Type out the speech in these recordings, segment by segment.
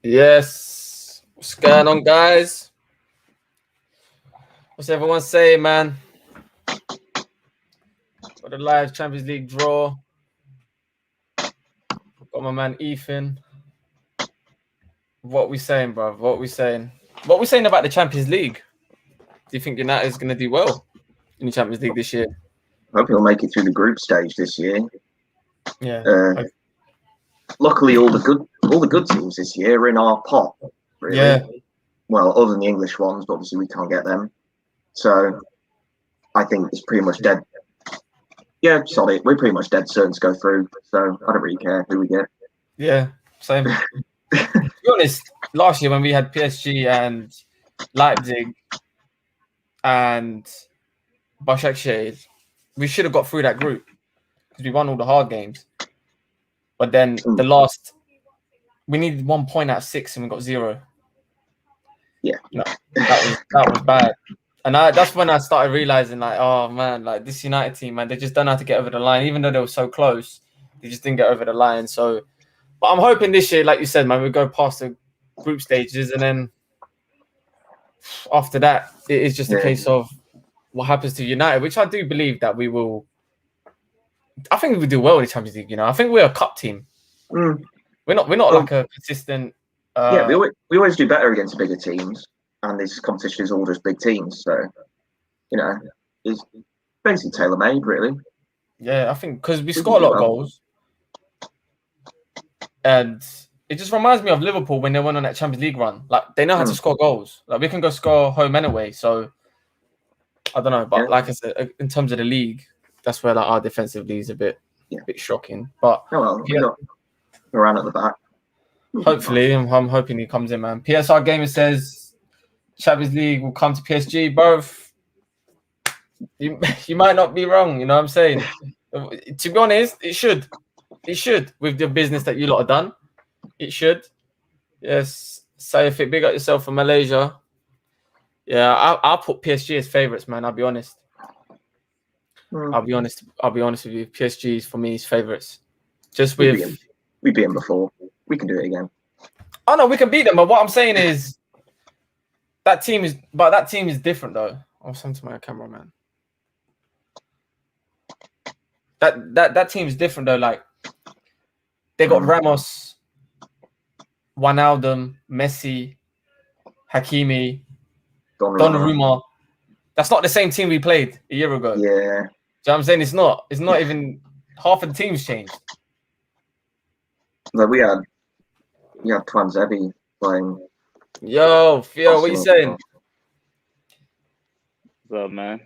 Yes. What's going on, guys? What's everyone saying, man? For the live Champions League draw. Got my man Ethan. What we saying, bro? What we saying? What we saying about the Champions League? Do you think United is going to do well in the Champions League this year? I hope he'll make it through the group stage this year. Yeah. Luckily, all the good teams this year are in our pot. Really. Yeah. Well, other than the English ones, but obviously we can't get them. So I think it's pretty much dead. Yeah, solid. We're pretty much dead certain to go through. So I don't really care who we get. Yeah, same. To be honest, last year when we had PSG and Leipzig and Başakşehir, we should have got through that group because we won all the hard games. But then we needed 1 point out of 6 and we got 0. Yeah, no, that was bad. And that's when I started realizing, like, oh man, like this United team, man, they just don't know how to get over the line. Even though they were so close, they just didn't get over the line. So, but I'm hoping this year, like you said, man, we go past the group stages, and then after that, it is just a case of what happens to United, which I do believe that we will. I think we will do well in the Champions League. I think we're a cup team. Mm. We're not like a consistent. We always do better against bigger teams, and this competition is all just big teams. So, it's basically tailor-made, really. Yeah, I think because we score a lot of goals, and it just reminds me of Liverpool when they went on that Champions League run. Like they know how to score goals. Like we can go score home and away. So I don't know, but like I said, in terms of the league, that's where like our defensively is a bit shocking. But around at the back. Hopefully, I'm hoping he comes in, man. PSR Gamer says Champions League will come to PSG, bro. You might not be wrong, you know what I'm saying? To be honest, it should. It should, with the business that you lot have done. It should. Yes. Say if it big up yourself for Malaysia. Yeah, I'll put PSG as favourites, man. I'll be honest. I'll be honest with you. PSG is for me is favourites. Just with we beat them before. We can do it again. Oh no, we can beat them. But what I'm saying is that team is different though. I'll send to my cameraman. That team is different though. Like they got Ramos, Wijnaldum, Messi, Hakimi, Donnarumma. That's not the same team we played a year ago. Yeah. Do you know what I'm saying? It's not even half of the team's changed. Like we had Twanzebe playing. Yo, Theo, what you saying? What's up, man?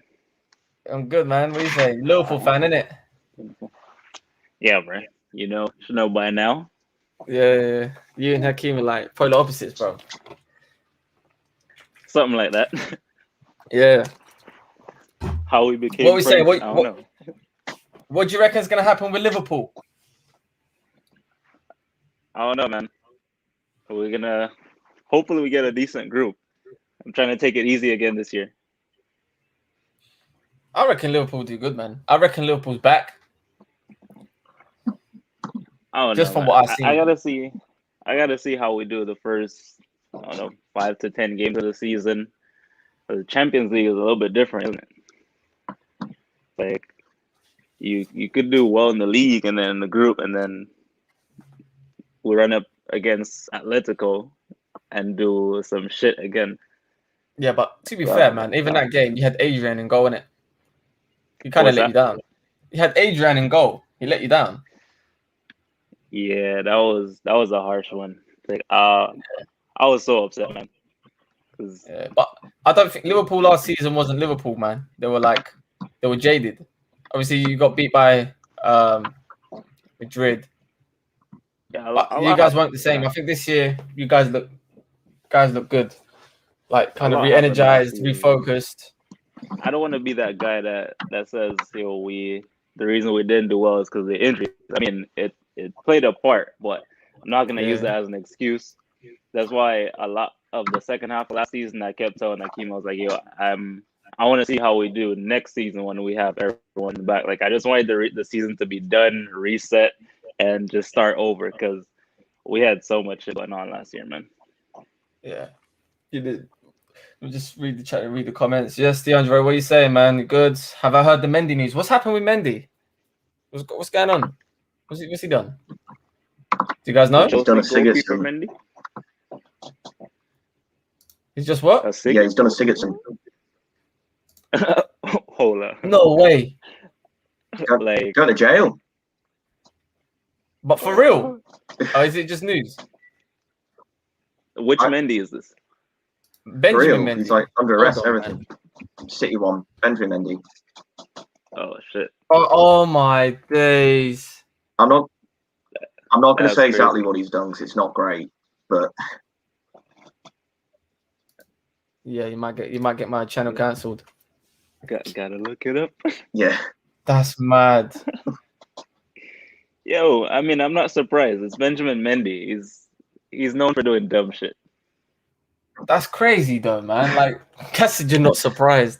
I'm good, man. What you saying? Liverpool fan, innit? Yeah, bro. You should know by now. Yeah. You and Hakeem are like polar opposites, bro. Something like that. Yeah. How we became What we saying? I don't know. What do you reckon is going to happen with Liverpool? I don't know, man. Hopefully we get a decent group. I'm trying to take it easy again this year. I reckon Liverpool do good, man. I reckon Liverpool's back. I don't Just know, from man. what I see. I gotta see how we do the first, 5 to 10 games of the season. The Champions League is a little bit different, isn't it? Like you could do well in the league and then in the group, and then we run up against Atletico and do some shit again. Yeah, but to be fair, man, even that game, you had Adrian in goal, innit? He kind of let you down. You had Adrian in goal. He let you down. Yeah, that was a harsh one. Like, I was so upset, man. But I don't think Liverpool last season wasn't Liverpool, man. They were jaded. Obviously, you got beat by Madrid. Yeah, but you guys weren't the same. I think this year you guys look good. Like kind of re-energized, refocused. I don't want to be that guy that says, the reason we didn't do well is because of the injuries. I mean, it played a part, but I'm not gonna use that as an excuse. That's why a lot of the second half of last season, I kept telling Hakeem, I was like, I want to see how we do next season when we have everyone back. Like, I just wanted the season to be done, reset, and just start over, because we had so much shit going on last year, man. Yeah. You did. We'll just read the chat, read the comments. Yes, DeAndre, what are you saying, man? Good. Have I heard the Mendy news? What's happened with Mendy? What's going on? What's he done? Do you guys know? He's done a Goalkeeper Sigurdsson. Mendy. He's just what? Yeah, he's done a Sigurdsson. Hold up. No way. Like, Going to jail. But for real? Or is it just news? Which Mendy is this? For Benjamin real. Mendy. He's like under arrest, Hold on, everything. City one, Benjamin Mendy. Oh shit. Oh my days. I'm not going to That's say exactly crazy. what he's done because it's not great, but Yeah, you might get my channel cancelled. Gotta look it up. yeah. That's mad. Yo, I mean, I'm not surprised. It's Benjamin Mendy. He's known for doing dumb shit. That's crazy though, man. Like, guess you're not surprised.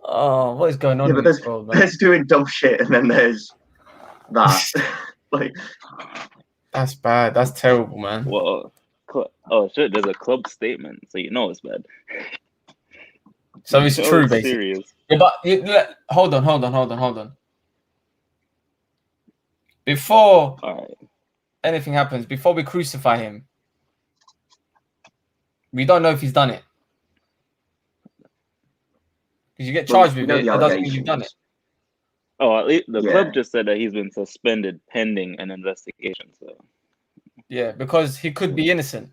Oh, what is going on Yeah, in but this world, man? there's doing dumb shit, and then there's that. Like, That's bad. That's terrible, man. Well, oh shit, there's a club statement, so you know it's bad. So it's You know true, it's basically. serious. Yeah, but hold on. Before All right. anything happens, before we crucify him, we don't know if he's done it. Because you get charged with it, that doesn't mean you've done it. Oh, at least the Yeah. club just said that he's been suspended pending an investigation. So Yeah, because he could be innocent.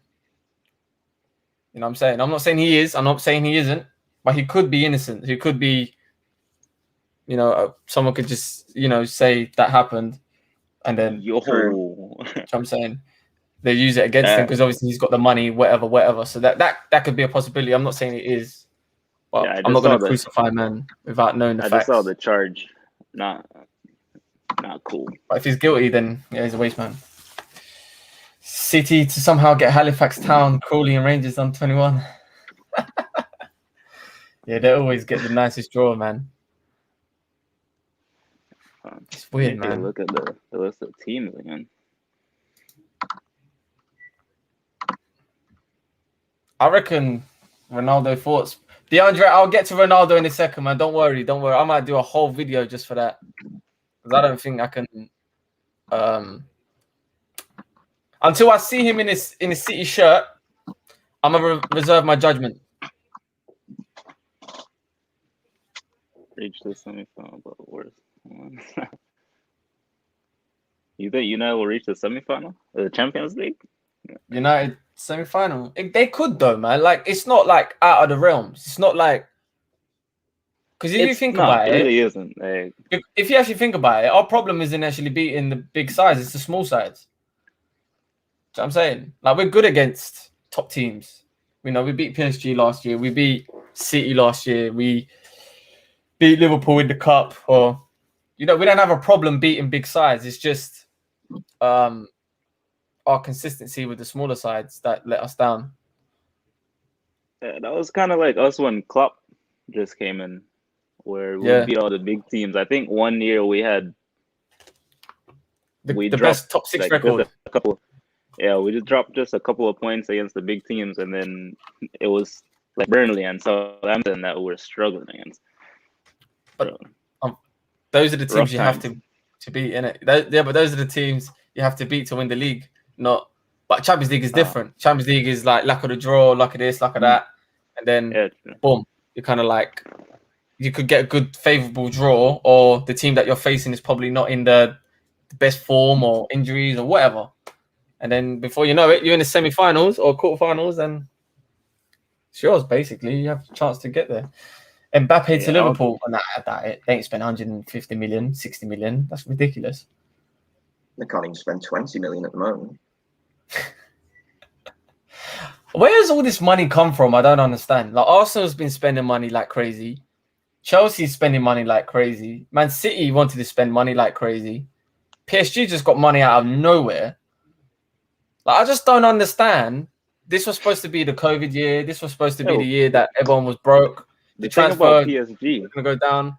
You know what I'm saying? I'm not saying he is. I'm not saying he isn't. But he could be innocent. He could be, someone could just, say that happened. And then, yo, you know what I'm saying? They use it against him because obviously he's got the money, whatever. So that could be a possibility. I'm not saying it is. But Yeah, I I'm not just going saw to the- crucify man without knowing the I facts. just saw the charge. Not cool. But if he's guilty, then yeah, he's a waste man. City to somehow get Halifax Town, Crawley and Rangers on 21. Yeah, they always get the nicest draw, man. It's weird, Take a man. look at the list of teams again. I reckon Ronaldo thoughts. DeAndre, I'll get to Ronaldo in a second, man. Don't worry. I might do a whole video just for that. Because I don't think I can. Until I see him in his City shirt, I'm gonna reserve my judgment. Reach the semifinal, but worse. You think United will reach the semifinal? The Champions League? United semi-final. They could though, man. Like it's not like out of the realms. It's not like because if you think about it it, really isn't. Like, if you actually think about it, our problem isn't actually beating the big sides. It's the small sides. Do you know what I'm saying? Like we're good against top teams. We beat PSG last year. We beat City last year. We beat Liverpool in the cup. Or we don't have a problem beating big sides. It's just our consistency with the smaller sides that let us down. that was kind of like us when Klopp just came in, where we beat all the big teams. I think one year we had the best top six record. We just dropped just a couple of points against the big teams, and then it was like Burnley and Southampton that we're struggling against. But those are the teams you have to beat, innit? But those are the teams you have to beat to win the league. But Champions League is different. Champions League is like luck of the draw, luck of this, luck of that, and then boom, you're kind of like you could get a good favourable draw, or the team that you're facing is probably not in the best form or injuries or whatever. And then before you know it, you're in the semi-finals or quarterfinals, and it's yours, basically. You have a chance to get there. Mbappe to Liverpool, and they ain't spent 150 million, 60 million. That's ridiculous. They can't even spend 20 million at the moment. Where does all this money come from? I don't understand. Like Arsenal's been spending money like crazy. Chelsea's spending money like crazy. Man City wanted to spend money like crazy. PSG just got money out of nowhere. Like, I just don't understand. This was supposed to be the COVID year. This was supposed to be the year that everyone was broke. The transfer about PSG was going to go down.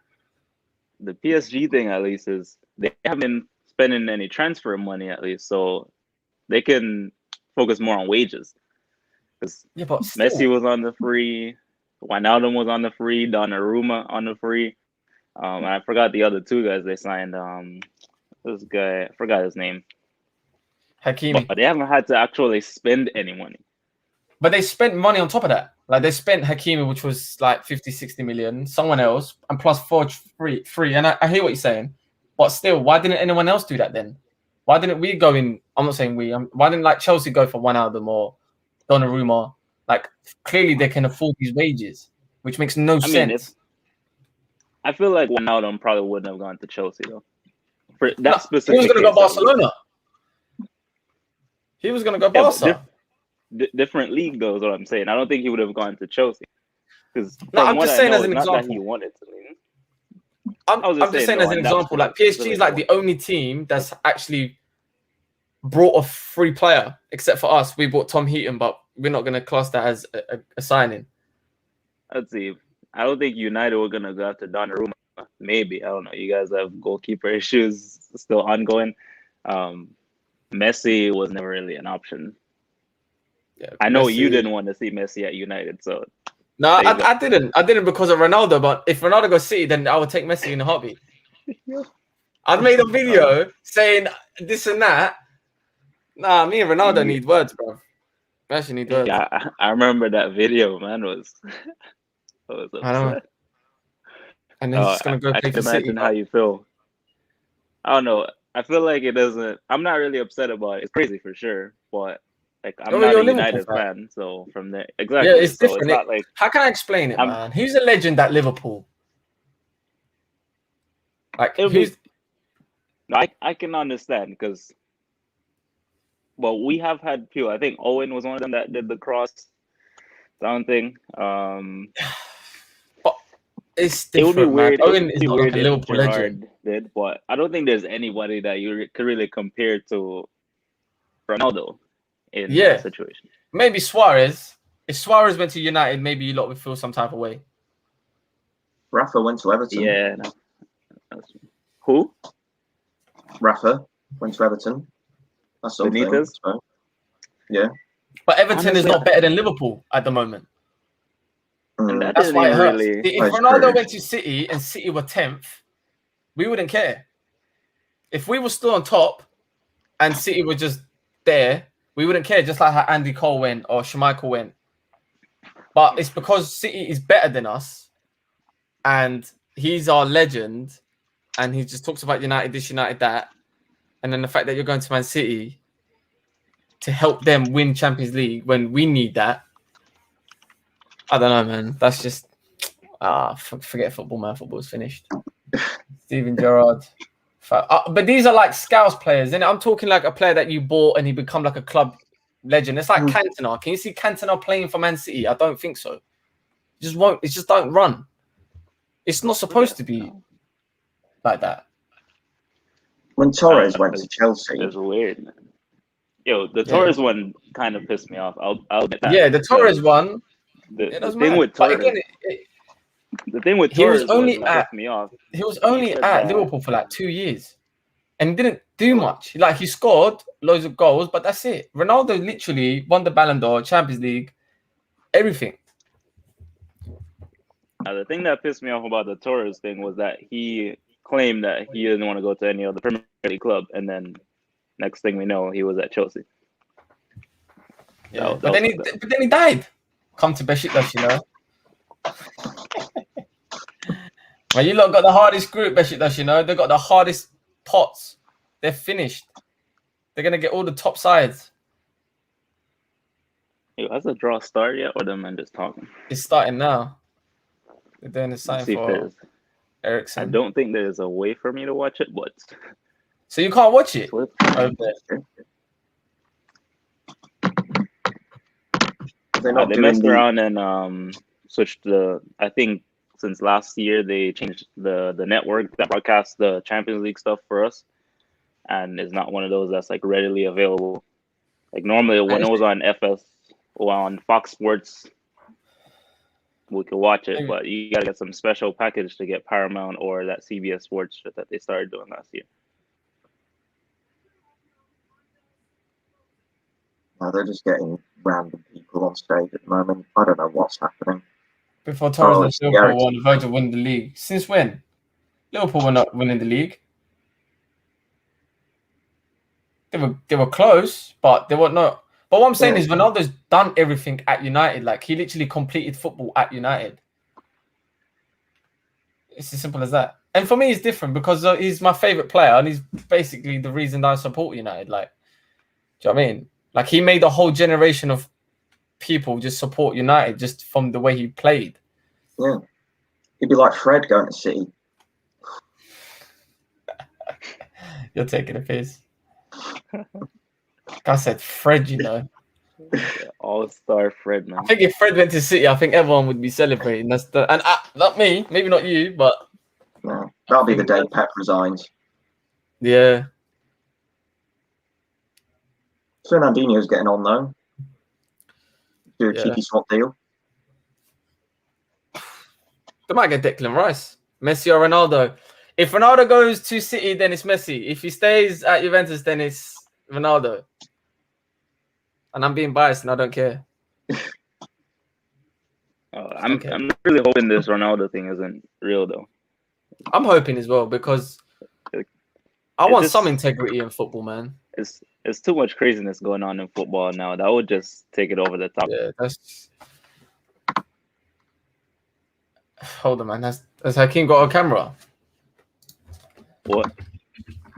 The PSG thing, at least, is they haven't been spending any transfer money, at least. So they can focus more on wages. Because Yeah, but still, Messi was on the free, Wijnaldum was on the free, Donnarumma on the free. And I forgot the other two guys they signed. This guy, I forgot his name. Hakimi. But they haven't had to actually spend any money. But they spent money on top of that. Like they spent Hakimi, which was like 50, 60 million, someone else, and plus free. And I hear what you're saying. But still, why didn't anyone else do that then? Why didn't we go in? I'm not saying we. Why didn't like Chelsea go for Wijnaldum or Donnarumma? Like clearly they can afford these wages, which makes no sense. I feel like Wijnaldum probably wouldn't have gone to Chelsea though. For that specific, he was going to go Barcelona. He was going to go Barca. Different league though is what I'm saying. I don't think he would have gone to Chelsea. Because I'm just saying as an example. Not that he wanted to leave. I'm just saying as an example. Like PSG is like the only team that's actually brought a free player, except for us. We bought Tom Heaton, but we're not going to class that as a signing. Let's see. I don't think United were going to go after Donnarumma. Maybe. I don't know. You guys have goalkeeper issues still ongoing. Messi was never really an option. Yeah, I know Messi, you didn't want to see Messi at United, so no, I didn't. I didn't because of Ronaldo. But if Ronaldo goes City, then I would take Messi in a heartbeat. I've made a video saying this and that. Nah, me and Ronaldo need words, bro. We actually need words. Yeah, I remember that video, man. Was upset. I know. And then he's just gonna go play for City. I can imagine how you feel. I don't know. I feel like it doesn't. I'm not really upset about it. It's crazy for sure, but like I'm not a United fan, so from there, exactly. Yeah, it's different. It's not like, how can I explain it, man? Who's a legend at Liverpool? Like who's? I can understand because, well, we have had few. I think Owen was one of them that did the cross down thing. But it's different. It would be weird. Owen is not like a Liverpool legend. Did, but I don't think there's anybody that you could really compare to Ronaldo in that situation. Maybe Suarez. If Suarez went to United, maybe you lot would feel some type of way. Rafa went to Everton. Yeah. Who? Rafa went to Everton. That's something. So, yeah. But Everton is not better than Liverpool at the moment. That's why it hurts. Really... If Ronaldo went to City and City were 10th, we wouldn't care. If we were still on top and City were just there, we wouldn't care, just like how Andy Cole went or Schmeichel went. But it's because City is better than us and he's our legend and he just talks about United this, United that. And then the fact that you're going to Man City to help them win Champions League when we need that. I don't know, man. That's just forget football, man. Football's finished. Steven Gerrard. But these are like Scouts players, and I'm talking like a player that you bought and he become like a club legend. It's like Cantona. Can you see Cantona playing for Man City? I don't think so. It just won't. It just don't run. It's not supposed to be like that. When Torres went to Chelsea, it was weird. Man. Yo, the Torres one kind of pissed me off. I'll admit that. Yeah, the Torres one. The thing with Torres. The thing with Torres he was only at Liverpool for like 2 years and he didn't do much. Like he scored loads of goals, but that's it. Ronaldo literally won the Ballon d'Or, Champions League, everything. The thing that pissed me off about the Torres thing was that he claimed that he didn't want to go to any other Premier League club, and then next thing we know, he was at Chelsea. Yeah, but then he died. Come to Besiktas, you know. Well, you lot got the hardest group, Besiktas, you know. They've got the hardest pots. They're finished. They're going to get all the top sides. Yo, has the draw started yet, or the man just talking? It's starting now. They're doing the sign for Ericsson. I don't think there's a way for me to watch it, but... So you can't watch it? They messed around and switched I think since last year they changed the network that broadcasts the Champions League stuff for us, and it's not one of those that's like readily available. Like normally when it was on FS or on Fox Sports, we could watch it, but you gotta get some special package to get Paramount or that CBS Sports shit that they started doing last year. they're just getting random people on stage at the moment. I don't know what's happening. Before Torres left it's the Liverpool, Ericsson. were on the verge of winning the league. Since when? Liverpool were not winning the league. They were close, but they were not. But what I'm saying is Ronaldo's done everything at United. Like, he literally completed football at United. It's as simple as that. And for me, it's different because he's my favorite player, and he's basically the reason I support United. Like, do you know what I mean? Like, he made a whole generation of people just support United just from the way he played. Yeah, he'd be like Fred going to City. You're taking a piss. I said Fred, you know. All-star Fred, man. I think if Fred went to City, I think everyone would be celebrating. Not me, maybe not you, but No, that'll be the day Pep resigns. yeah. Fernandinho's getting on though. Do a Yeah. cheeky swap deal. They might get Declan Rice, Messi or Ronaldo. If Ronaldo goes to City, then it's Messi. If he stays at Juventus, then it's Ronaldo. And I'm being biased, and I don't care. I'm really hoping this Ronaldo thing isn't real though. I'm hoping as well because I want some integrity in football, man. It's too much craziness going on in football now. That would just take it over the top. Yeah, that's. Hold on, man. Has Hakeem got a camera? What?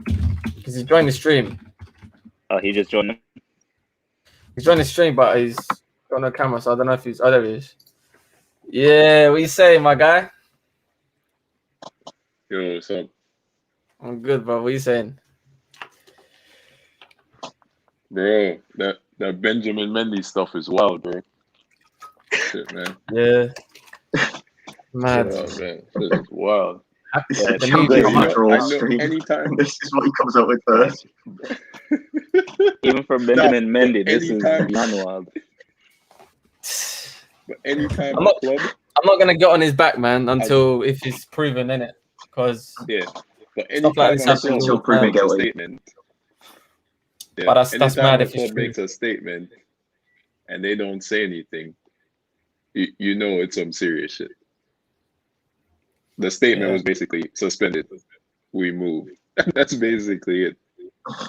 Because he's joined the stream. Oh, he just joined. He's joined the stream, but he's got no camera, so I don't know if he's. Oh, there he is. Yeah, what you saying, my guy? Yo, what's up? I'm good, bro. What you saying? Bro, that Benjamin Mendy stuff is wild, bro. Shit, man. Yeah. Mad. Oh, man. Shit is wild. Yeah, the media, anytime. This is what he comes up with first. Even for Benjamin Mendy, this is beyond wild. But anytime I'm not gonna get on his back, man, until if it's proven, innit? Because but anytime like this happens, until proven guilty. Yeah, but that's mad if the it's club true. makes a statement and they don't say anything, you know it's some serious shit. The statement was basically suspended. We move. That's basically it.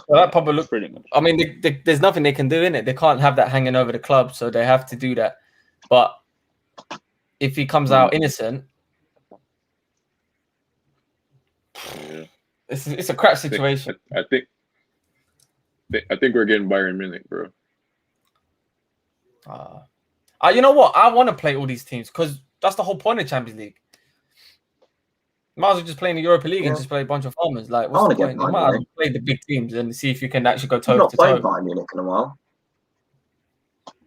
Well, that probably looks pretty much. I mean, there's nothing they can do in it. They can't have that hanging over the club, so they have to do that. But if he comes out innocent, it's a crap situation. I think we're getting Bayern Munich, bro. You know what? I want to play all these teams because that's the whole point of Champions League. Might as well just play in the Europa League and just play a bunch of farmers. Like, what's the point? You might as well play the big teams and see if you can actually go toe to toe. Not played Bayern Munich in a while.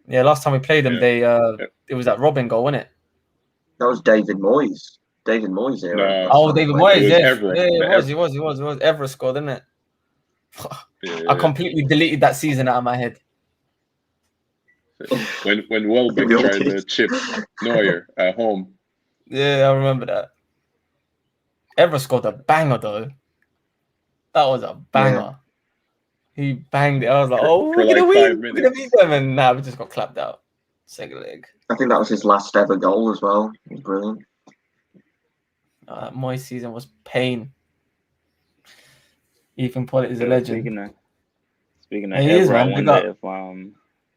Yeah, last time we played them, it was that Robin goal, wasn't it? That was David Moyes. David Moyes era. David Moyes, yeah. He was. Evra scored, didn't it? I completely deleted that season out of my head. When Welbeck tried to chip Neuer at home. Yeah, I remember that. Evra scored a banger though. That was a banger. Yeah. He banged it. I was like, we're gonna win. We're gonna beat them, and we just got clapped out. Second leg. I think that was his last ever goal as well. It was brilliant. Moyes season was pain. Ethan Pollett is a legend. Speaking of Evra, I wonder if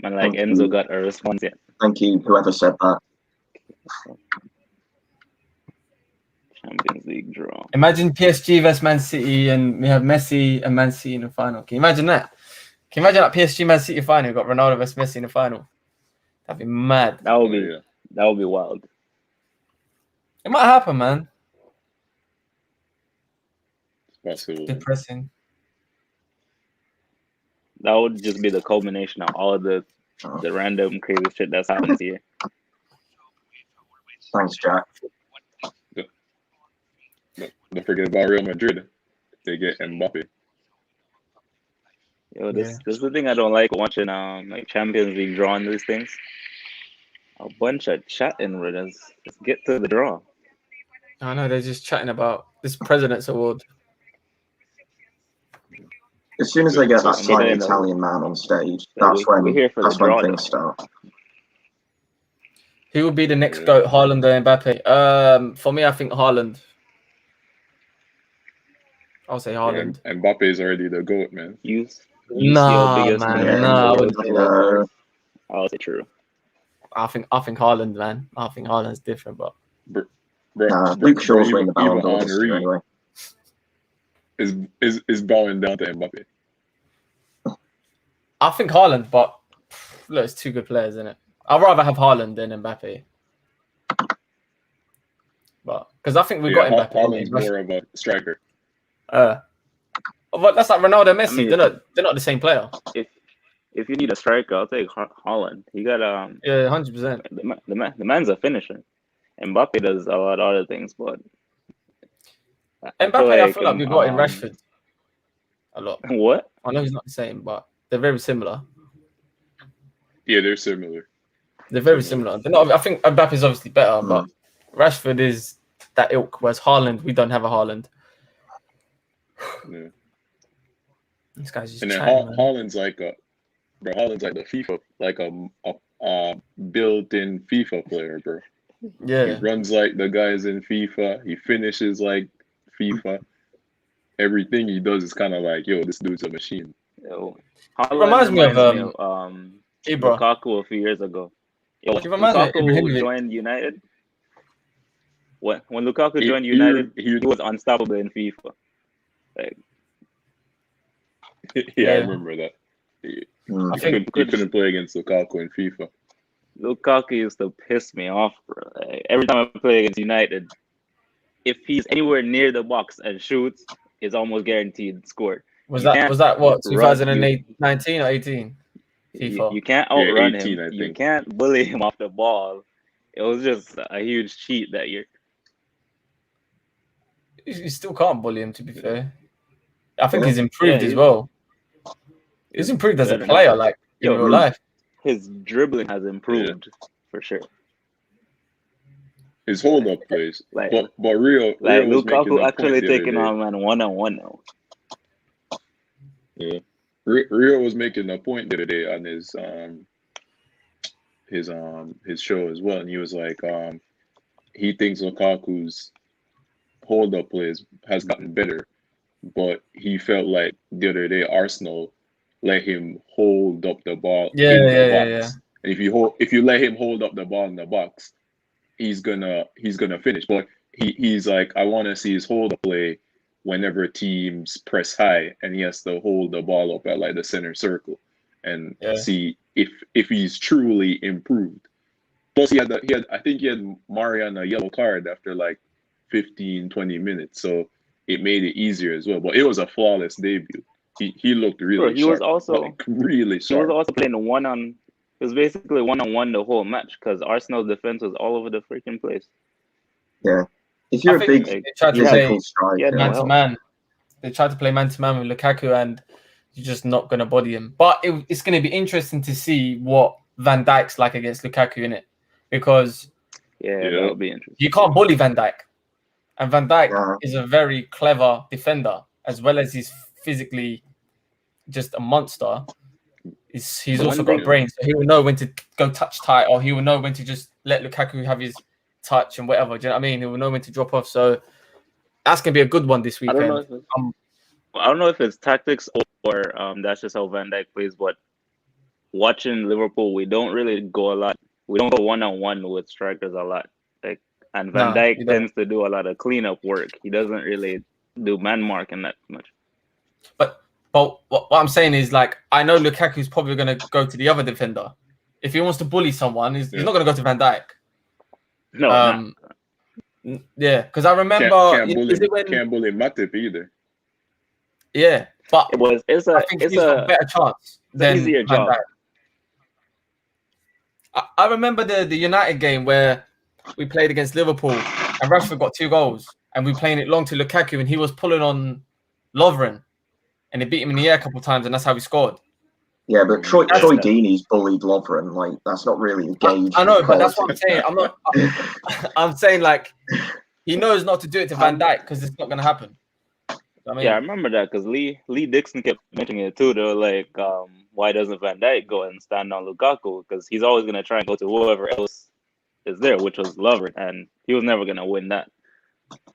Enzo got a response yet. Thank you, whoever said that. Champions League draw. Imagine PSG vs Man City, and we have Messi and Man City in the final. Can you imagine that? Can you imagine that PSG Man City final? We've got Ronaldo vs Messi in the final. That'd be mad. That would be wild. It might happen, man. It's possible. Depressing. That would just be the culmination of all the random crazy shit that's happened here. Thanks, Jack. Don't forget about Real Madrid. They get Mbappe. Yo, this is the thing I don't like watching like Champions League drawing these things. A bunch of chatting with us. Let's get to the draw. I know they're just chatting about this President's Award. As soon as they get that Yeah, tiny yeah, no. Italian man on stage, Yeah, that's we're here for the that's when draw, things though. start. Who will be the next Yeah. GOAT, Haaland or Mbappe? For me, I think Haaland. I'll say Haaland. Yeah, Mbappe is already the GOAT, man. You see Nah, your biggest man. man Yeah, on Nah, I the wouldn't road say to that. No, I'll say true. I think Haaland, man. I think Haaland's different, but Bro, Luke Shaw's winning the Ballon even d'Or this year Henry anyway. is bowing down to Mbappe. I think Haaland. But look, it's two good players, isn't it? I'd rather have Haaland than Mbappe. But because I think we got Mbappe. Haaland's more of a striker. But that's like Ronaldo, Messi. I mean, they're not the same player. If you need a striker, I'll take Haaland. He got Yeah, 100%. the man's a finisher. Mbappe does a lot of other things, but Mbappe, I feel like we got in Rashford a lot. What? I know he's not the same, but they're very similar. Yeah, they're similar. They're very similar. They're not, I think Mbappe is obviously better, but Rashford is that ilk. Whereas Haaland, we don't have a Haaland. Yeah. This guy's just And then chatting, man. Haaland's like the FIFA, like a built-in FIFA player, bro. Yeah. He runs like the guys in FIFA. He finishes like FIFA. Everything he does is kind of like, yo, this dude's a machine. Yo, It reminds me of Ibra. Lukaku a few years ago. Yo, It reminds me of Lukaku Ibrahimovic. joined United. When Lukaku joined United, he was unstoppable in FIFA. Like, yeah, I remember that. I think He couldn't play against Lukaku in FIFA. Lukaku used to piss me off, bro. Like, every time I play against United, if he's anywhere near the box and shoots, it's almost guaranteed scored. was that what, run- 2019 or 18? You FIFA. can't outrun 18, him. I You think. can't bully him off the ball. It was just a huge cheat that year. You still can't bully him, to be fair. I think he's improved Yeah, as well. He's improved as a better player, now. like in Yo, real life. His dribbling has improved for sure. His hold-up plays. Like- but Rio Like was making Lukaku a actually point the other taking day. on man one-on-one now. Yeah. Rio was making a point the other day on his show as well, and he was like, he thinks Lukaku's hold-up plays has gotten better, but he felt like the other day Arsenal let him hold up the ball in the box. Yeah. And if you let him hold up the ball in the box, he's gonna finish. But he's like, I want to see his hold-up play whenever teams press high, and he has to hold the ball up at like the center circle and see if he's truly improved. Plus, I think he had Marian a yellow card after like 15, 20 minutes, so it made it easier as well. But it was a flawless debut. He looked really He was sharp. also Like, really He sharp. was also playing it was basically one-on-one the whole match because Arsenal's defense was all over the freaking place. Yeah. If you're I a think big they tried to play physical striker, yeah, man to man. They tried to play man to man with Lukaku, and you're just not going to body him. But it's going to be interesting to see what Van Dijk's like against Lukaku in it, because that would be interesting. you can't bully Van Dijk, and Van Dijk is a very clever defender as well as he's physically just a monster. He's also got a brain, so he will know when to go touch tight, or he will know when to just let Lukaku have his touch and whatever. Do you know what I mean? He will know when to drop off. So that's gonna be a good one this weekend. I don't know if it's tactics or that's just how Van Dijk plays. But watching Liverpool, we don't really go a lot. We don't go one-on-one with strikers a lot. And Van Dijk tends to do a lot of cleanup work. He doesn't really do man marking that much. But what I'm saying is, like, I know Lukaku's probably going to go to the other defender. If he wants to bully someone, he's not going to go to Van Dijk. No, yeah, because I remember can't bully Matip either. Yeah, but it's I think he's got a better chance than easier Van job. Dijk. I remember the United game where we played against Liverpool and Rashford got 2 goals, and we were playing it long to Lukaku, and he was pulling on Lovren. And he beat him in the air a couple of times, and that's how he scored. Yeah, but Troy Deeney's bullied Lovren. Like, that's not really a gauge. I know, but that's what I'm saying. I'm saying, like, he knows not to do it to Van Dijk because it's not going to happen. I mean, Yeah, I remember that because Lee Dixon kept mentioning it too. They were like, why doesn't Van Dijk go and stand on Lukaku? Because he's always gonna try and go to whoever else is there, which was Lovren, and he was never gonna win that.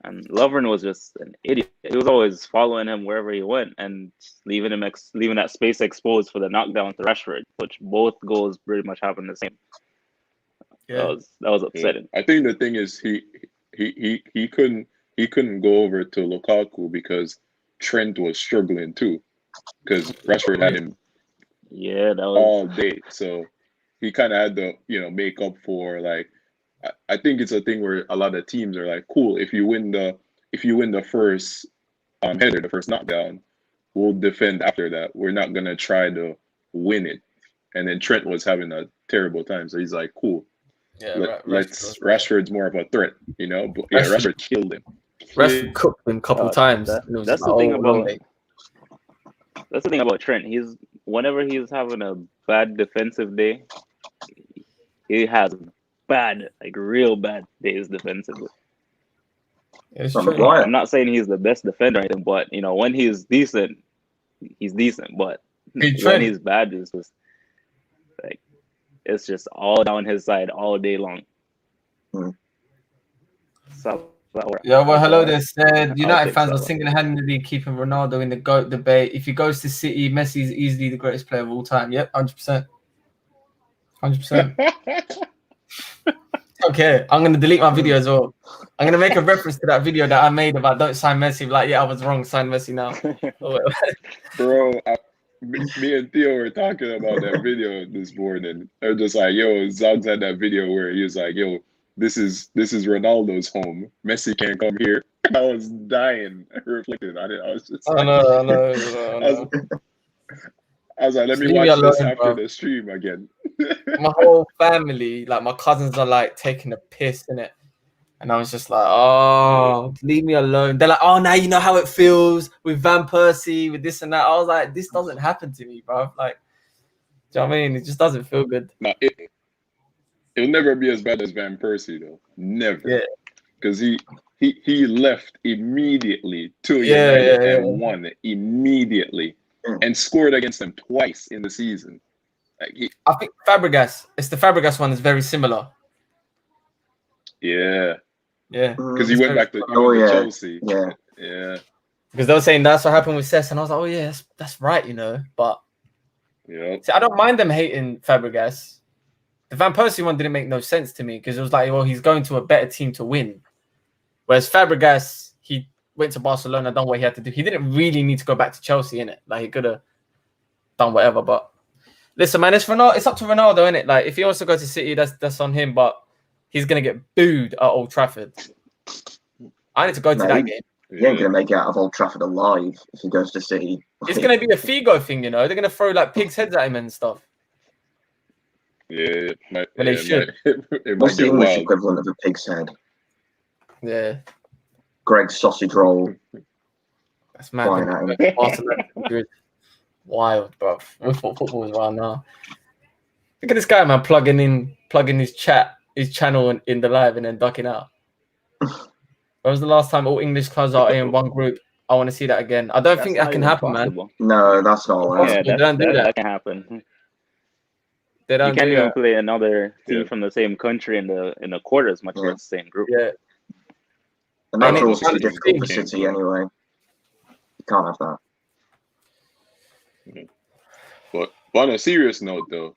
And Lovren was just an idiot. He was always following him wherever he went and leaving leaving that space exposed for the knockdown to Rashford, which both goals pretty much happened the same. yeah. That was upsetting. I think the thing is he couldn't go over to Lukaku because Trent was struggling too, because Rashford had him Yeah, that was all day, so he kind of had to make up for like. I think it's a thing where a lot of teams are like, cool, if you win the first header, the first knockdown, we'll defend after that. We're not gonna try to win it. And then Trent was having a terrible time, so he's like, cool. Yeah, Rashford's more of a threat, but yeah, Rashford killed him. Rashford cooked him a couple times. That's the thing about That's the thing about Trent. Whenever he's having a bad defensive day, he has real bad days defensively. It's From true. Maguire. I'm not saying he's the best defender or anything, but when he's decent, he's decent. But when he's bad, it's just all down his side all day long. Hmm. So, Yeah, well, hello there. Said I'll United take fans that are one. single-handedly keeping Ronaldo in the GOAT debate. If he goes to City, Messi is easily the greatest player of all time. Yep, 100%. 100%. Okay, I'm going to delete my video as well. I'm going to make a reference to that video that I made about don't sign Messi. Like, yeah, I was wrong. Sign Messi now. Bro, me and Theo were talking about that video this morning. They're just like, yo, Zog's had that video where he was like, yo, this is Ronaldo's home. Messi can't come here. I was dying reflecting on it. I was just I know. I was like, let me Leave me watch this alone, after bro. the stream again. My whole family, like my cousins, are like taking a piss in it, and I was just like, "Oh, leave me alone." They're like, "Oh, now you know how it feels with Van Persie, with this and that." I was like, "This doesn't happen to me, bro." Like, do you know what I mean? It just doesn't feel good. Nah, it'll never be as bad as Van Persie though. Never. Yeah. Because he left immediately to United and won immediately and scored against them twice in the season. I think Fabregas. It's the Fabregas one is very similar. Yeah. Yeah. Because he went back to Chelsea. Yeah. Yeah. Because they were saying that's what happened with Cesc, and I was like, "Oh yeah, that's right," But see, I don't mind them hating Fabregas. The Van Persie one didn't make no sense to me because it was like, well, he's going to a better team to win. Whereas Fabregas, he went to Barcelona, done what he had to do. He didn't really need to go back to Chelsea, innit? Like, he could have done whatever. But listen, man, it's up to Ronaldo, innit? Like, if he wants to go to City, that's on him. But he's gonna get booed at Old Trafford. I need to go to that game. He ain't gonna make it out of Old Trafford alive if he goes to City. It's gonna be a Figo thing, They're gonna throw like pigs' heads at him and stuff. Yeah, they should. What's the English equivalent of a pig's head? Yeah. Greg's sausage roll. That's mad. Wild, bro. Football is wild now. Look at this guy, man, plugging his channel in the live and then ducking out. When was the last time all English clubs are in one group? I want to see that again. I don't think that can happen, possible. Man. No, that's not allowed. Yeah, they don't do that. That can happen. They don't. You can't even play another team from the same country in the quarters, much less the same group. Yeah. And that rule's too difficult for City anyway. You can't have that. But on a serious note, though,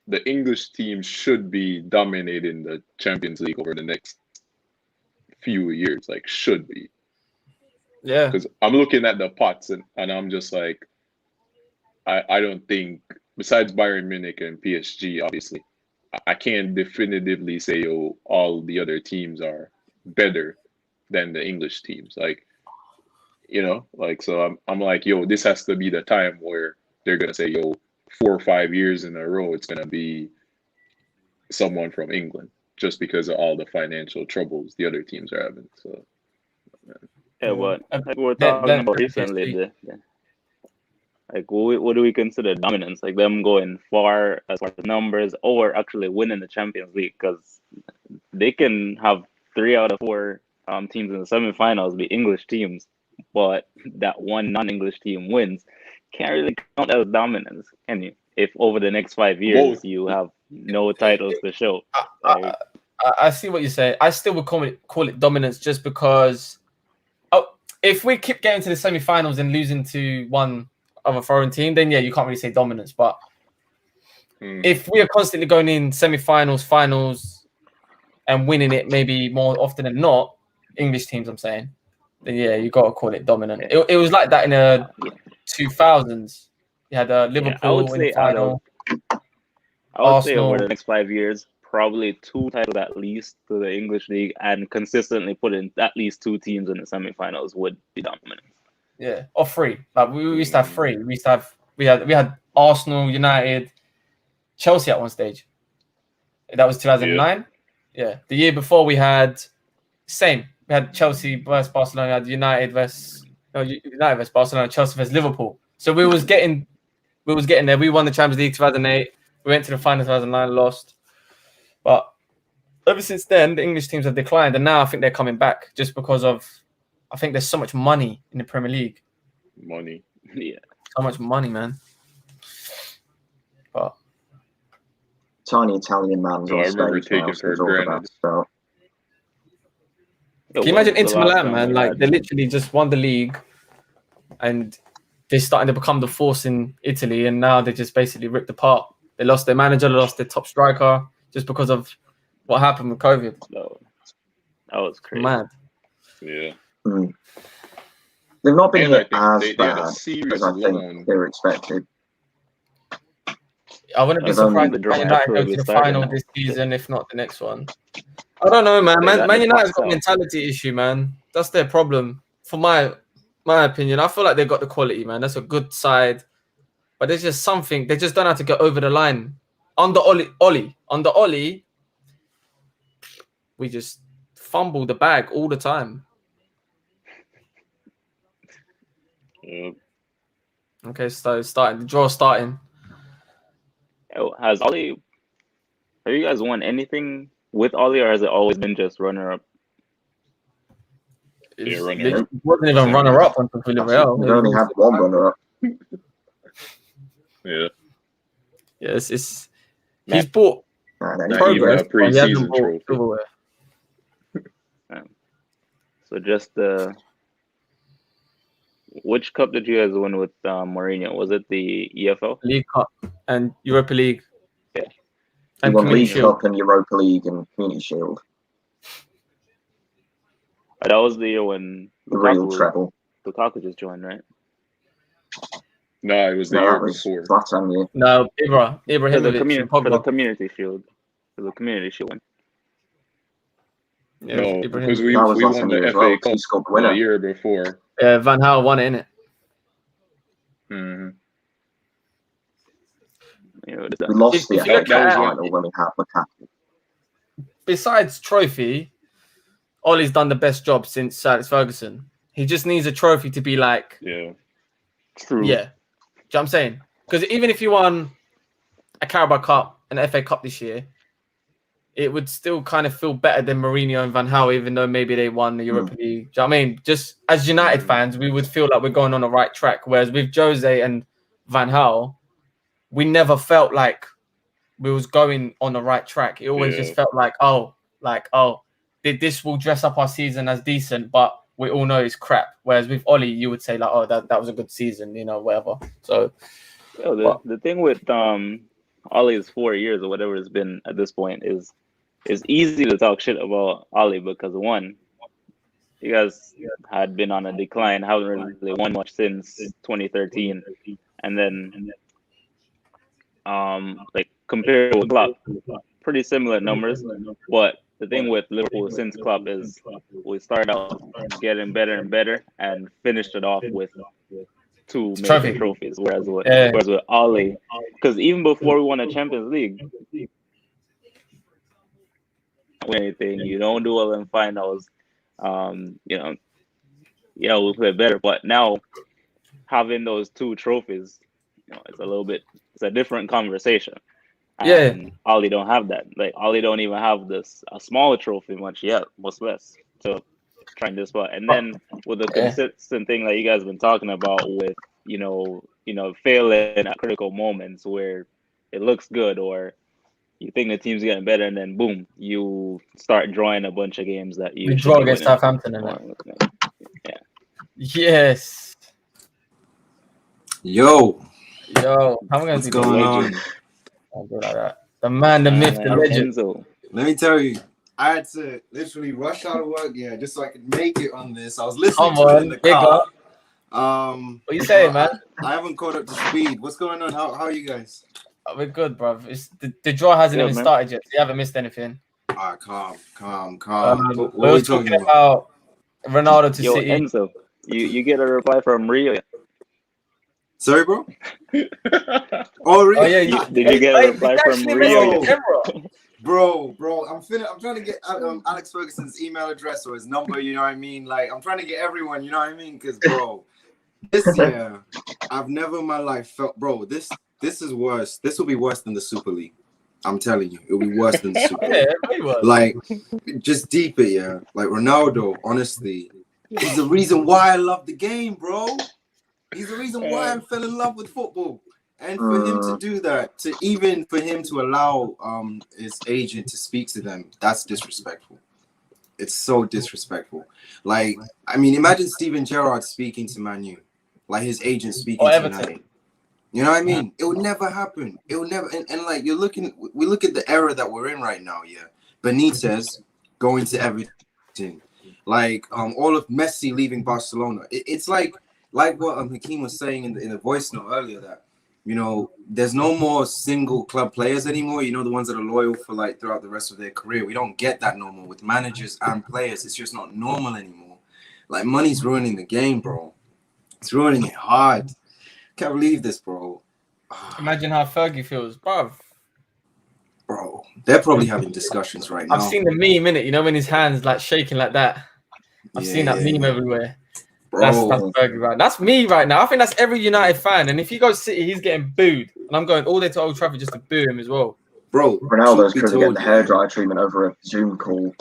the English team should be dominating the Champions League over the next few years. Like, should be. Yeah. Because I'm looking at the pots and I'm just like, I don't think, besides Bayern Munich and PSG, obviously, I can't definitively say, all the other teams are better than the English teams. Like, so I'm like, this has to be the time where they're going to say, 4 or 5 years in a row, it's going to be someone from England just because of all the financial troubles the other teams are having. So, yeah, but like we were talking about recently, what do we consider dominance? Like them going far as far as numbers or actually winning the Champions League? Because they can have 3 out of 4 teams in the semifinals be English teams but that one non-English team wins, can't really count as dominance, can you? If over the next 5 years Both. you have no titles to show. Like, I see what you say. I still would call it dominance just because if we keep getting to the semi-finals and losing to one other foreign team, then yeah, you can't really say dominance. But if we are constantly going in semi-finals, finals, and winning it maybe more often than not, English teams, I'm saying, then yeah, you got to call it dominant. It was like that in the 2000s. You had Liverpool I would in say the final. I would say over Arsenal. the next 5 years, probably 2 titles at least to the English league, and consistently putting at least 2 teams in the semi-finals would be dominant. Yeah, or 3. Like we used to have 3. We had Arsenal, United, Chelsea at one stage. That was 2009. Yeah. The year before we had same. We had Chelsea versus Barcelona, we had United versus Barcelona, Chelsea versus Liverpool. So we was getting there. We won the Champions League 2008. We went to the final 2009, lost. But ever since then, the English teams have declined, and now I think they're coming back just because I think there's so much money in the Premier League. Money. Yeah. So much money, man. But Tiny Italian man's Oh, I on remember stage now, taking so for it's all about granted. stuff. can you imagine Inter Milan, man? Like they literally just won the league, and they're starting to become the force in Italy, and now they just basically ripped apart. They lost their manager, they lost their top striker, just because of what happened with COVID. So, that was crazy. Mad. Yeah. They've not been And I hit think as they had bad a serious as I loan. think they were expected. I wouldn't be They've only surprised been if Man drawn United after go we to the started final now. this season, if not the next one. I don't know, man. They got Man the United's box got a out. mentality issue, man. That's their problem. For my opinion, I feel like they've got the quality, man. That's a good side. But there's just something. They just don't have to get over the line. Under Oli, we just fumble the bag all the time. Yeah. Okay, so the draw starting. Has Ollie? Have you guys won anything with Ollie, or has it always been just runner-up? It runner-up. wasn't even runner-up until Villarreal. We've only had one runner-up. Yeah. Yes, he's bought And Not anyway, even progress, a but he hasn't preseason bought trophy. silverware. So just which cup did you guys win with Mourinho? Was it the EFL? League Cup and Europa League. Yeah. we And won Community League Shield. Cup and Europa League and Community Shield. That was the year when The real treble. Lukaku just joined, right? No, it was the No, year that was before. Zlatan year. No, For the, Ibrahimovic and for the Pogba. Community Shield. For the Community Shield one. Yeah, No, Ibrahimovic. because we That was won Zlatan the year as FA well. Cup He scored the the winner. year before. Van Gaal won it, innit? Mm-hmm. You know, We lost If the you FA look Cup at- final when we had Lukaku. Besides trophy, Ollie's done the best job since Sir Alex Ferguson. He just needs a trophy to be like, Yeah. true. yeah. Do you know what I'm saying? Because even if you won a Carabao Cup and FA Cup this year, it would still kind of feel better than Mourinho and Van Gaal, even though maybe they won the Europa League. Do you know what I mean? Just as United fans, we would feel like we're going on the right track. Whereas with Jose and Van Gaal, we never felt like we was going on the right track. It always just felt like, this will dress up our season as decent, but we all know it's crap. Whereas with Ollie, you would say like, oh, that was a good season, you know, whatever. So The thing with Ollie's 4 years or whatever it's been at this point is it's easy to talk shit about Ollie because one, you guys had been on a decline, haven't really won much since 2013, and then like compared with Klopp, pretty similar numbers. But the thing with Liverpool since Klopp is we started out getting better and better and finished it off with 2 major trophies. Whereas with Ollie, because even before we won the Champions League, win anything, you don't do well in finals. We play better. But now having those 2 trophies, it's a different conversation. And Ollie don't have that. Like Ollie don't even have a smaller trophy much yet, much less. So trying this spot. And then with the consistent thing that you guys have been talking about with, failing at critical moments where it looks good or you think the team's getting better, and then boom, you start drawing a bunch of games that you We should draw be against winning. Southampton in it. Yes. Yo, how am I going what's to going on? I'll go like that. The man, the myth, the legend. Enzo. Let me tell you, I had to literally rush out of work, just so I could make it on this. I was listening to it in the car. What you saying, man? I haven't caught up to speed. What's going on? How are you guys? We're good, bro. The draw hasn't even man. started yet. So you haven't missed anything. Calm. What are we talking about? Ronaldo to City. Enzo, you get a reply from Rio. Sorry, bro. Oh, Rio. Oh yeah, did you get a reply from Rio? Bro, I'm trying to get Alex Ferguson's email address or his number. You know what I mean? Like, I'm trying to get everyone. You know what I mean? Because, bro, this year I've never in my life felt, bro. This is worse. This will be worse than the Super League. I'm telling you, it'll be worse than the Super League. Like, just deep it, Like Ronaldo, honestly, he's the reason why I love the game, bro. He's the reason why I fell in love with football. And for him to do that, for him to allow his agent to speak to them, that's disrespectful. It's so disrespectful. Like, I mean, imagine Steven Gerrard speaking to Man U, like his agent speaking to United. You know what I mean? It would never happen. It would never. And like we look at the era that we're in right now. Benitez going to Everton, like all of Messi leaving Barcelona. It's like what Hakeem was saying in the voice note earlier, that there's no more single club players anymore. The ones that are loyal for like throughout the rest of their career. We don't get that no more with managers and players. It's just not normal anymore. Like, money's ruining the game, bro. It's ruining it hard. Can't believe this, bro. Imagine how Fergie feels, bruv. Bro, they're probably having discussions right now. I've seen the meme in it, when his hands like shaking like that. I've seen that meme everywhere. Bro. That's Fergie, right? That's me right now. I think that's every United fan. And if he goes City, he's getting booed. And I'm going all the way to Old Trafford just to boo him as well. Bro, Ronaldo's trying to get the hairdryer treatment over a Zoom call.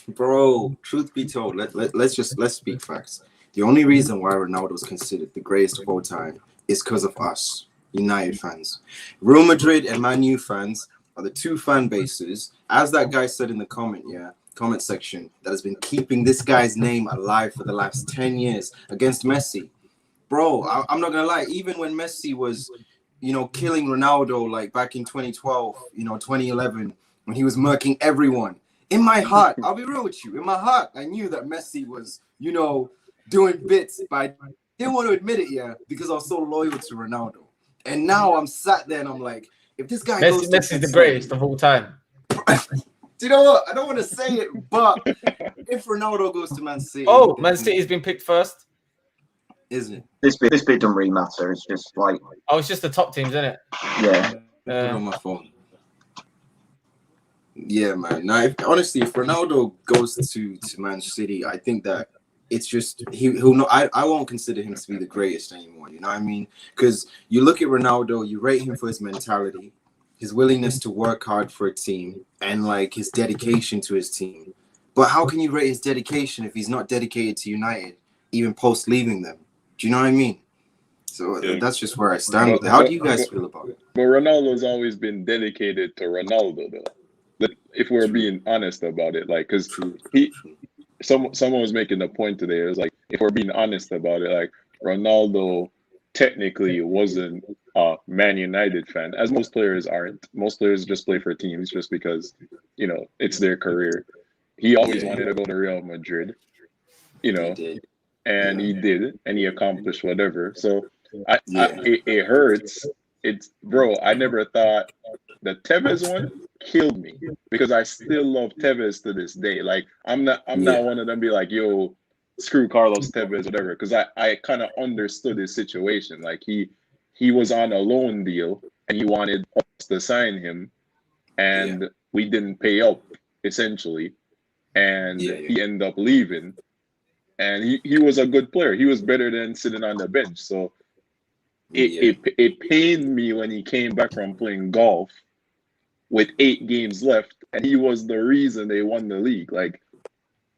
Bro, truth be told, let's speak facts. The only reason why Ronaldo is considered the greatest of all time is because of us, United fans. Real Madrid and Man U fans are the two fan bases, as that guy said in the comment section, that has been keeping this guy's name alive for the last 10 years against Messi. Bro, I'm not gonna lie, even when Messi was, killing Ronaldo, like back in 2012, 2011, when he was murking everyone, in my heart, I'll be real with you, in my heart, I knew that Messi was, doing bits, but I didn't want to admit it, because I was so loyal to Ronaldo. And now I'm sat there and I'm like, if this guy goes to Messi's the greatest of all time. Do you know what? I don't want to say it, but if Ronaldo goes to Man City, Man City's been picked first, isn't it? This bit doesn't really matter. It's just like, it's just the top teams, isn't it? Yeah. Put it on my phone. Yeah, man. Now, if Ronaldo goes to Man City, I think that it's just he'll know. I won't consider him to be the greatest anymore. You know what I mean? Because you look at Ronaldo, you rate him for his mentality, his willingness to work hard for a team, and like his dedication to his team. But how can you rate his dedication if he's not dedicated to United, even post leaving them? Do you know what I mean? So that's just where I stand with it. How do you guys feel about it? But Ronaldo's always been dedicated to Ronaldo, though. If we're being honest about it, like, because someone was making a point today. It was like, if we're being honest about it, like, Ronaldo technically wasn't a Man United fan, as most players aren't. Most players just play for teams just because, it's their career. He always wanted to go to Real Madrid, and he did, and he accomplished whatever. So it hurts. Bro, I never thought the Tevez one killed me, because I still love Tevez to this day. Like, I'm not one of them be like, yo, screw Carlos Tevez, whatever, because I kind of understood his situation. Like, he was on a loan deal and he wanted us to sign him, and we didn't pay up, essentially, and he ended up leaving. And he was a good player. He was better than sitting on the bench. So it pained me when he came back from playing golf with 8 games left, and he was the reason they won the league. Like,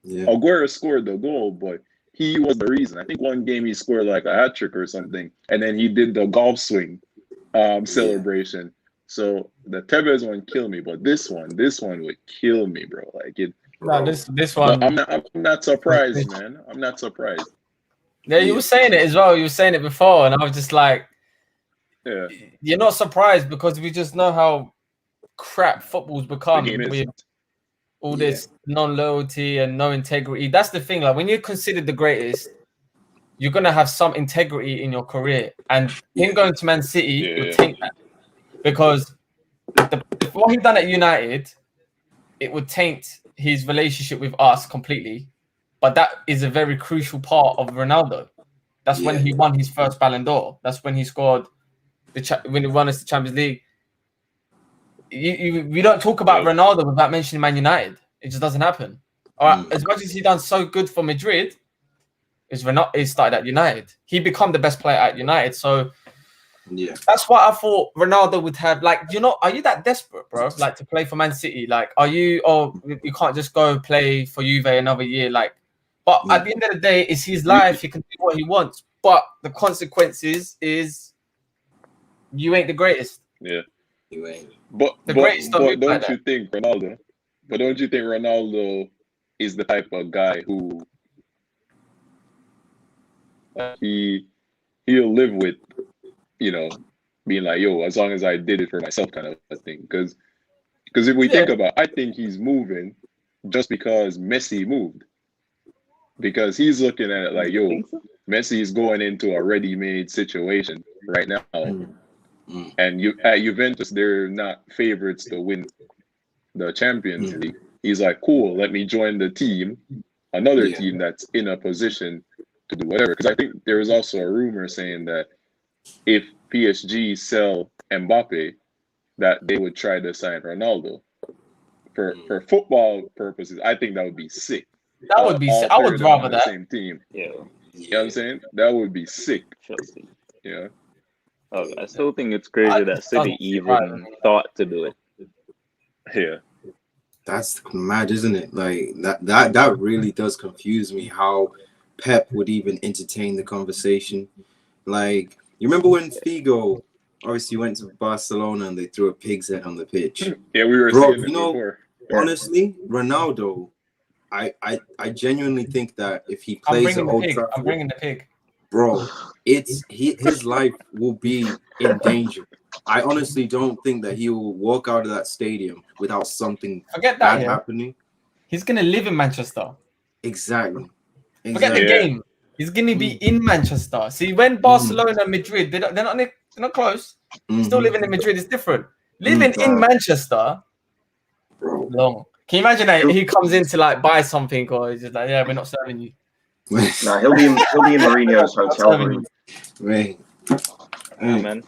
Yeah. Aguero scored the goal, but he was the reason. I think one game he scored like a hat trick or something, and then he did the golf swing celebration. So the Tevez one killed me, but this one would kill me, bro. Like it. No, this But one. I'm not surprised, man. I'm not surprised. Yeah, you were saying it as well. You were saying it before, and I was just like, Yeah, you're not surprised because we just know how crap football's become the game is. with all this non-loyalty and no integrity. That's the thing. Like when you're considered the greatest, you're gonna have some integrity in your career, and him going to Man City would taint that because what he done at United, it would taint his relationship with us completely. But that is a very crucial part of Ronaldo. That's when he won his first Ballon d'Or. That's when he scored when he won us the Champions League. We don't talk about Ronaldo without mentioning Man United. It just doesn't happen. All right, as much as he done so good for Madrid, he started at United. He become the best player at United. So that's what I thought Ronaldo would have. Like, are you that desperate, bro? Like to play for Man City? Like, are you? Or you can't just go play for Juve another year? Like, but at the end of the day, it's his life. He can do what he wants. But the consequences is you ain't the greatest. Yeah. You ain't. But don't you think Ronaldo? But don't you think Ronaldo is the type of guy who he'll live with, being like, yo, as long as I did it for myself, kind of a thing. Because if we think about, I think he's moving just because Messi moved. Because he's looking at it like, yo, Messi is going into a ready-made situation right now. And at Juventus, they're not favorites to win the Champions League. He's like, cool, let me join the team, another team that's in a position to do whatever. Because I think there was also a rumor saying that if PSG sell Mbappe, that they would try to sign Ronaldo. For football purposes, I think that would be sick. That would be sick. I would rather that. Same team. Yeah. You know what I'm saying? That would be sick. Chelsea. Yeah. Oh, I still think it's crazy that City even thought to do it. Yeah. That's mad, isn't it? Like that really does confuse me how Pep would even entertain the conversation. Like, you remember when Figo obviously went to Barcelona and they threw a pig's head on the pitch? Yeah, we were saying it before. Honestly, Ronaldo, I genuinely think that if he plays at Old Trafford, I'm bringing the pig. Bro, his life will be in danger. I honestly don't think that he will walk out of that stadium without something bad happening. He's gonna live in Manchester. Exactly. Forget the game. He's gonna be in Manchester. See, when Barcelona and Madrid, they're not close. Still living in Madrid is different. Living in Manchester, long. Can you imagine that he comes in to like buy something, or he's just like, yeah, we're not serving you. No, he'll be in Mourinho's hotel room. Right. Yeah, man.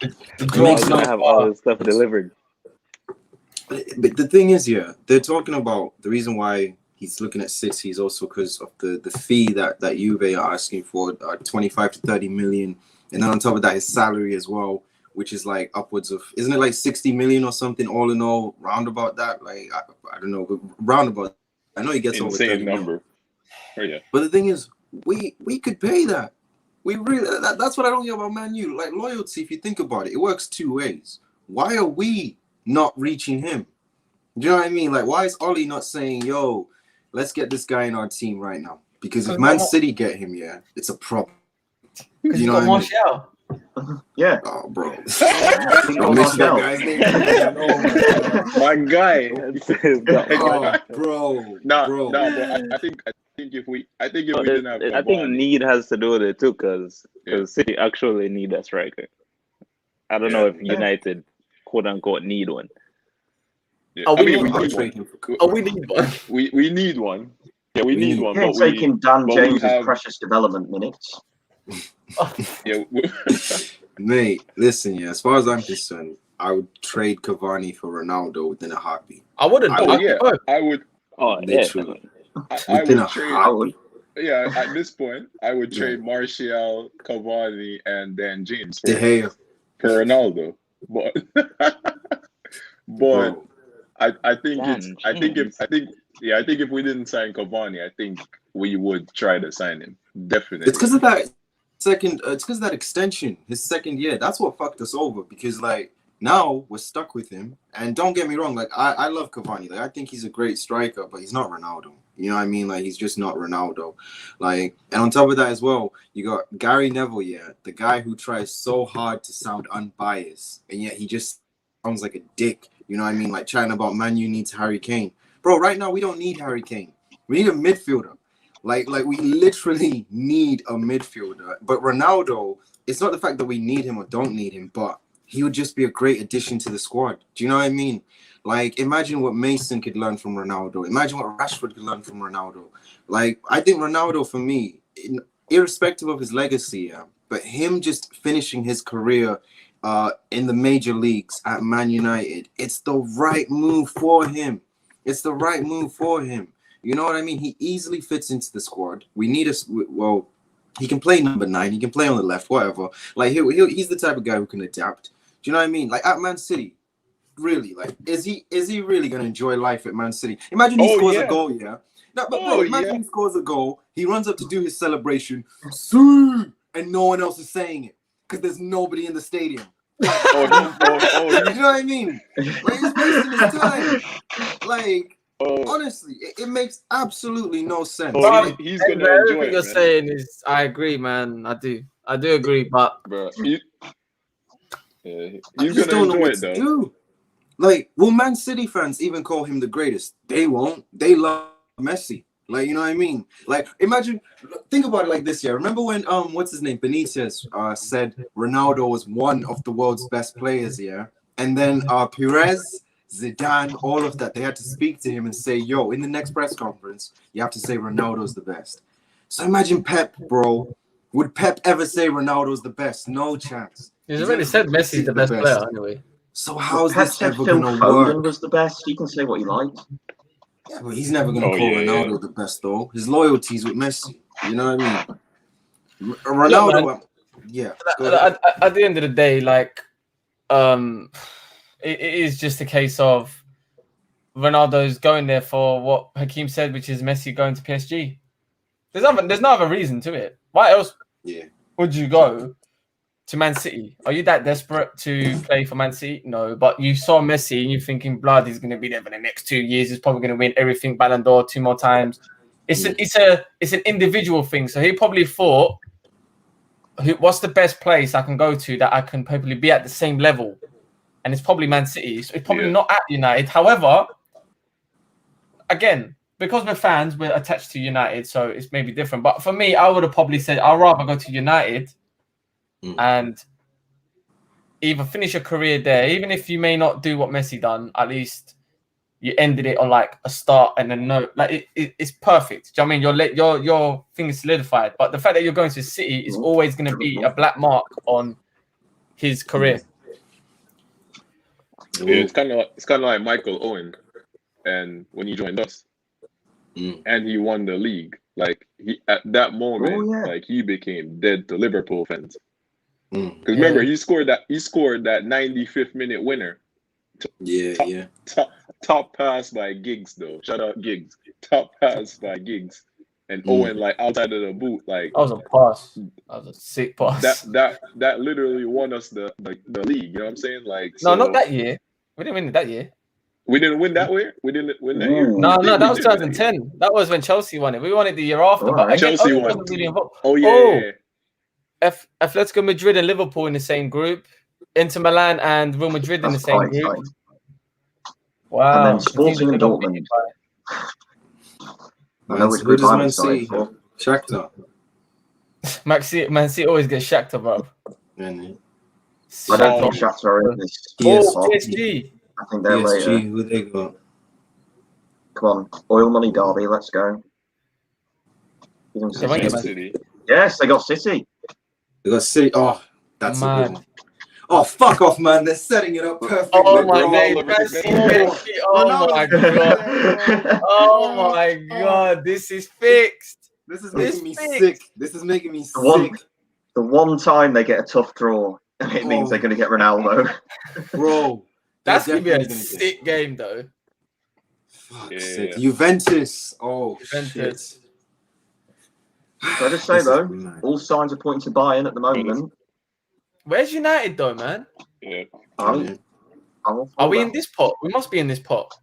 He's gonna have all his stuff delivered. But the thing is, they're talking about the reason why he's looking at City is also because of the fee that Juve are asking for, 25 to 30 million, and then on top of that, his salary as well, which is like upwards of, isn't it like 60 million or something? All in all, round about that. Like I don't know, but round about. I know he gets over 30 number. Oh, yeah. But the thing is, we could pay that. We really that's what I don't get about Man U. Like loyalty, if you think about it, it works two ways. Why are we not reaching him? Do you know what I mean? Like, why is Ollie not saying, yo, let's get this guy in our team right now? Because if Man City get him, it's a problem. Because you know what I mean? Yeah. Oh, bro. My guy. Bro. No, but I think if we didn't have Cavani, I think need has to do with it too, because City actually need a striker. I don't know if United quote unquote need one. Yeah. We need one. We need one. Yeah, we need one. You're taking Dan James's precious development minutes. Yeah. Mate, listen, as far as I'm concerned, I would trade Cavani for Ronaldo within a heartbeat. I wouldn't. I would. Oh, literally. I would trade. Yeah, at this point, I would trade Martial, Cavani, and Dan James for Ronaldo. But I think Man, it's I think if we didn't sign Cavani, I think we would try to sign him. Definitely. It's because of that second. It's because of that extension, his second year. That's what fucked us over. Because like now we're stuck with him. And don't get me wrong, like I love Cavani. Like I think he's a great striker, but he's not Ronaldo. You know what I mean? Like he's just not Ronaldo. Like, and on top of that as well, you got Gary Neville, the guy who tries so hard to sound unbiased, and yet he just sounds like a dick. You know what I mean? Like chatting about Man U needs Harry Kane. Bro, right now we don't need Harry Kane. We need a midfielder. Like we literally need a midfielder. But Ronaldo, it's not the fact that we need him or don't need him, but he would just be a great addition to the squad. Do you know what I mean? Like, imagine what Mason could learn from Ronaldo. Imagine what Rashford could learn from Ronaldo. Like, I think Ronaldo, for me, irrespective of his legacy, but him just finishing his career in the major leagues at Man United, it's the right move for him. It's the right move for him. You know what I mean? He easily fits into the squad. We need he can play number 9. He can play on the left, whatever. Like, he's the type of guy who can adapt. Do you know what I mean? Like, at Man City, really, like, is he really gonna enjoy life at Man City? Imagine he scores a goal, No, but bro, imagine he scores a goal, he runs up to do his celebration, and no one else is saying it because there's nobody in the stadium. You know what I mean? Like, he's wasting his time. Like, honestly, it makes absolutely no sense. He's gonna enjoy everything it, you're man. saying is, I agree, man. I do agree, but Bro, I he's just gonna don't know enjoy what it to though. do. Like, will Man City fans even call him the greatest? They won't. They love Messi. Like, you know what I mean? Like, imagine, think about it like this, Remember when what's his name, Benitez said Ronaldo was one of the world's best players, and then Perez, Zidane, all of that, they had to speak to him and say, yo, in the next press conference, you have to say Ronaldo's the best. So imagine Pep, bro. Would Pep ever say Ronaldo's the best? No chance. he's already said Messi's the best player anyway. So how's Pep this said ever Phil gonna Foden work? was the best. He can say what he likes. Yeah, but he's never gonna call Ronaldo the best though. His loyalty's with Messi. You know what I mean? Ronaldo, At the end of the day, like, it is just a case of Ronaldo's going there for what Hakeem said, which is Messi going to PSG. There's no other reason to it. Why else would you go to Man City? Are you that desperate to play for Man City? No, but you saw Messi and you're thinking, blood, he's going to be there for the next 2 years. He's probably going to win everything, Ballon d'Or 2 more times. It's an individual thing. So he probably thought, what's the best place I can go to that I can probably be at the same level? And it's probably Man City. So it's probably not at United. However, again, because we're fans, we're attached to United, so it's maybe different. But for me, I would have probably said I'd rather go to United and either finish your career there, even if you may not do what Messi done, at least you ended it on like a start and a note. Like it's perfect. Do you know what I mean? Your thing is solidified. But the fact that you're going to City is always going to be a black mark on his career. Yeah, it's kind of like Michael Owen, and when he joined us, and he won the league. Like he at that moment, like he became dead to Liverpool fans. Because remember, he scored that 95th minute winner. Top pass by Giggs though. Shout out Giggs. Top pass by Giggs. And Owen like outside of the boot, like that was a pass. That was a sick pass. That literally won us the league. You know what I'm saying? Like no, not that year. We didn't win it that year. We didn't win that year. We didn't win that year. No, that was 2010. That was when Chelsea won it. We won it the year after. But again, Chelsea won. Wasn't really involved. Yeah. Atletico Madrid and Liverpool in the same group. Inter Milan and Real Madrid in the same group. Tight. Wow. And then Sporting and Dortmund. I know which who group does I'm Man excited City? for. Shakhtar. Man City always gets Shakhtar, bro. I don't think Shakhtar are in this. PSG. I think they're later. PSG, who they got? Come on, oil money derby. Let's go. City. Yes, they got City. They got City. Oh, that's a good one. Oh, fuck off, man. They're setting it up perfectly. Oh my god. Oh my god. Oh my god. This is fixed. This is making me sick. This is making me sick. The one time they get a tough draw, and it means they're going to get Ronaldo. Bro. That's going to be a sick game, though. Fuck's Yeah. sake. Juventus. Oh, Juventus. shit. Can I just say This is though, mad. all signs are pointing to Bayern at the moment. Where's United though, man? Yeah. I'm Yeah. all Are for we that. in this pot? We must be in this pot.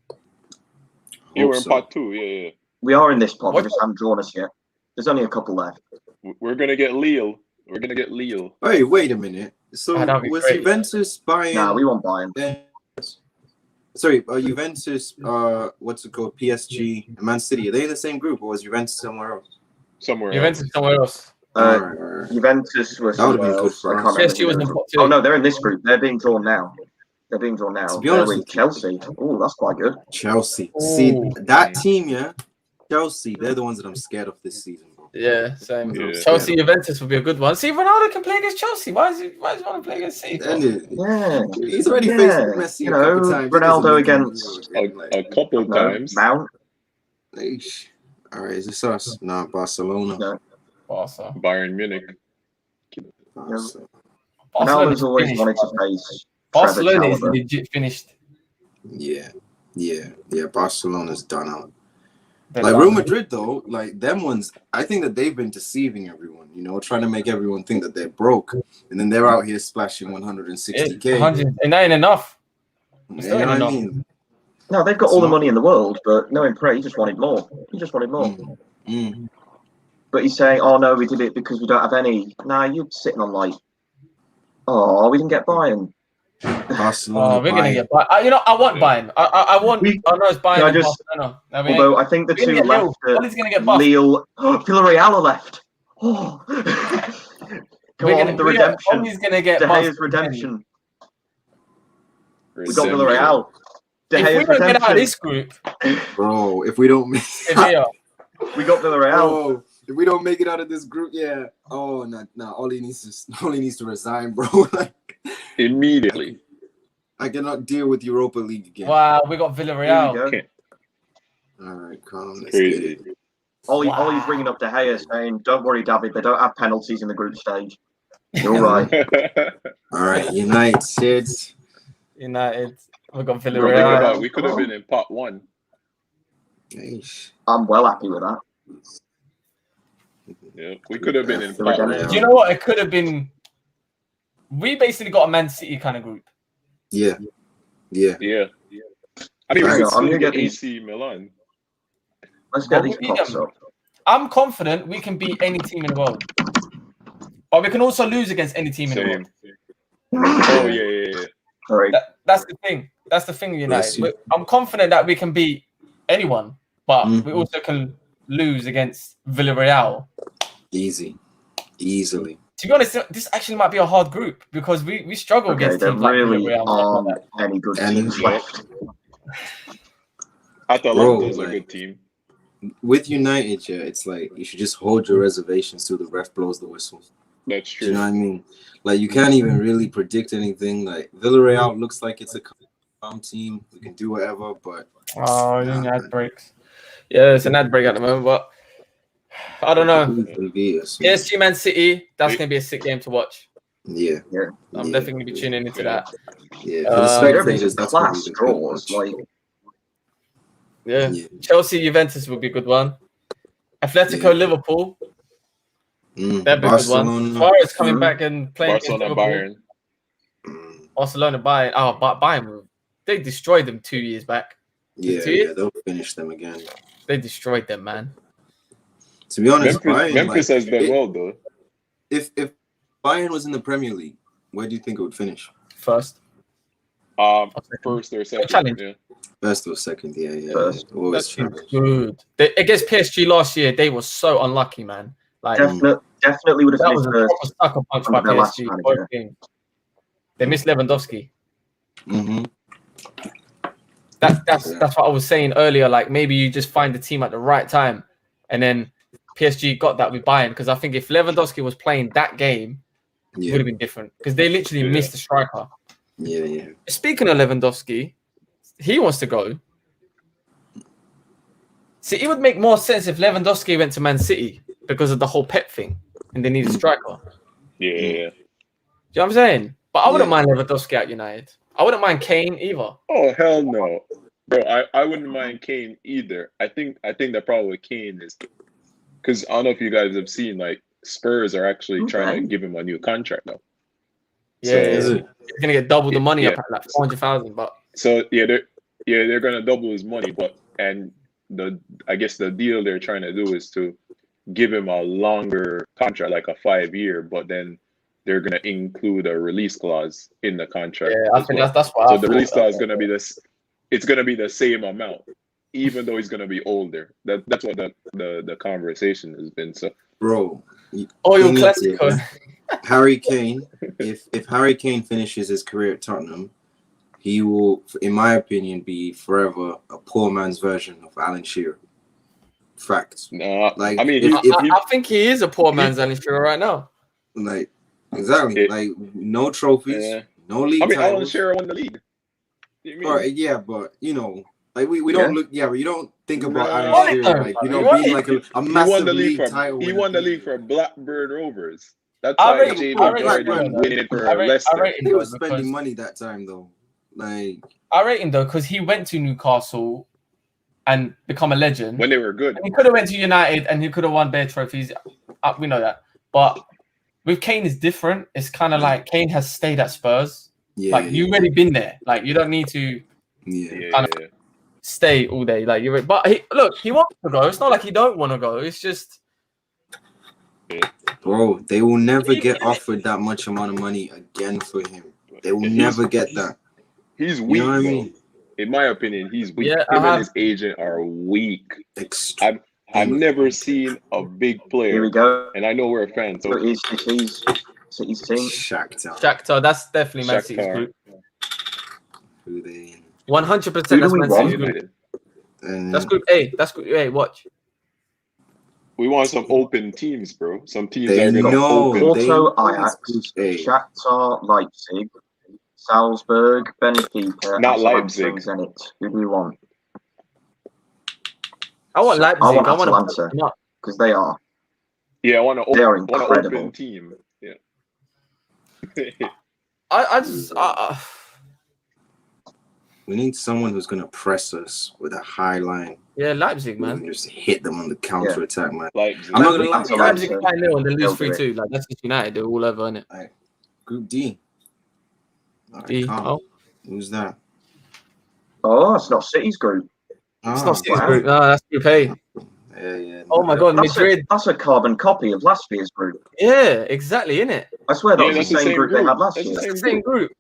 Yeah, we're in so. part 2. Yeah. We are in this pod. We What- just haven't drawn us yet. There's only a couple left. We're gonna get Lille. We're gonna get Lille. Hey, wait a minute. So that'd be was great. Juventus buying? Nah, we want Bayern. Sorry, Juventus. What's it called? PSG and Man City. Are they in the same group, or was Juventus somewhere else? Somewhere Juventus else. somewhere else. Alright. Juventus was That would've somewhere been good else. for I us. can't remember PSG who was they in were. pot 2. Oh no, they're in this group. They're being drawn now. They're being drawn now. To be They're honest with with you- Chelsea. Oh, that's quite good. Chelsea. See Ooh. that team, yeah. Chelsea. They're the ones that I'm scared of this season, bro. Yeah, same. Yeah. Chelsea, Juventus would be a good one. See, Ronaldo can play against Chelsea. Why does he want to play against City? And Yeah. he's already Yeah. faced Messi You a couple know, times. Ronaldo He doesn't against- make him A couple No, times. Mount. Eesh. All right, is this us? Nah, Barcelona. No. Barca. Bayern Munich. Barca. Ronaldo's always finished, wanted to bro. face Trevor Barcelona is Chalobah. legit finished. Yeah. Barcelona's done out. They're Like done. Real Madrid, though, like them ones, I think that they've been deceiving everyone. You know, trying to make everyone think that they're broke, and then they're out here splashing 160K. 100, and that ain't enough. You still know what ain't I enough. mean? No, they've got all the money in the world, but knowing Prey, he just wanted more. He just wanted more. But he's saying, "Oh no, we did it because we don't have any." Nah, you're sitting on like, "Oh, we didn't get Bayern." Barcelona. Oh, we're gonna Bayern. get Bayern. You know, I want Yeah. Bayern. I want. We- I know it's Bayern Can I and just- Barcelona. I mean, Although I think the we're gonna two get left, Lille. Ollie's gonna get bust. Lille, Villarreal are left. Oh, come on, the redemption, Ollie's gonna get De bust. Gea's redemption. We got Redemption. Villarreal. De If we Gea's don't get out of redemption. this group, Bro, if we don't make Sevilla. We got Villarreal. oh, if we don't make it out of this group, yeah. Oh, no. Ollie needs to resign, bro. Like, Immediately. I cannot deal with Europa League again. Wow, we got Here Villarreal. we go. Okay. All right, calm. Let's get Crazy. it. Ollie's ringing up De Gea saying, "Don't worry, David. They don't have penalties in the group stage. You're right." All right, United. United. We got Bro, Villarreal. we could have been in pot 1. Eish. I'm well happy with that. Yeah, we could have been in The pot redemption. 1. Do you know what? It could have been. We basically got a Man City kind of group. Yeah. Yeah. I mean, we Hang could on, I'm still gonna get get these- AC Milan. Let's get Well, these we pots beat up. I'm confident we can beat any team in the world. But we can also lose against any team in the world. Same. Oh, yeah. All right. That's the thing. That's the thing, Bless United. you. I'm confident that we can beat anyone, but we Mhm. also can lose against Villarreal. Easily. To be honest, this actually might be a hard group because we struggle Okay, against there teams like really Villarreal. and stuff aren't like that. any good And- teams left. Atalanta's Bro, a like- good team. With United, yeah, it's like you should just hold your reservations till the ref blows the whistle. That's Do you know true. what I mean? Like you can't even really predict anything. Like Villarreal looks like it's a calm team. We can do whatever, but Oh, Nah, you ad man. breaks. Yeah, it's an ad break at the moment, but I don't know. It'll be us. PSG Man City, that's going to be a sick game to watch. Yeah. I'm Yeah. definitely going to be tuning into that. Yeah, for the Uh, There have been spectators, some that's what class we've been paying draws. much. Like, Yeah. Yeah. Chelsea, Juventus would be a good one. Atletico, Yeah. Liverpool, Mm, that'd be a good one. Barcelona. Suarez coming Mhm. back and playing against Barcelona, Liverpool. Bayern. Barcelona, Bayern. Oh, Bayern, they destroyed them 2 years back. Yeah, See it? yeah, they'll finish them again. They destroyed them, man. To be honest, Bayern, Memphis like, has done well, though. if Bayern was in the Premier League, where do you think it would finish? First. First or second. challenge. Yeah. First or second? Yeah. First. Always That's challenge. good. Against PSG last year, they were so unlucky, man. Like, definitely would have that finished was a first. proper sucker punch by under their last PSG. manager. both games. They missed Lewandowski. Mm-hmm. That's what I was saying earlier. Like maybe you just find the team at the right time, and then PSG got that with Bayern. Because I think if Lewandowski was playing that game, it would Yeah, have been different. Because they literally Yeah. missed the striker. yeah. Speaking of Lewandowski, he wants to go. See, it would make more sense if Lewandowski went to Man City because of the whole Pep thing, and they need a striker. Yeah. Do you know what I'm saying? But I wouldn't Yeah. mind Lewandowski at United. I wouldn't mind Kane either. Oh, hell no. Bro, I wouldn't mind Kane either. I think the problem with Kane is because I don't know if you guys have seen, like, Spurs are actually trying to give him a new contract now. Yeah, So, he's gonna get double the money, yeah. apparently, like 400,000. But so they're gonna double his money, but I guess the deal they're trying to do is to give him a longer contract, like a 5-year, but then they're gonna include a release clause in the contract. yeah, I think that's what. So the release clause is gonna be this. It's gonna be the same amount, even though he's gonna be older. That's what the conversation has been. So, bro. Oh, your classical. Harry Kane. If Harry Kane finishes his career at Tottenham, he will, in my opinion, be forever a poor man's version of Alan Shearer. Facts. nah, Like, I mean, I think he is a poor man's Alan Shearer right now. like exactly, like no trophies, no league I mean, Alan titles. Shearer won the league. You mean? Or, yeah, but you know, like we don't look. Yeah, but you don't think about Nah. Alan Shearer like being like a massive league title. He won the league for Blackburn Rovers. That's I why rate- Jamie I rate Vardy Blackburn, was winning it for I rate Leicester. him, They though, were spending because- money that time though. Like I rate him though because he went to Newcastle and become a legend. When they were good. He could have went to United and he could have won bare trophies. We know that, but with Kane is different. It's kind of like Kane has stayed at Spurs. yeah, Like you've already been there. Like you don't need to yeah. stay all day. Like you're. But he wants to go. It's not like he don't want to go. It's just. Bro, they will never get offered that much amount of money again for him. They will never get that. He's weak, You know what I though. mean? In my opinion, he's weak. Yeah, Him and his agent are weak. I've never seen a big player. Here we go. And I know we're fans. So It is City's team. Shakhtar. That's definitely Man City's Shakhtar. group. Who they 100%. Who That's do we Man want? City's group. and That's group A. That's group A. Watch. we want some open teams, bro. Some teams They are going to know. open. They Porto, know Ajax, it's Group A. Shakhtar, Leipzig, Salzburg, Benfica, Not Atalanta, Leipzig. and Zenit. Who do we want? I want Leipzig. I want I want Atalanta to. because they are. Yeah, I want They are an incredible. open team. Yeah. I just. we need someone who's gonna press us with a high line. Yeah, Leipzig, We man. can just hit them on the counter attack, man. Leipzig. I'm not gonna lie. Atalanta. Leipzig 5-0 and they lose They'll do 3-2. Like that's just United. They're all over, innit? Group D. All right, D. calm. Oh, Who's that? Oh, it's not City's group. it's Ah, not City's wow. group. No, that's Group A. yeah. Oh my God, Madrid. That's a carbon copy of last year's group. Yeah, exactly, innit? I swear that Yeah, was the that's the same same group they group. had last That's the year. same It's the same group.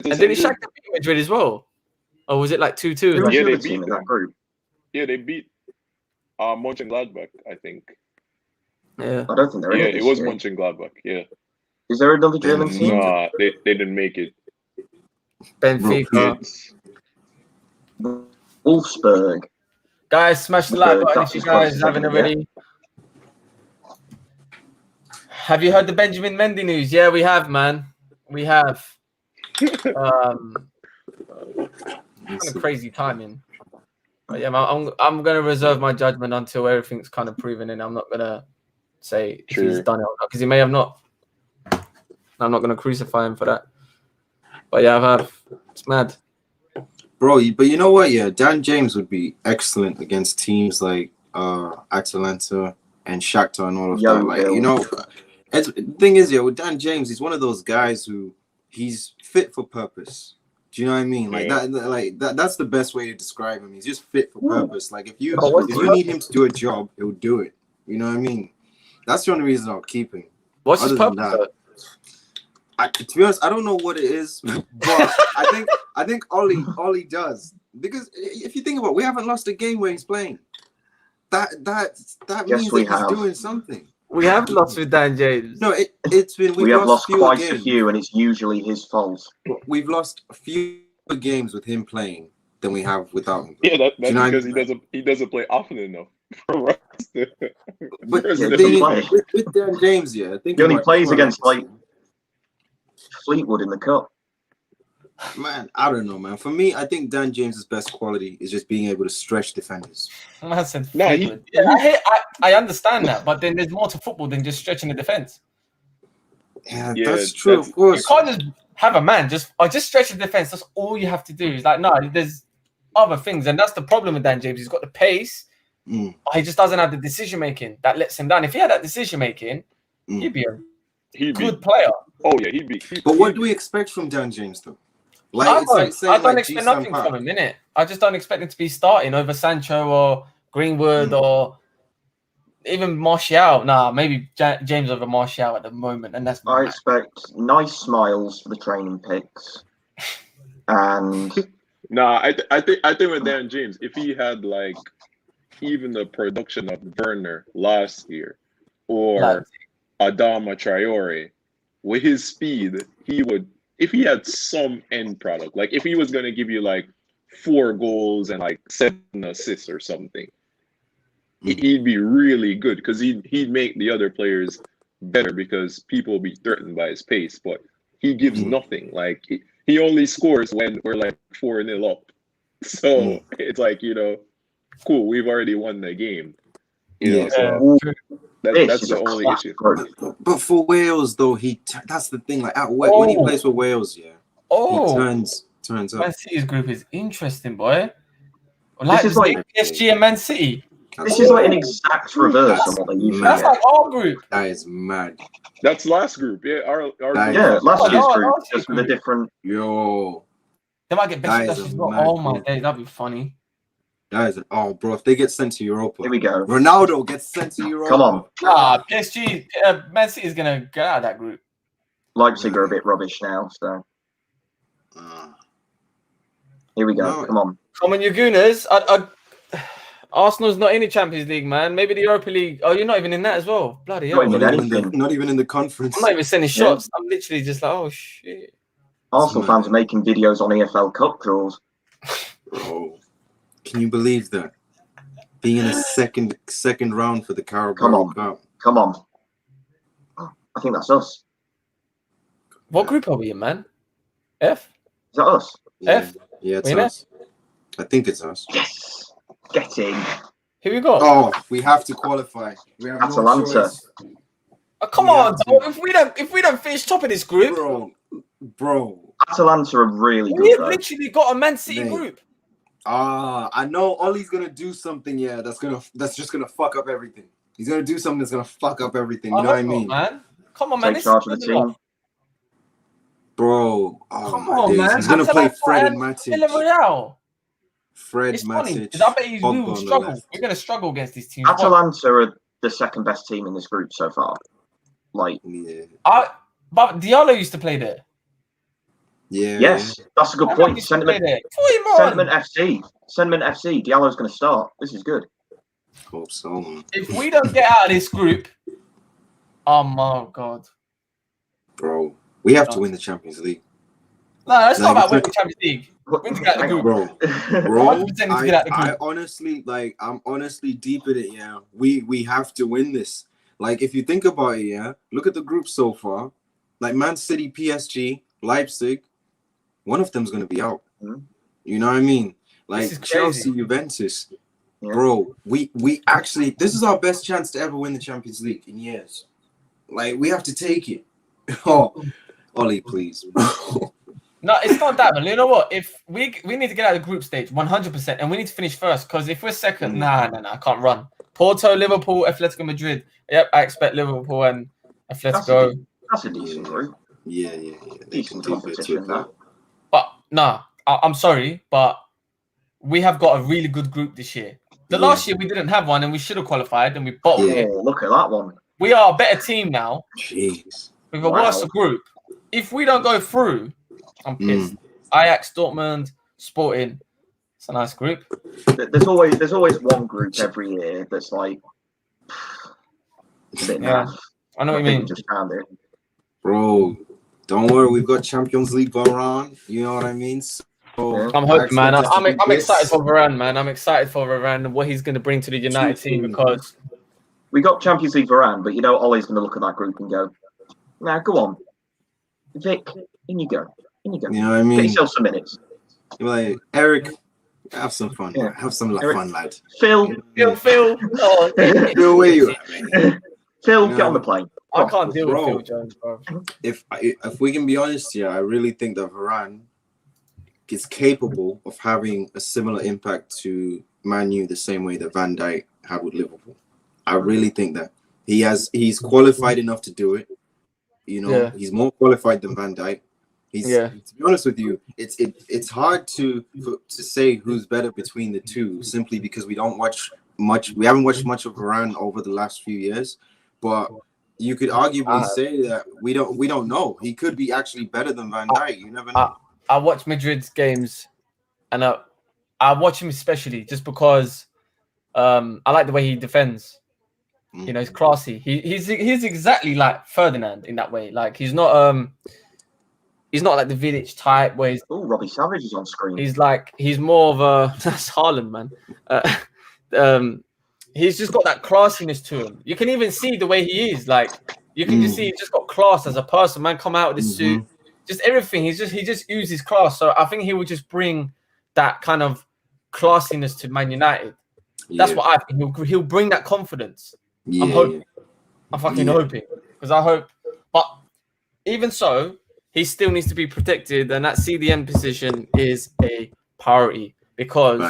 And did it Shakhtar beat Madrid as well? Or was it like 2-2? Who was Yeah, the they other team beat in that them. group? Yeah, they beat Mönchengladbach, I think. Yeah. I don't think they're in Yeah, it it this was year. Mönchengladbach. Yeah. Is there another German team? Nah, they didn't make it. Benfica. It's, Wolfsburg. Guys, smash the like The button if Dutch you is quite guys haven't second, already. Have you heard the Benjamin Mendy news? Yeah, we have, man. We have. Kind of crazy timing. But yeah, man, I'm gonna reserve my judgment until everything's kind of proven, and I'm not gonna say if he's True. done it or not because he may have not. I'm not gonna crucify him for that. But yeah, I have. It's mad. Bro, but you know what? Yeah, Dan James would be excellent against teams like Atalanta and Shakhtar and all of that. Like, you know, the thing is, yeah, with Dan James, he's one of those guys who he's fit for purpose. Do you know what I mean? Like that's the best way to describe him. He's just fit for purpose. Like if you need him to do a job, he'll do it. You know what I mean? That's the only reason I'll keep him. What's his Other than purpose? to be honest, I don't know what it is, but I think Ollie does, because if you think about it, we haven't lost a game where he's playing. That Yes, means we that he's have. doing something. We have lost with Dan James. No, it's been We have lost fewer quite a games. few, and it's usually his fault. We've lost fewer games with him playing than we have without him. yeah, that's You know, because he doesn't play often enough for us. But Yeah, the he thing doesn't is, play. with Dan James, yeah, I think He only about- plays against like Fleetwood in the cup. Man, I don't know, man. For me, I think Dan James's best quality is just being able to stretch defenders. Man said No, Fleetwood. I understand that, but then there's more to football than just stretching the defense. Yeah, Yeah, that's true, that's- of course. You can't just have a man just stretch the defense. That's all you have to do. It's like no, there's other things, and that's the problem with Dan James. He's got the pace, but he just doesn't have the decision making that lets him down. If he had that decision making, he'd be a good player. Oh yeah, he'd be. But what do we expect from Dan James though? Like, I it's like saying, don't like, expect G-Sam nothing Park. from him, innit? I just don't expect him to be starting over Sancho or Greenwood or even Martial. Nah, maybe James over Martial at the moment, and that's. I expect nice smiles for the training pics, and Nah, I think with Dan James, if he had like even the production of Werner last year or Adama Traore, with his speed, he would. If he had some end product, like if he was going to give you like 4 goals and like 7 assists or something, he'd be really good because he'd make the other players better because people will be threatened by his pace. But he gives nothing. Like he only scores when we're like 4-0 up. So it's like, cool, we've already won the game. So that's the only issue. But for Wales, though, that's the thing. Like when he plays for Wales, he turns up. Man City's group is interesting, boy. Like this is like PSG and Man City. This is like an exact reverse of what they usually That's like our group. That is mad. That's last group. Yeah, our group. Last year's group, just with a different. Yo, they might get Besiktas. Oh my days, that'd be funny. That is bro. If they get sent to Europa, Here we go. Ronaldo gets sent to Europa. Come on. PSG, Man City is gonna get out of that group. Leipzig are a bit rubbish now, so. Here we go. No. Come on. Come on, you Gooners. Arsenal's not in the Champions League, man. Maybe the Europa League. Oh, you're not even in that as well. Bloody hell. Not even in the conference. I'm not even sending shots. I'm literally just like, oh shit. Arsenal fans are making videos on EFL Cup draws. Bro, can you believe that? Being in a second round for the Carabao Cup. Come on. I think that's us. What group are we in, man? F? Is that us? F? Yeah, it's us. I think it's us. Yes. Get in. Who we got? Oh, we have to qualify. We have Atalanta. no choice. Oh, come on, if we don't finish top of this group, bro. Atalanta are really good. We've literally got a Man City group. I know Ollie's gonna do something. Yeah, that's just gonna fuck up everything. He's gonna do something that's gonna fuck up everything. You know what I mean? Man. Come on, man. Take charge of the team. Bro, come on, man. He's gonna play Fred and Matic. Fred, it's funny, Matic. I bet we will struggle. We're going to struggle against these teams. Atalanta are the second best team in this group so far. Like, but Diallo used to play there. Yeah. Yes, that's a good point. Sentiment FC. Diallo's going to start. This is good. Hope so. If we don't get out of this group, oh my god, bro, we have to win the Champions League. No, it's not about winning the Champions League. We need to get out of the group, bro. I'm honestly deep in it. Yeah, we have to win this. Like, if you think about it, yeah, look at the group so far. Like Man City, PSG, Leipzig, one of them's gonna be out. You know what I mean? Like Chelsea, Juventus, bro. We actually, this is our best chance to ever win the Champions League in years. Like, we have to take it. Oh, Ollie, please. No, it's not that, man. You know what? If we need to get out of the group stage 100%, and we need to finish first, because if we're second, nah, I can't run. Porto, Liverpool, Atletico Madrid. Yep, I expect Liverpool and Atletico. That's a decent group. Yeah. Decent competition. But I'm sorry, but we have got a really good group this year. Last year we didn't have one, and we should have qualified, and we bottled it. Look at that one. We are a better team now. Jeez. With a worse group. If we don't go through, I'm pissed. Ajax, Dortmund, Sporting. It's a nice group. There's always one group every year that's like a bit naff. I know what you mean. Just found it. Bro, don't worry, we've got Champions League going on. You know what I mean? So, I'm hoping, man. I'm excited for Varane, man. I'm excited for Varane and what he's going to bring to the United team, because we got Champions League Varane, but Ollie's going to look at that group and go, "Now, go on, Vic, in you go." You know what I mean? Get yourself some minutes. You're like, Eric, have some fun. Yeah. Have some fun, lad. Phil. Phil. Oh, Phil, where you at? Phil, get on the plane. I can't deal with Phil Jones, bro. If we can be honest here, I really think that Varane is capable of having a similar impact to Man U the same way that Van Dijk had with Liverpool. I really think that he's qualified enough to do it. You know, he's more qualified than Van Dijk. To be honest with you, it's hard to say who's better between the two, simply because we don't watch much. We haven't watched much of Varane over the last few years, but you could arguably say that we don't know. He could be actually better than Van Dijk. You never know. I watch Madrid's games, and I watch him especially just because I like the way he defends. You know, he's classy. He's exactly like Ferdinand in that way. Like he's not like the Vidic type where he's. Oh, Robbie Savage is on screen. He's more of a that's Haaland, man. He's just got that classiness to him. You can even see the way he is. Like you can just see he's just got class as a person. Man, come out with his suit, just everything. He just uses class. So I think he will just bring that kind of classiness to Man United. That's what I think. He'll bring that confidence. I'm hoping. I'm fucking hoping because I hope. But even so, he still needs to be protected, and that CDM position is a priority because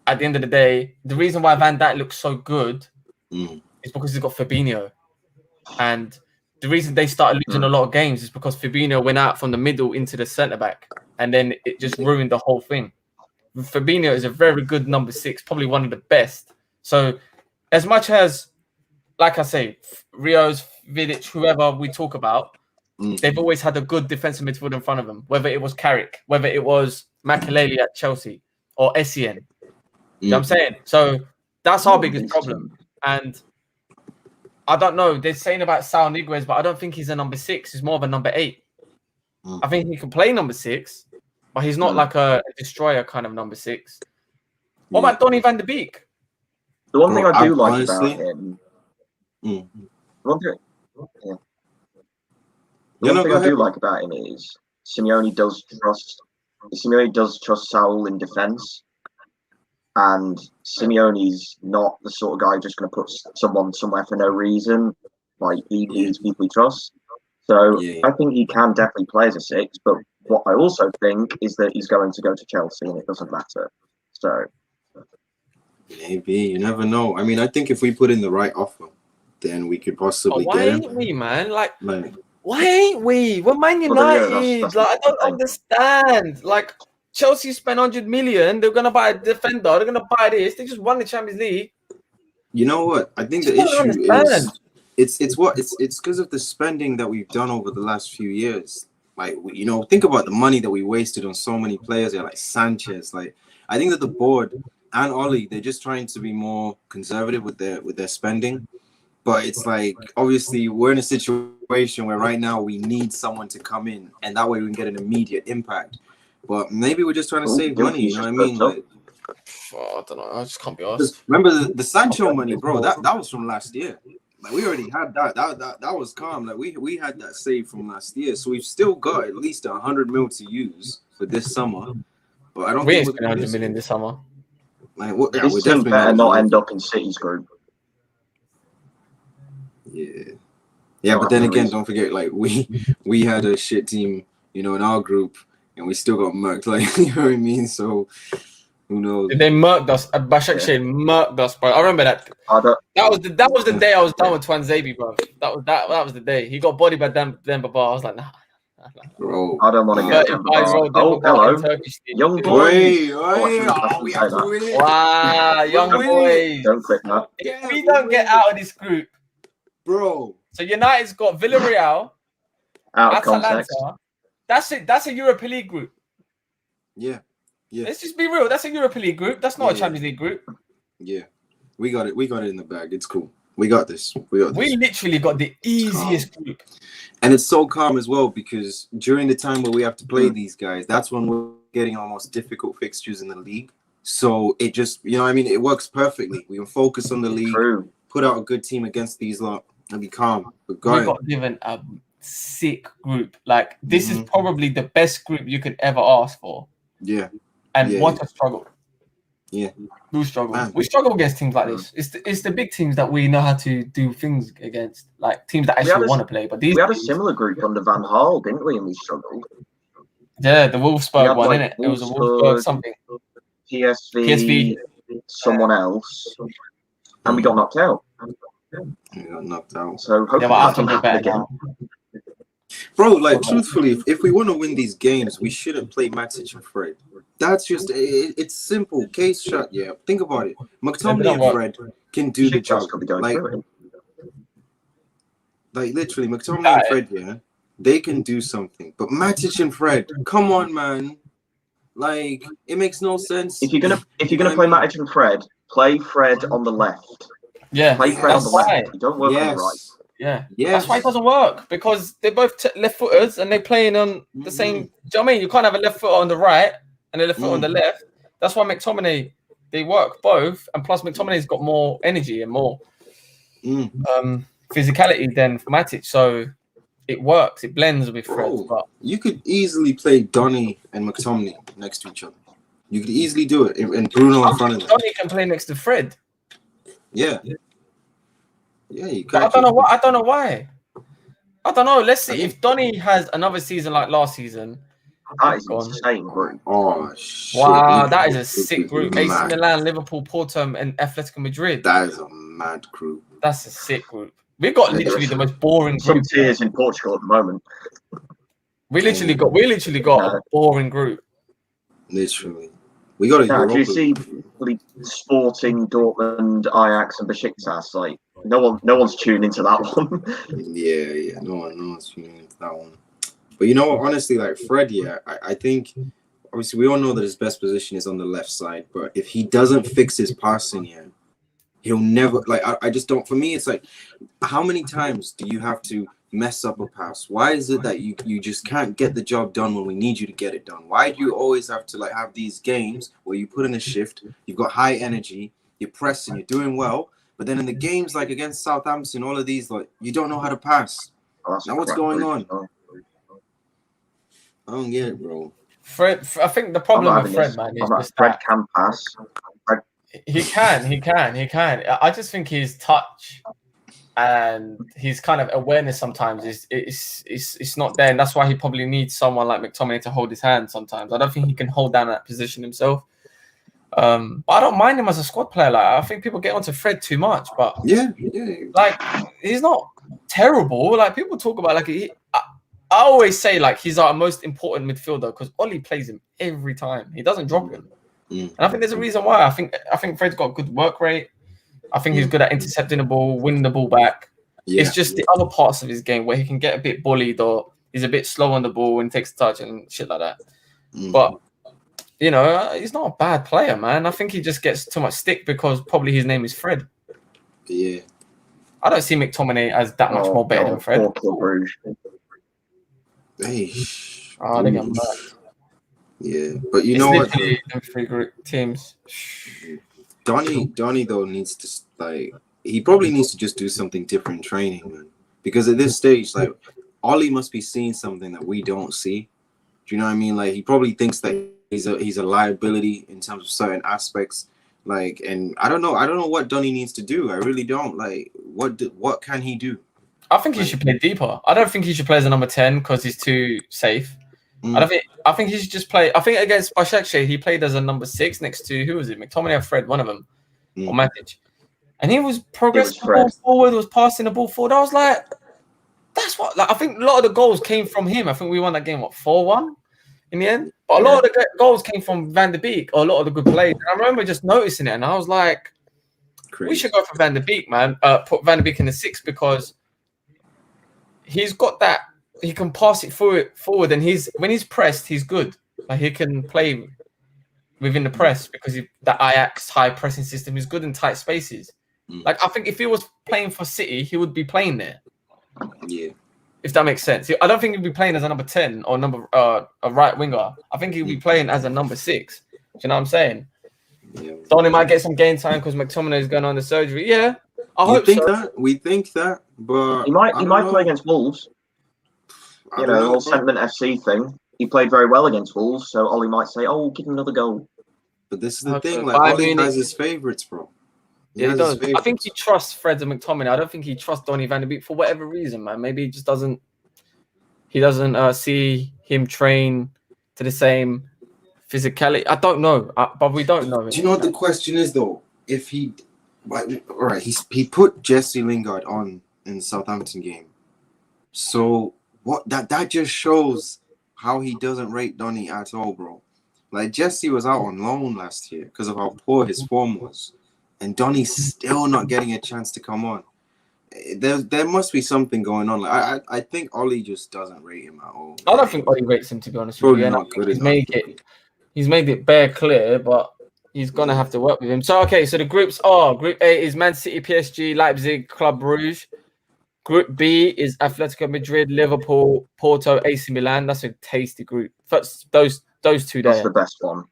at the end of the day, the reason why Van Dijk looks so good is because he's got Fabinho, and the reason they started losing a lot of games is because Fabinho went out from the middle into the centre back, and then it just ruined the whole thing. Fabinho is a very good number 6, probably one of the best. So, as much as, like I say, Rios, Vidic, whoever we talk about, they've always had a good defensive midfield in front of them. Whether it was Carrick, whether it was Makelele at Chelsea, or Essien. You know what I'm saying? So that's our biggest problem. And I don't know. They're saying about Sal Niguez, but I don't think he's a number 6. He's more of a number 8. I think he can play number 6, but he's not like a destroyer kind of number 6. What about Donny van de Beek? The one thing I do like about him... One thing I do like about him is Simeone does trust Saul in defence. And Simeone's not the sort of guy just going to put someone somewhere for no reason. Like, he needs people he trusts. So I think he can definitely play as a 6. But what I also think is that he's going to go to Chelsea and it doesn't matter. So maybe. You never know. I mean, I think if we put in the right offer, then we could possibly get him. Why ain't we, man? Like, why ain't we? We're Man United. That's I don't understand. Like, Chelsea spent 100 million. They're gonna buy a defender. They're gonna buy this. They just won the Champions League. You know what? I think the issue is it's because of the spending that we've done over the last few years. Like, you know, think about the money that we wasted on so many players here, like Sanchez. Like, I think that the board and Oli, they're just trying to be more conservative with their spending. But it's like, obviously, we're in a situation where right now we need someone to come in, and that way we can get an immediate impact. But maybe we're just trying to save money, you know what I mean? Like, I don't know. I just can't be asked. Remember the Sancho money, bro? That was from last year. Like, we already had that. That was calm. Like, we had that saved from last year, so we've still got at least 100 mil to use for this summer. But I don't think we're spending 100 million this summer. Like, this team better not end up in City's group. Yeah, but then again, don't forget, like, we had a shit team, you know, in our group. And we still got murked, like, you know what I mean? So, who knows? They murked us. Bashak Shane murked us, bro. I remember that. That was the day I was done with Twanzebe, bro. That was the day. He got bodied by Demba Ba. I was like, nah. Bro. I don't want to get Demba Ba. Oh, hello. Young boy. Wow, young boys. Don't click that. If we don't get out of this group, bro. So United's got Villarreal, out of context. That's it. That's a Europa League group. Yeah. Let's just be real. That's a Europa League group. That's not a Champions League group. Yeah. We got it. We got it in the bag. It's cool. We got this. We literally got the easiest group. And it's so calm as well because during the time where we have to play these guys, that's when we're getting our most difficult fixtures in the league. So it just, you know what I mean? It works perfectly. We can focus on the league, put out a good team against these lot, and be calm. We got given a sick group. Like, this is probably the best group you could ever ask for. Yeah. And what a struggle. Yeah. We struggle. Man. We struggle against teams like this. It's the big teams that we know how to do things against, like teams that actually want to play. But we had a similar group under Van Gaal, didn't we? And we struggled. Yeah, the He Wolfsburg had, one, like, innit? It was a Wolfsburg something. PSV, someone else, and we got knocked out. We got knocked out. So hopefully Yeah, but that after doesn't we're happen better again. now. Bro, like, truthfully, if we want to win these games, we shouldn't play Matic and Fred. That's just, it's simple. Case shut, yeah. Think about it. McTominay and Fred can do the job. Could be going Like, through it. literally, McTominay and Fred, yeah, they can do something. But Matic and Fred, come on, man. Like, it makes no sense. If you're gonna play Matic and Fred, play Fred on the left. Yeah, Play Fred on the left. You don't work on the right. Yeah, yes. That's why it doesn't work, because they're both left footers and they're playing on the same. Do you know what I mean? You can't have a left foot on the right and a left foot on the left. That's why McTominay, they work both, and plus McTominay's got more energy and more physicality than Matic, so it works. It blends with Fred. But you could easily play Donny and McTominay next to each other. You could easily do it, and Bruno in front of them. Donny can play next to Fred. Yeah. Yeah, you can. I don't know why. I don't know. Let's see if Donny has another season like last season. That is insane group. Oh shit! Wow, that is a sick group. AC Milan, Liverpool, Porto, and Atletico Madrid. That is a mad group. That's a sick group. We got literally the most boring Some group. tears in Portugal at the moment. We literally got a boring group. Literally. We got a do you see Sporting, Dortmund, Ajax, and Besiktas? Like no one's tuned into that one. yeah, no one's tuning into that one. But you know what? Honestly, like Fred, I think obviously we all know that his best position is on the left side. But if he doesn't fix his passing, he'll never. Like I just don't. For me, it's like, how many times do you have to mess up a pass? Why is it that you just can't get the job done when we need you to get it done? Why do you always have to like have these games where you put in a shift, you've got high energy, you're pressing, you're doing well, but then in the games like against Southampton, all of these, like you don't know how to pass. Now what's going on? I don't get it, bro. Fred, I think the problem with Fred, man, is just Fred can pass. He can. I just think his touch and his kind of awareness sometimes is not there, and that's why he probably needs someone like McTominay to hold his hand sometimes. I don't think he can hold down that position himself. But I don't mind him as a squad player. Like I think people get onto Fred too much, but like he's not terrible. Like people talk about like I always say like he's our most important midfielder because Oli plays him every time. He doesn't drop him, and I think there's a reason why. I think Fred's got a good work rate. I think he's good at intercepting the ball, winning the ball back. Yeah. It's just the other parts of his game where he can get a bit bullied or he's a bit slow on the ball and takes a touch and shit like that. But, you know, he's not a bad player, man. I think he just gets too much stick because probably his name is Fred. Yeah. I don't see McTominay as that much more better than Fred. Hey. Oh, they got mad. Yeah, but you know what? Them three group teams. Donny though needs to he probably needs to just do something different in training, man. Because at this stage, like Ollie must be seeing something that we don't see. Do you know what I mean? Like he probably thinks that he's a liability in terms of certain aspects. Like, and I don't know what Donny needs to do. I really don't. Like, what can he do? I think he should play deeper. I don't think he should play as a number 10 because he's too safe. I think he should just play. I think against Başakşehir he played as a number 6 next to who was it? McTominay or Fred, one of them, or Matic, and he was progressing the ball forward, was passing the ball forward. I was like, that's what. Like, I think a lot of the goals came from him. I think we won that game 4-1 in the end, but a lot of the goals came from Van der Beek or a lot of the good plays. And I remember just noticing it, and I was like, we should go for Van der Beek, man. Put Van der Beek in the 6 because he's got that. He can pass it forward, and when he's pressed, he's good. Like he can play within the press because the Ajax high pressing system is good in tight spaces. Like I think if he was playing for City, he would be playing there. Yeah, if that makes sense. I don't think he'd be playing as a number 10 or a right winger. I think he'd be playing as a number 6. Do you know what I'm saying? Yeah. Donny might get some game time because McTominay is going on the surgery. Yeah, I hope so. We think that, but he might play against Wolves. You know, the whole Sentiment FC thing. He played very well against Wolves, so Ollie might say, "Oh, give him another goal." But this is the thing, like Ollie has his favourites, bro. He does. I think he trusts Fred and McTominay. I don't think he trusts Donny van de Beek for whatever reason, man. Maybe he just doesn't. He doesn't see him train to the same physicality. I don't know, but we don't know. Do you know what the question is though? If he, all right, he put Jesse Lingard on in the Southampton game. So what that just shows how he doesn't rate Donny at all, bro. Like Jesse was out on loan last year because of how poor his form was, and Donny's still not getting a chance to come on. There must be something going on. Like I think Ollie just doesn't rate him at all. I don't think Ollie rates him, to be honest with Probably you. not good He's enough. made it bare clear, but he's gonna have to work with him. So okay, so the groups are: Group A is Man City, PSG, Leipzig, Club Brugge. Group B is Atletico Madrid, Liverpool, Porto, AC Milan. That's a tasty group. First, those two there. That's the best one.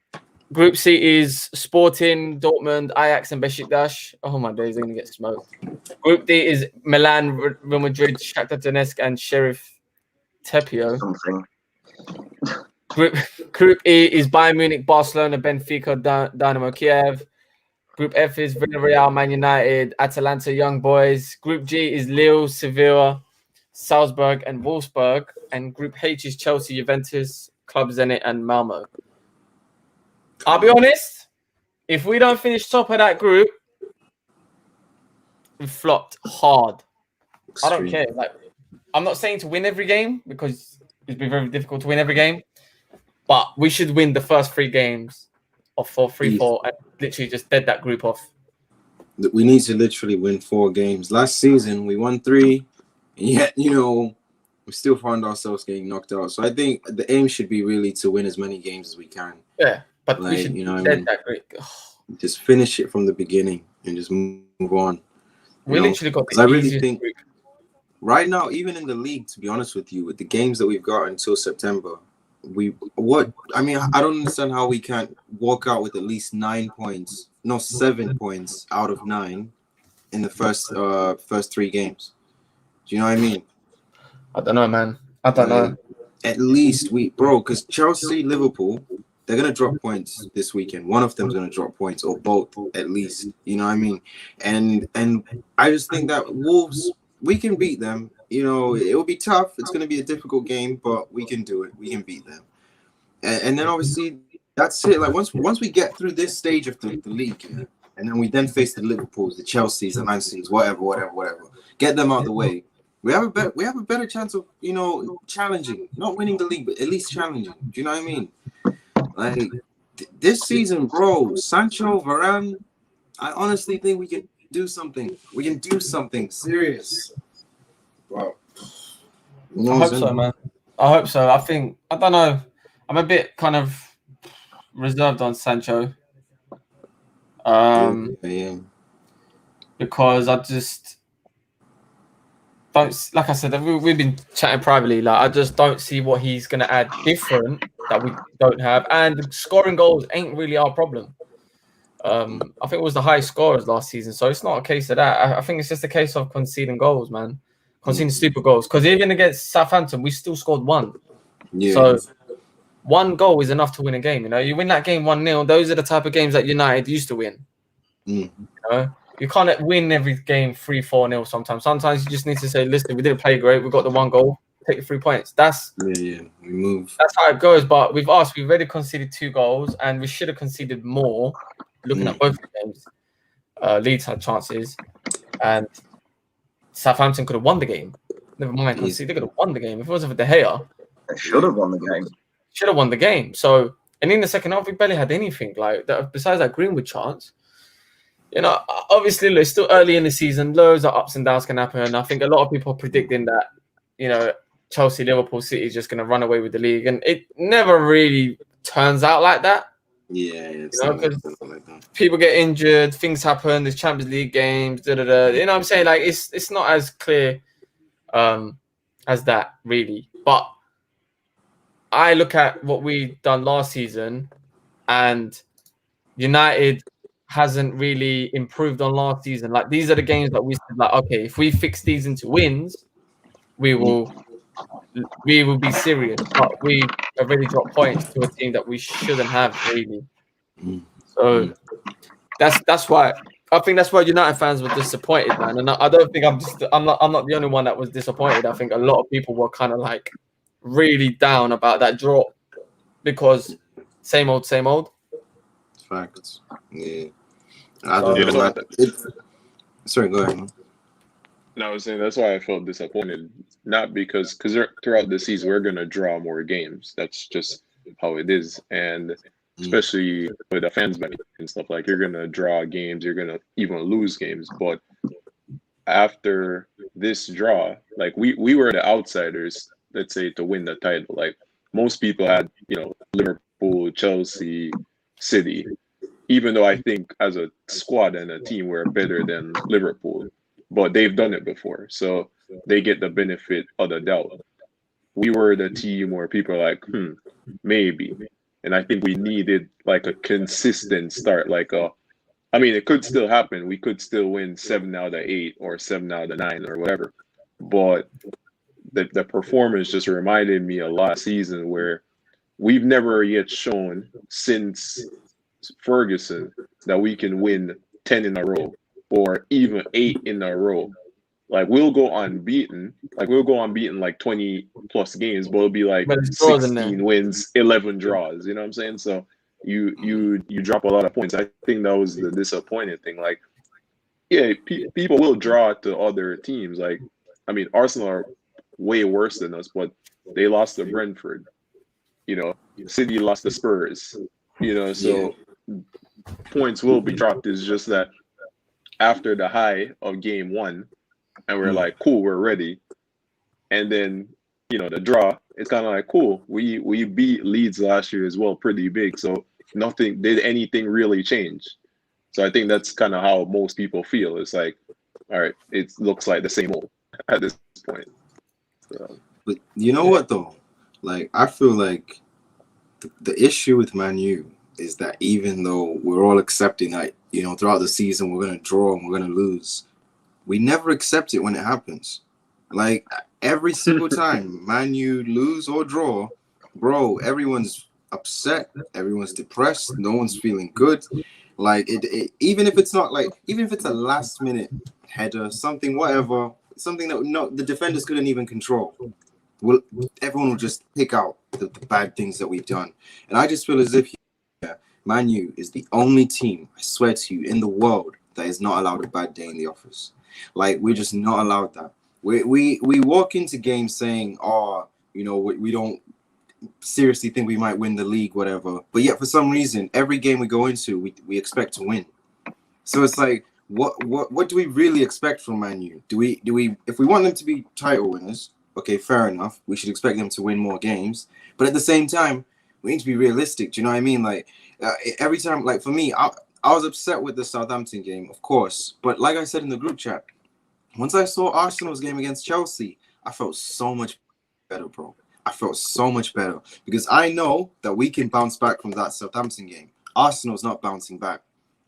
Group C is Sporting, Dortmund, Ajax, and Besiktas. Oh my days, they're gonna get smoked. Group D is Milan, Real Madrid, Shakhtar Donetsk, and Sheriff Tepio. Something. Group E is Bayern Munich, Barcelona, Benfica, Dynamo Kiev. Group F is Villarreal, Man United, Atalanta, Young Boys. Group G is Lille, Sevilla, Salzburg, and Wolfsburg. And Group H is Chelsea, Juventus, Club Zenit, and Malmo. I'll be honest, if we don't finish top of that group, we flopped hard. I don't care. Like, I'm not saying to win every game because it's been very difficult to win every game, but we should win the first 3 games of 4-3-4 and literally just dead that group off. We need to literally win 4 games. Last season we won 3, and yet we still found ourselves getting knocked out. So I think the aim should be really to win as many games as we can. Yeah, but Like, we should dead that group. Just finish it from the beginning and just move on. We literally got. I really think right now, even in the league, to be honest with you, with the games that we've got until September, I don't understand how we can't walk out with at least 7 points out of 9 in the first 3 games. Do you know what I mean? I don't know, man. I don't know. At least because Chelsea, Liverpool, they're gonna drop points this weekend. One of them's gonna drop points, or both at least. You know what I mean? And I just think that Wolves, we can beat them. It will be tough. It's going to be a difficult game, but we can do it. We can beat them. And then obviously that's it. Like once we get through this stage of the league, and then we face the Liverpools, the Chelseas, the Man Cities, whatever. Get them out of the way. We have a better chance of challenging, not winning the league, but at least challenging. Do you know what I mean? Like this season, bro, Sancho, Varane. I honestly think we can do something. We can do something serious. Wow. I hope so, man. I hope so. I don't know. I'm a bit kind of reserved on Sancho. Because I just don't, like I said, we've been chatting privately. Like, I just don't see what he's going to add different that we don't have. And scoring goals ain't really our problem. I think it was the highest scorers last season. So it's not a case of that. I think it's just a case of conceding goals, man. Conceding stupid goals. Because even against Southampton, we still scored 1. Yeah. So 1 goal is enough to win a game. You win that game 1-0. Those are the type of games that United used to win. You can't win every game 3-4-0 sometimes. Sometimes you just need to say, listen, we didn't play great. We got the 1 goal. Take the 3 points. We move. That's how it goes. But we've already conceded 2 goals, and we should have conceded more. Looking at both games, Leeds had chances, and Southampton could have won the game. Never mind, they could have won the game if it wasn't for De Gea. They should have won the game. Should have won the game. So, and in the second half, we barely had anything like that besides that Greenwood chance. Obviously, it's still early in the season. Loads of ups and downs can happen. I think a lot of people are predicting that, Chelsea, Liverpool, City is just going to run away with the league, and it never really turns out like that. Yeah, because people get injured, things happen. There's Champions League games, You know what I'm saying? Like it's not as clear as that really. But I look at what we done last season, and United hasn't really improved on last season. Like these are the games that we said, like, okay, if we fix these into wins, we will be serious, but we already dropped points to a team that we shouldn't have really. So that's why I think that's why United fans were disappointed, man. And I don't think I'm not the only one that was disappointed. I think a lot of people were kind of like really down about that draw. because same old, same old. Facts. Yeah. I So- don't Yeah, know. that's Sorry, go ahead. Man. No, I was saying that's why I felt disappointed. Not because throughout the season we're gonna draw more games. That's just how it is, and especially with the fans betting and stuff, like you're gonna draw games, you're gonna even lose games. But after this draw, like we were the outsiders, let's say, to win the title. Like most people had, Liverpool, Chelsea, City. Even though I think as a squad and a team we're better than Liverpool, but they've done it before, so they get the benefit of the doubt. We were the team where people are like, maybe. And I think we needed like a consistent start, I mean, it could still happen. We could still win 7 out of 8 or 7 out of 9 or whatever. But the performance just reminded me of last season where we've never yet shown since Ferguson that we can win 10 in a row or even 8 in a row. Like we'll go unbeaten, like 20 plus games, but it'll be like But it's draws in 16 there. wins, 11 draws. You know what I'm saying? So you drop a lot of points. I think that was the disappointing thing. Like, yeah, people will draw to other teams. Like, I mean, Arsenal are way worse than us, but they lost to Brentford. City lost to Spurs. So points will be dropped. It's just that after the high of game 1, and we're like, cool, we're ready. And then, the draw, it's kind of like, cool, we beat Leeds last year as well, pretty big. So nothing, did anything really change? So I think that's kind of how most people feel. It's like, all right, it looks like the same old at this point. So, But you know what, though? Like, I feel like the issue with Man U is that even though we're all accepting that, throughout the season, we're going to draw and we're going to lose, we never accept it when it happens. Like, every single time Man U lose or draw, bro, everyone's upset, everyone's depressed, no one's feeling good. Like, even if it's not like, even if it's a last minute header, something, whatever, something that the defenders couldn't even control, everyone will just pick out the bad things that we've done. And I just feel as if Man U is the only team, I swear to you, in the world that is not allowed a bad day in the office. Like, we're just not allowed that. We walk into games saying, we don't seriously think we might win the league, whatever. But yet, for some reason, every game we go into, we expect to win. So it's like, what do we really expect from Man U? Do we if we want them to be title winners, okay, fair enough. We should expect them to win more games. But at the same time, we need to be realistic. Do you know what I mean? Like, every time, like for me, I was upset with the Southampton game, of course. But like I said in the group chat, once I saw Arsenal's game against Chelsea, I felt so much better, bro. I felt so much better because I know that we can bounce back from that Southampton game. Arsenal's not bouncing back.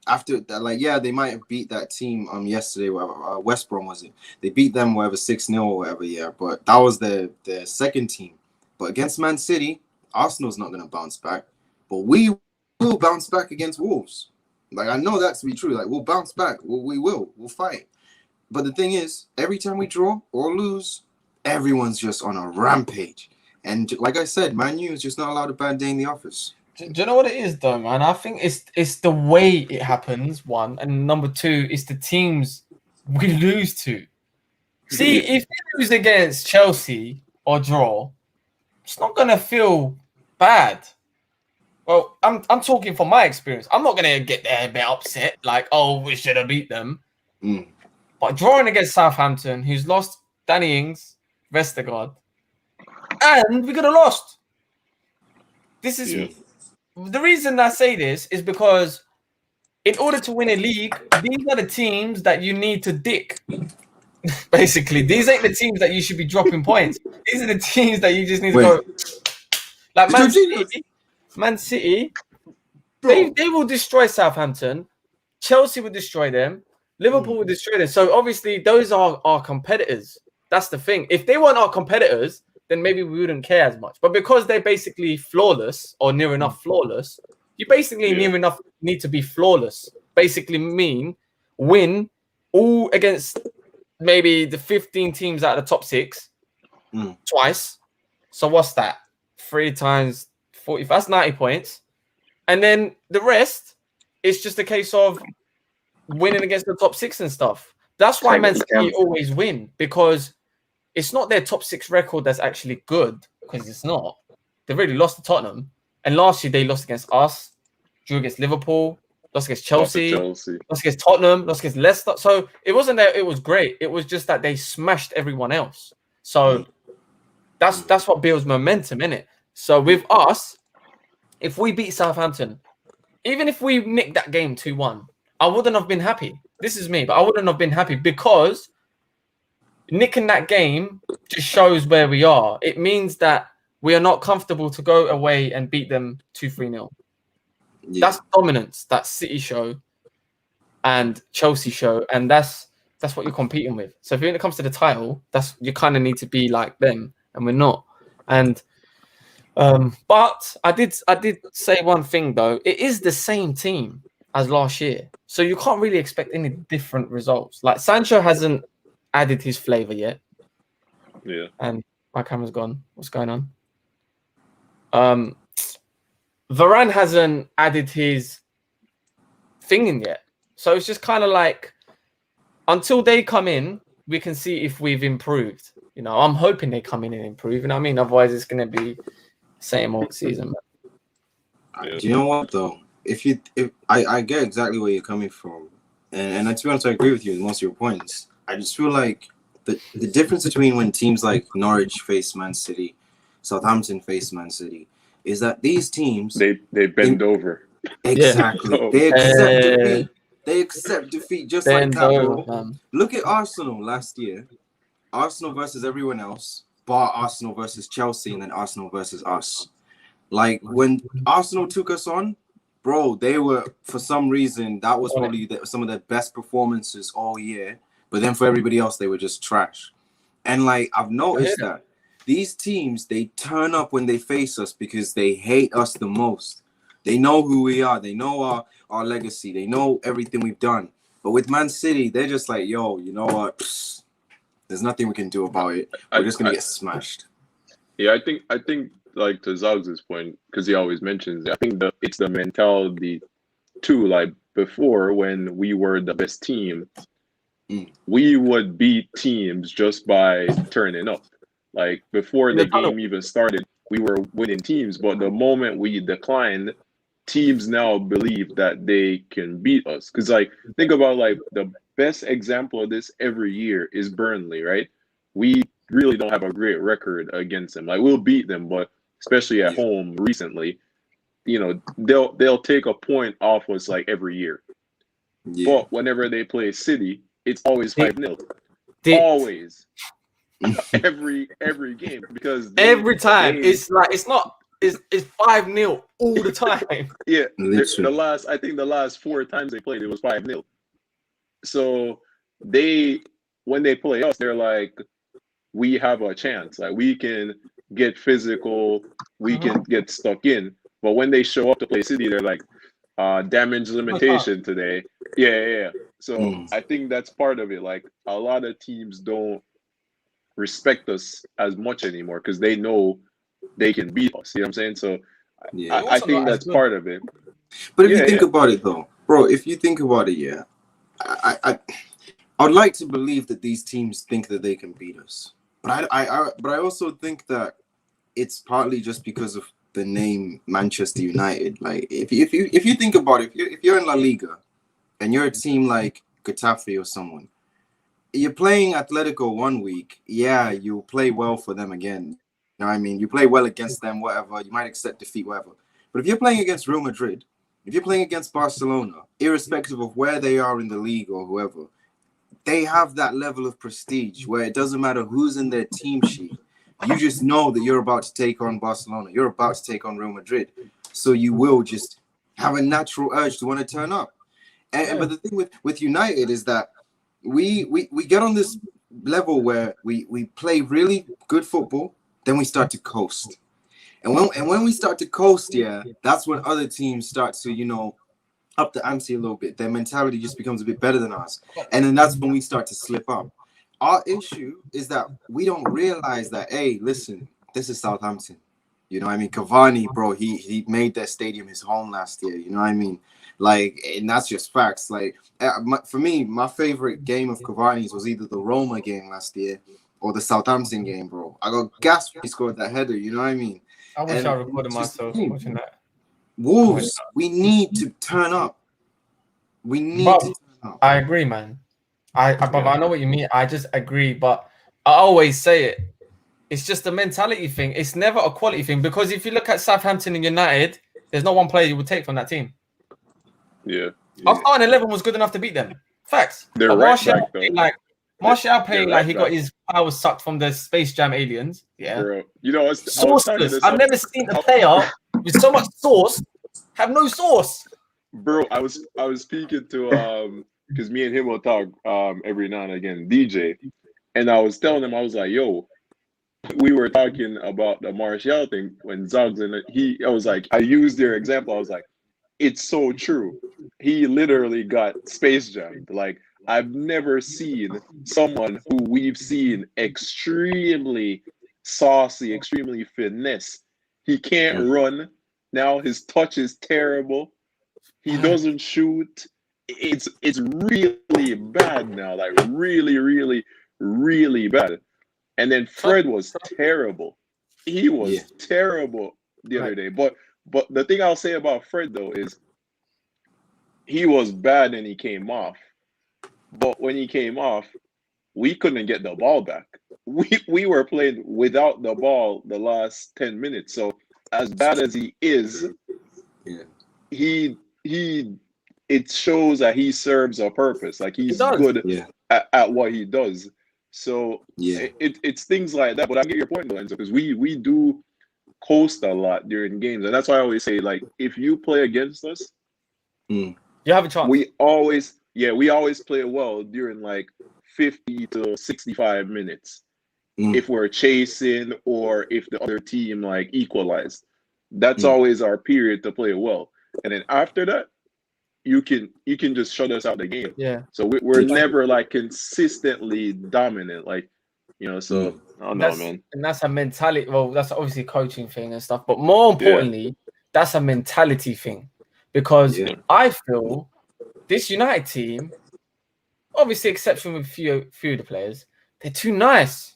After that, like, yeah, they might have beat that team yesterday, whatever, West Brom, was it? They beat them, whatever, 6-0 or whatever, yeah. But that was their second team. But against Man City, Arsenal's not going to bounce back. But we will bounce back against Wolves. Like, I know that to be true. Like, we'll bounce back. We will. We'll fight. But the thing is, every time we draw or lose, everyone's just on a rampage. And like I said, Man U is just not allowed a bad day in the office. Do you know what it is, though, man? I think it's the way it happens, one. And number two, it's the teams we lose to. See, if we lose against Chelsea or draw, it's not going to feel bad. Well, I'm talking from my experience. I'm not going to get there a bit upset, like, oh, we should have beat them. But drawing against Southampton, who's lost Danny Ings, Vestergaard, and we could have lost. This is the reason I say this is because in order to win a league, these are the teams that you need to dick. Basically, these ain't the teams that you should be dropping points. These are the teams that you just need to go. Like Man City, they will destroy Southampton. Chelsea will destroy them. Liverpool will destroy them. So obviously, those are our competitors. That's the thing. If they weren't our competitors, then maybe we wouldn't care as much. But because they're basically flawless or near enough flawless, you basically near enough need to be flawless. Basically mean win all against maybe the 15 teams out of the top 6 twice. So what's that? 3 times 40. That's 90 points. And then the rest is just a case of winning against the top 6 and stuff. That's why Take what Man you City can. always win, because it's not their top 6 record that's actually good, because it's not. They've already lost to Tottenham. And last year they lost against us, drew against Liverpool, lost against Chelsea, lost against Tottenham, lost against Leicester. So it wasn't that it was great. It was just that they smashed everyone else. So that's what builds momentum, innit? So with us, if we beat Southampton, even if we nicked that game 2-1, I wouldn't have been happy. This is me, but I wouldn't have been happy, because nicking that game just shows where we are. It means that we are not comfortable to go away and beat them 2-3-0. Yeah. That's dominance. That's City show and Chelsea show, and that's what you're competing with. So if when it comes to the title, that's you kind of need to be like them, and we're not. And but I did say one thing though. It is the same team as last year, so you can't really expect any different results. Like Sancho hasn't added his flavor yet. Yeah. And my camera's gone. What's going on? Varane hasn't added his thing in yet. So it's just kind of like, until they come in, we can see if we've improved. You know, I'm hoping they come in and improve. You know what I mean? Otherwise, it's going to be same old season. Do you know what though? If I get exactly where you're coming from, and to be honest, I agree with you in most of your points. I just feel like the difference between when teams like Norwich face Man City, Southampton face Man City, is that these teams they bend over. Exactly. Yeah. They accept defeat. They accept defeat just like that, bro. Look at Arsenal last year. Arsenal versus everyone else, bar Arsenal versus Chelsea, and then Arsenal versus us. Like when Arsenal took us on, bro, they were, for some reason, that was probably some of their best performances all year. But then for everybody else, they were just trash. And like I've noticed that these teams, they turn up when they face us because they hate us the most. They know who we are. They know our legacy. They know everything we've done. But with Man City, they're just like, yo, you know what? Psst, there's nothing we can do about it. We're just gonna get smashed. Yeah, I think like to Zog's point, because he always mentions it, I think it's the mentality too. Like before, when we were the best team, we would beat teams just by turning up. Like before the game even started, we were winning teams. But the moment we declined, teams now believe that they can beat us. Because like think about like the best example of this every year is Burnley, right? We really don't have a great record against them. Like we'll beat them, but especially at home recently, you know, they'll take a point off us like every year. But whenever they play City, it's always 5-0. Always. every game, because every time it's 5-0 all the time. Yeah, I think the last 4 times they played, it was 5-0. So when they play us, they're like, we have a chance. Like we can get physical, we can get stuck in. But when they show up to play City, they're like, damage limitation today. Yeah. So I think that's part of it. Like a lot of teams don't respect us as much anymore because they know they can beat us. You know what I'm saying? So I think that's part of it. But if you think about it though, bro, if you think about it, I would like to believe that these teams think that they can beat us. But I also think that it's partly just because of the name Manchester United. Like if you think about it, if you're in La Liga and you're a team like Getafe or someone, you're playing Atletico one week, you'll play well for them again. You know what I mean? You play well against them, whatever. You might accept defeat, whatever. But if you're playing against Real Madrid, if you're playing against Barcelona, irrespective of where they are in the league or whoever, they have that level of prestige where it doesn't matter who's in their team sheet. You just know that you're about to take on Barcelona. You're about to take on Real Madrid. So you will just have a natural urge to want to turn up. But the thing with United is that we get on this level where we play really good football, then we start to coast. And when we start to coast, that's when other teams start to, you know, up the ante a little bit. Their mentality just becomes a bit better than ours. And then that's when we start to slip up. Our issue is that we don't realize that, hey, listen, this is Southampton. You know what I mean? Cavani, bro, he made that stadium his home last year. You know what I mean? Like, and that's just facts. Like, for me, my favorite game of Cavani's was either the Roma game last year or the Southampton game, bro. I got gassed when he scored that header. You know what I mean? I wish And I recorded it's just myself the thing. watching that. Wolves, we need to turn up. We need But to turn up. I agree, man. But I know what you mean. I just agree, but I always say it. It's just a mentality thing. It's never a quality thing, because if you look at Southampton and United, there's not one player you would take from that team. Yeah. Our starting 11 was good enough to beat them. Facts. They're But right Martial back, though. Martial They're like right he got back. his powers sucked from the Space Jam aliens. Yeah. Bro, you know, I was talking to Sauceless. I've never seen a player with so much sauce have no sauce. Bro, I was speaking to because me and him will talk every now and again, DJ, and I was telling him, I was like, yo, we were talking about the Martial thing when Zoggs and I was like, I used their example. I was like, it's so true. He literally got Space Jammed. Like, I've never seen someone who we've seen extremely saucy, extremely finesse. He can't run. Now his touch is terrible. He doesn't shoot. It's really bad now. Like, really, really, really bad. And then Fred was terrible. He was terrible the other day. But the thing I'll say about Fred, though, is he was bad and he came off. But when he came off, we couldn't get the ball back. We were playing without the ball the last 10 minutes. So as bad as he is, it shows that he serves a purpose. Like, he's good at what he does. So it's things like that. But I get your point, Lorenzo, because we do coast a lot during games, and that's why I always say, like, if you play against us, you have a chance. We always play well during like 50 to 65 minutes. If we're chasing or if the other team like equalized, that's always our period to play well. And then after that, you can just shut us out the game. Yeah. So we're never like consistently dominant, like, you know. So I don't know, man. And that's a mentality. Well, that's obviously a coaching thing and stuff, but more importantly, that's a mentality thing, because I feel this United team, obviously exception with few of the players, they're too nice.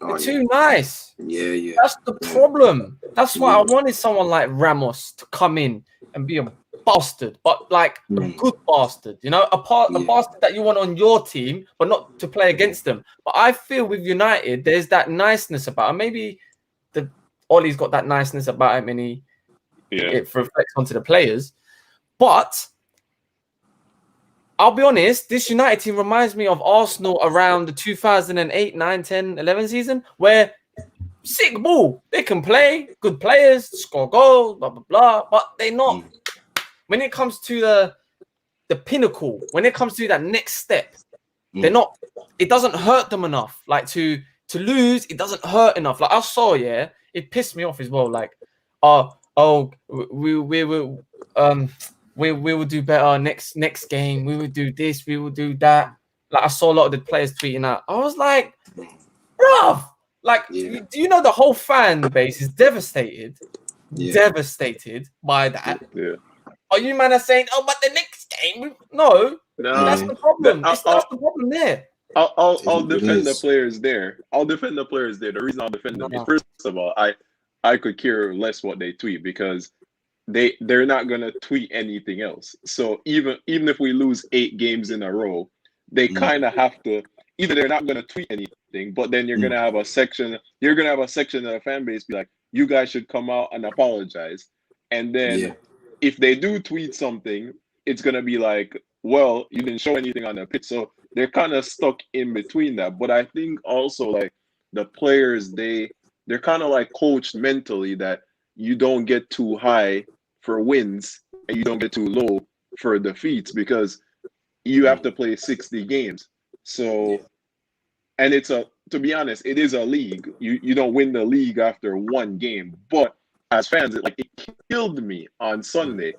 They're too nice. Yeah. That's the problem. That's why I wanted someone like Ramos to come in and be a bastard, but like a good bastard, you know, a bastard that you want on your team, but not to play against them. But I feel with United, there's that niceness about him. Maybe Ollie's got that niceness about him, and it reflects onto the players. But I'll be honest, this United team reminds me of Arsenal around the 2008, 9, 10, 11 season, where sick ball. They can play, good players, score goals, blah, blah, blah, but they're not. When it comes to the pinnacle, when it comes to that next step, they're not. It doesn't hurt them enough. Like, to lose, it doesn't hurt enough. Like, I saw, it pissed me off as well. Like, we will do better next game. We will do this. We will do that. Like, I saw a lot of the players tweeting out. I was like, bruv, like, do you know the whole fan base is devastated by that? Yeah. Are you man are saying, oh, but the next game? No, that's the problem. That's the problem there. I'll defend the players there. The reason I'll defend them is, first of all, I could care less what they tweet, because they're not gonna tweet anything else. So even if we lose 8 games in a row, they kind of have to. Either they're not gonna tweet anything, but then you're gonna have a section. You're gonna have a section of the fan base be like, you guys should come out and apologize. And then if they do tweet something, it's gonna be like, well, you didn't show anything on the pitch. So they're kind of stuck in between that. But I think also, like, the players, they're kind of like coached mentally that you don't get too high for wins and you don't get too low for defeats, because you have to play 60 games. So, and to be honest, it is a league. You don't win the league after one game. But as fans, it killed me on Sunday.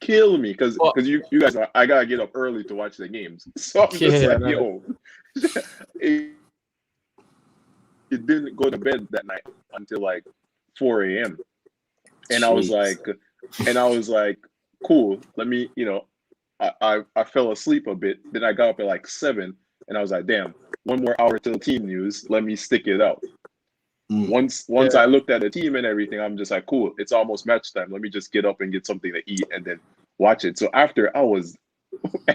Killed me, because you guys, I gotta get up early to watch the games. So I'm just like, yo, it didn't go to bed that night until like 4 a.m. And I was like, cool. Let me, I fell asleep a bit. Then I got up at like 7, and I was like, damn, 1 more hour till team news. Let me stick it out. Once I looked at the team and everything, I'm just like, cool. It's almost match time. Let me just get up and get something to eat and then watch it. So after and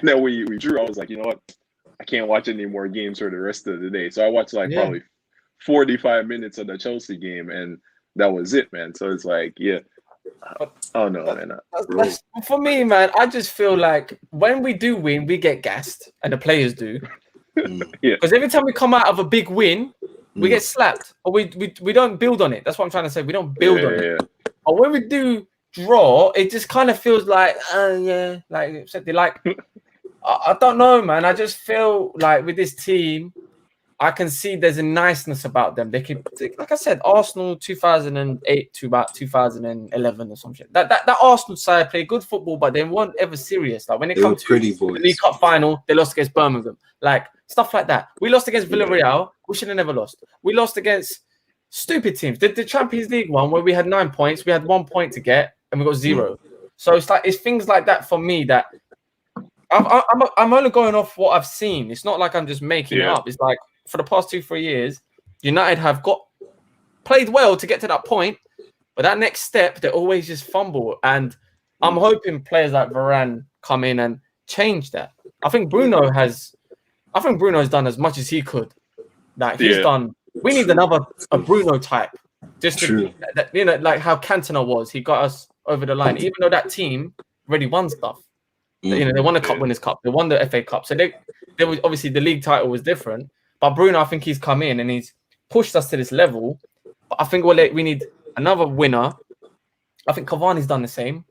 then we drew. I was like, you know what? I can't watch any more games for the rest of the day. So I watched probably 45 minutes of the Chelsea game, and that was it, man. So it's like, yeah. Oh no, man. For me, man, I just feel like when we do win, we get gassed, and the players do. Because every time we come out of a big win, we get slapped, or we don't build on it. That's what I'm trying to say. We don't build on it. But when we do draw, it just kind of feels like, I don't know, man. I just feel like with this team, I can see there's a niceness about them. They can, like I said, Arsenal 2008 to about 2011 or some shit. That Arsenal side played good football, but they weren't ever serious. Like when it comes to the League Cup final, they lost against Birmingham. Like stuff like that. We lost against Villarreal. We should have never lost. We lost against stupid teams. The Champions League one where we had 9 points, we had 1 point to get, and we got 0. So it's things like that for me that I'm only going off what I've seen. It's not like I'm just making it up. It's like for the past 2-3 years, United have played well to get to that point, but that next step, they always just fumble. And I'm hoping players like Varane come in and change that. I think Bruno has done as much as he could. Like he's done. We need a Bruno type. Just to, like how Cantona was. He got us over the line, even though that team already won stuff. They won the Cup Winners' Cup. They won the FA Cup. So they was obviously the league title was different. But Bruno, I think he's come in and he's pushed us to this level. But I think we need another winner. I think Cavani's done the same.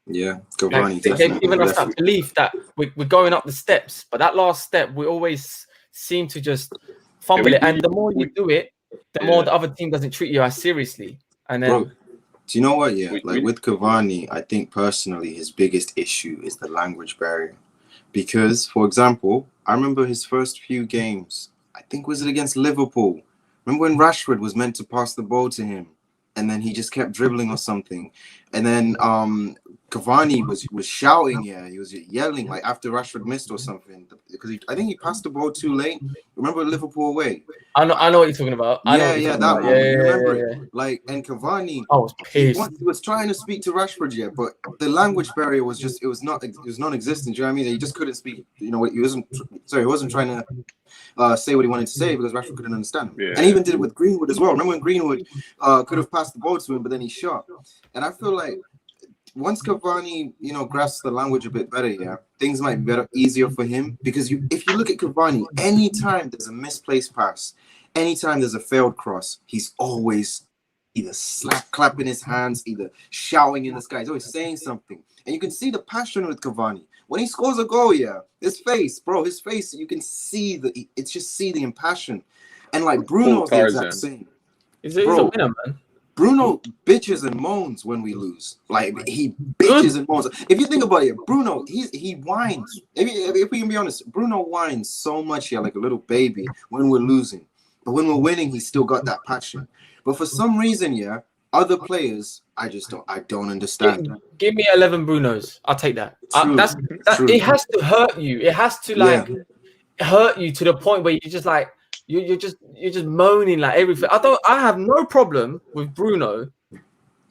Yeah, Cavani. They've given us that belief that we're going up the steps. But that last step, we always seem to just fumble it. And the more you do it, the more the other team doesn't treat you as seriously. And then, bro, do you know what? Yeah, with Cavani, I think personally his biggest issue is the language barrier. Because, for example, I remember his first few games. I think was it against Liverpool? Remember when Rashford was meant to pass the ball to him, and then he just kept dribbling or something, and then Cavani was shouting, he was yelling like after Rashford missed or something because I think he passed the ball too late. Remember Liverpool away? I know what you're talking about. Remember? Like, and Cavani, he was trying to speak to Rashford, but the language barrier was just it was non-existent. Do you know what I mean? He just couldn't speak. He wasn't trying to say what he wanted to say because Rashford couldn't understand him. And he even did it with Greenwood as well. Remember when Greenwood could have passed the ball to him, but then he shot. And I feel like once Cavani, grasps the language a bit better, things might be better, easier for him. Because if you look at Cavani, anytime there's a misplaced pass, anytime there's a failed cross, he's always either clapping his hands, either shouting in the sky. He's always saying something. And you can see the passion with Cavani. When he scores a goal, his face, you can see it's just seething passion. And like Bruno's the exact same. He's a winner, man. Bruno bitches and moans when we lose. Like he bitches and moans. If you think about it, Bruno, he whines. If we can be honest, Bruno whines so much like a little baby when we're losing. But when we're winning, he's still got that passion. But for some reason, other players, I don't understand. Give me 11 Brunos. I'll take that. True. It has to hurt you. It has to hurt you to the point where you're just like you're just moaning like everything. I have no problem with Bruno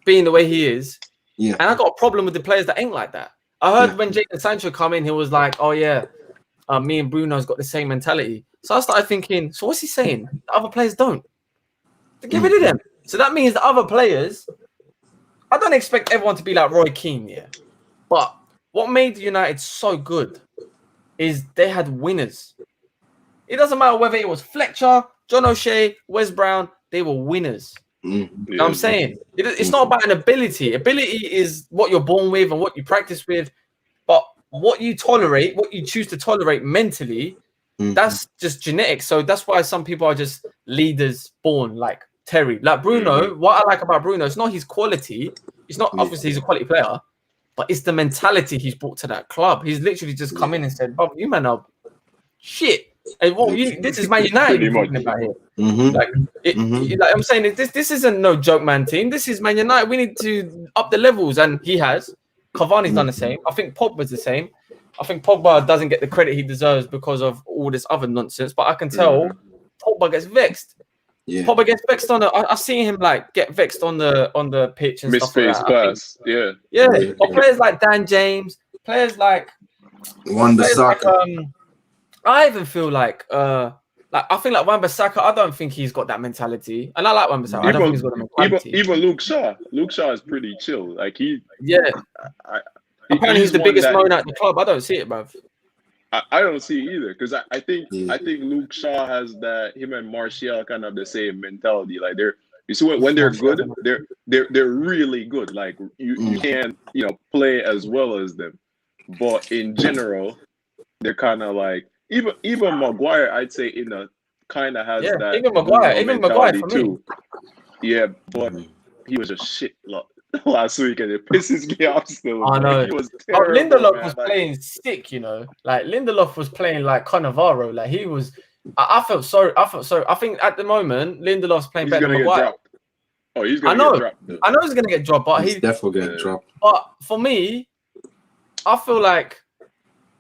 being the way he is. Yeah. And I got a problem with the players that ain't like that. I heard when Jadon Sancho come in, he was like, "Oh yeah, me and Bruno's got the same mentality." So I started thinking, so what's he saying? The other players don't. Give it to them. So that means the other players, I don't expect everyone to be like Roy Keane, but what made United so good is they had winners. It doesn't matter whether it was Fletcher, John O'Shea, Wes Brown, they were winners. You know what I'm saying? It's not about an ability. Ability is what you're born with and what you practice with, but what you tolerate, what you choose to tolerate mentally, that's just genetic. So that's why some people are just leaders born, like Terry. Like Bruno, what I like about Bruno, it's not his quality. It's not obviously he's a quality player, but it's the mentality he's brought to that club. He's literally just come in and said, "Bob, you man are shit. And this is Man United Pretty we're talking much. about here. Mm-hmm. Like I'm saying, this isn't no joke man team. This is Man United. We need to up the levels, and he has. Cavani's done the same. I think Pogba's the same. I think Pogba doesn't get the credit he deserves because of all this other nonsense. But I can tell Pogba gets vexed. Yeah. Pogba gets vexed on I see him like get vexed on the pitch and stuff like Misspaced that. pass. Yeah. Yeah. Or players like Dan James, players like Wan-Bissaka. I even feel like I think like Wan-Bissaka, I don't think he's got that mentality. And I like Wan-Bissaka. I don't think he's got the mentality. Even Luke Shaw. Luke Shaw is pretty chill. Like apparently he's the biggest moan at the club. I don't see it, bruv. I don't see it either because I think Luke Shaw has that. Him and Martial kind of the same mentality. Like you see when they're good, they're really good. Like you can't play as well as them, but in general, they're kind of like even Maguire. I'd say kind of has that. Even Maguire for too. Me. Yeah, but he was a shit lot last week, and it pisses me off still. I know. He was terrible, Lindelof was playing sick, Like Lindelof was playing like Cannavaro. Like he was. I felt sorry. I think at the moment Lindelof's playing better than Maguire. Oh, he's gonna get dropped. Though. I know he's gonna get dropped, but he's definitely gonna get dropped. But for me, I feel like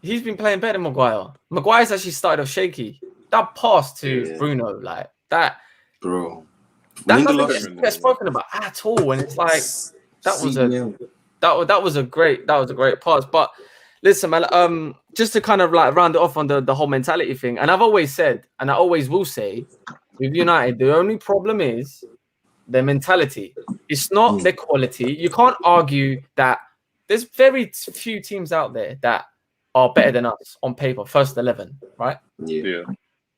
he's been playing better than Maguire. Maguire's actually started off shaky. That pass to Bruno, like that, bro. That doesn't get spoken about at all, and it's like that was a great pass. But listen, man, just to kind of like round it off on the whole mentality thing, and I've always said, and I always will say, with United, the only problem is their mentality. It's not their quality. You can't argue that there's very few teams out there that are better than us on paper, first 11, right? Yeah.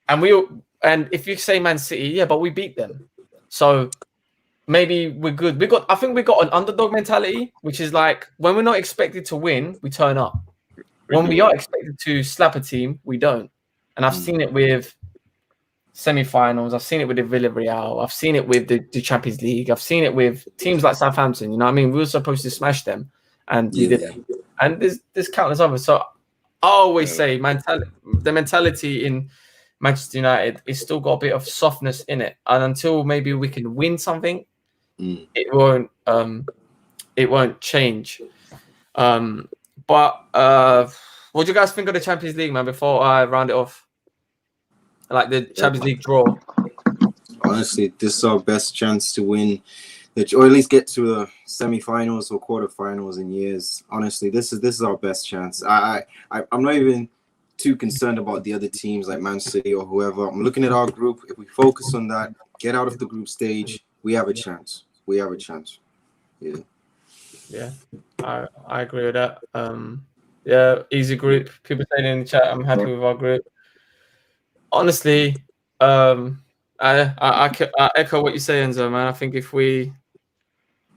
And if you say Man City, but we beat them. So maybe we're good. I think we got an underdog mentality, which is like when we're not expected to win, we turn up. When we are expected to slap a team, we don't. And I've seen it with semi-finals. I've seen it with the Villarreal. I've seen it with the Champions League. I've seen it with teams like Southampton. You know what I mean? We were supposed to smash them, and we didn't. And there's countless others. So I always say the mentality in Manchester United is still got a bit of softness in it, and until maybe we can win something, it won't change. But what do you guys think of the Champions League, man? Before I round it off, like the Champions League draw. Honestly, this is our best chance to win, or at least get to the semi-finals or quarterfinals in years. Honestly, this is our best chance. I'm not even too concerned about the other teams like Man City or whoever. I'm looking at our group. If we focus on that, get out of the group stage, we have a chance. Yeah, I agree with that. Easy group. People saying in the chat, I'm happy with our group. Honestly, I echo what you're saying, Enzo, man. I think if we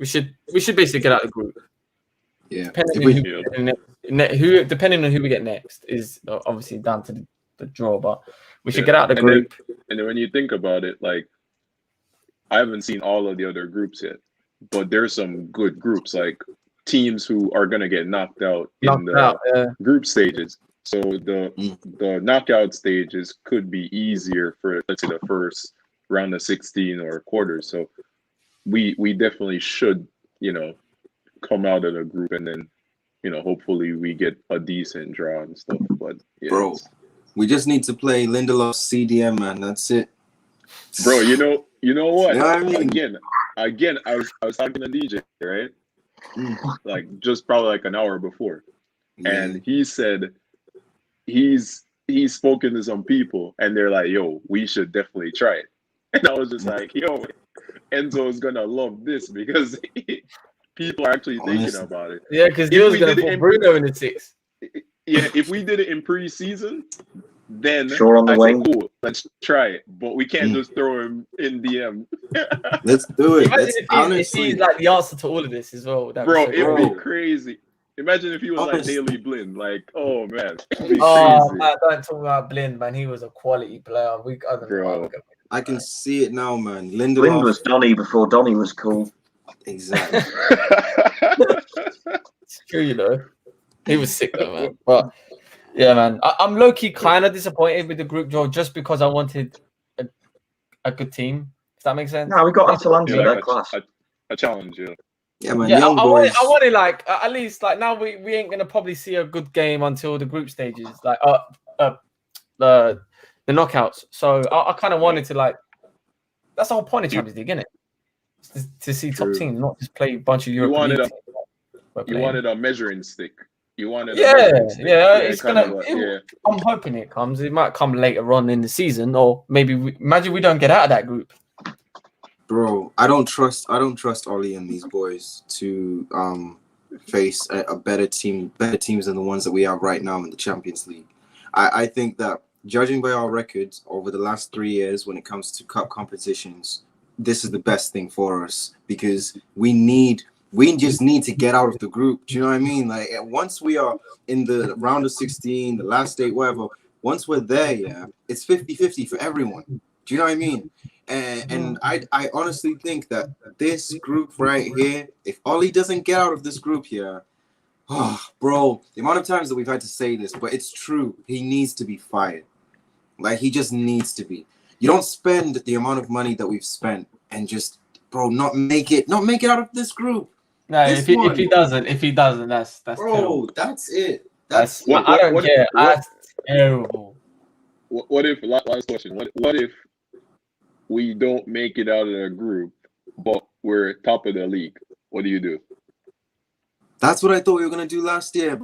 should basically get out of the group. Yeah. Depending on who we get next is obviously down to the draw, but we should get out of the group. And then when you think about it, like I haven't seen all of the other groups yet, but there's some good groups, like teams who are gonna get knocked out in the group stages. So the knockout stages could be easier for, let's say, the first round of 16 or quarters. So we definitely should, come out of the group, and then, hopefully we get a decent draw and stuff. But bro, we just need to play Lindelof's CDM, man. That's it. Bro, you know what? You know what I mean? Again, I was talking to DJ, right? Like just probably like an hour before, and he said he's spoken to some people, and they're like, "Yo, we should definitely try it." And I was just like, "Yo, Enzo is gonna love this because people are actually thinking about it." Yeah, because he was gonna put Bruno in the 6. Yeah, if we did it in pre-season, then sure on the wing. Cool, let's try it. But we can't just throw him in DM. Let's do it. If he's like the answer to all of this as well. Bro, it'd be crazy. Imagine if he was like Daley Blind. Like, oh man. Man, don't talk about Blind, man. He was a quality player. I can see it now, man. Blind was Donny before Donny was cool. Exactly. It's true, He was sick though, man. But Yeah, man. I'm low-key kind of disappointed with the group draw just because I wanted a good team. If that makes sense. No, we got Atalanta. Yeah, They're like class. a challenge. Yeah. Yeah, man. Yeah, Young I boys. wanted like at least like now we ain't gonna probably see a good game until the group stages, like the knockouts. So I kind of wanted to like that's the whole point of Champions League, isn't it? To see top True. teams, not just play a bunch of You Europa wanted League a teams. We're you playing. wanted a measuring stick. You wanted a Yeah, measuring stick. yeah, it's kind gonna. of yeah. I'm hoping it comes. It might come later on in the season, or maybe imagine we don't get out of that group. Bro, I don't trust Ollie and these boys to face a better teams than the ones that we have right now in the Champions League. I think that judging by our records over the last 3 years when it comes to cup competitions, this is the best thing for us because we just need to get out of the group. Do you know what I mean? Like once we are in the round of 16, the last 8, whatever, once we're there, yeah, it's 50-50 for everyone. Do you know what I mean? And I honestly think that this group right here, if Ollie doesn't get out of this group here, oh, bro, the amount of times that we've had to say this, but it's true. He needs to be fired. Like, he just needs to be. You don't spend the amount of money that we've spent and just, bro, not make it out of this group. No, This if he doesn't, that's bro, terrible. that's it. That's What- I don't what- care. what- That's terrible. What if last question? What if we don't make it out of the group, but we're top of the league? What do you do? That's what I thought we were gonna do last year.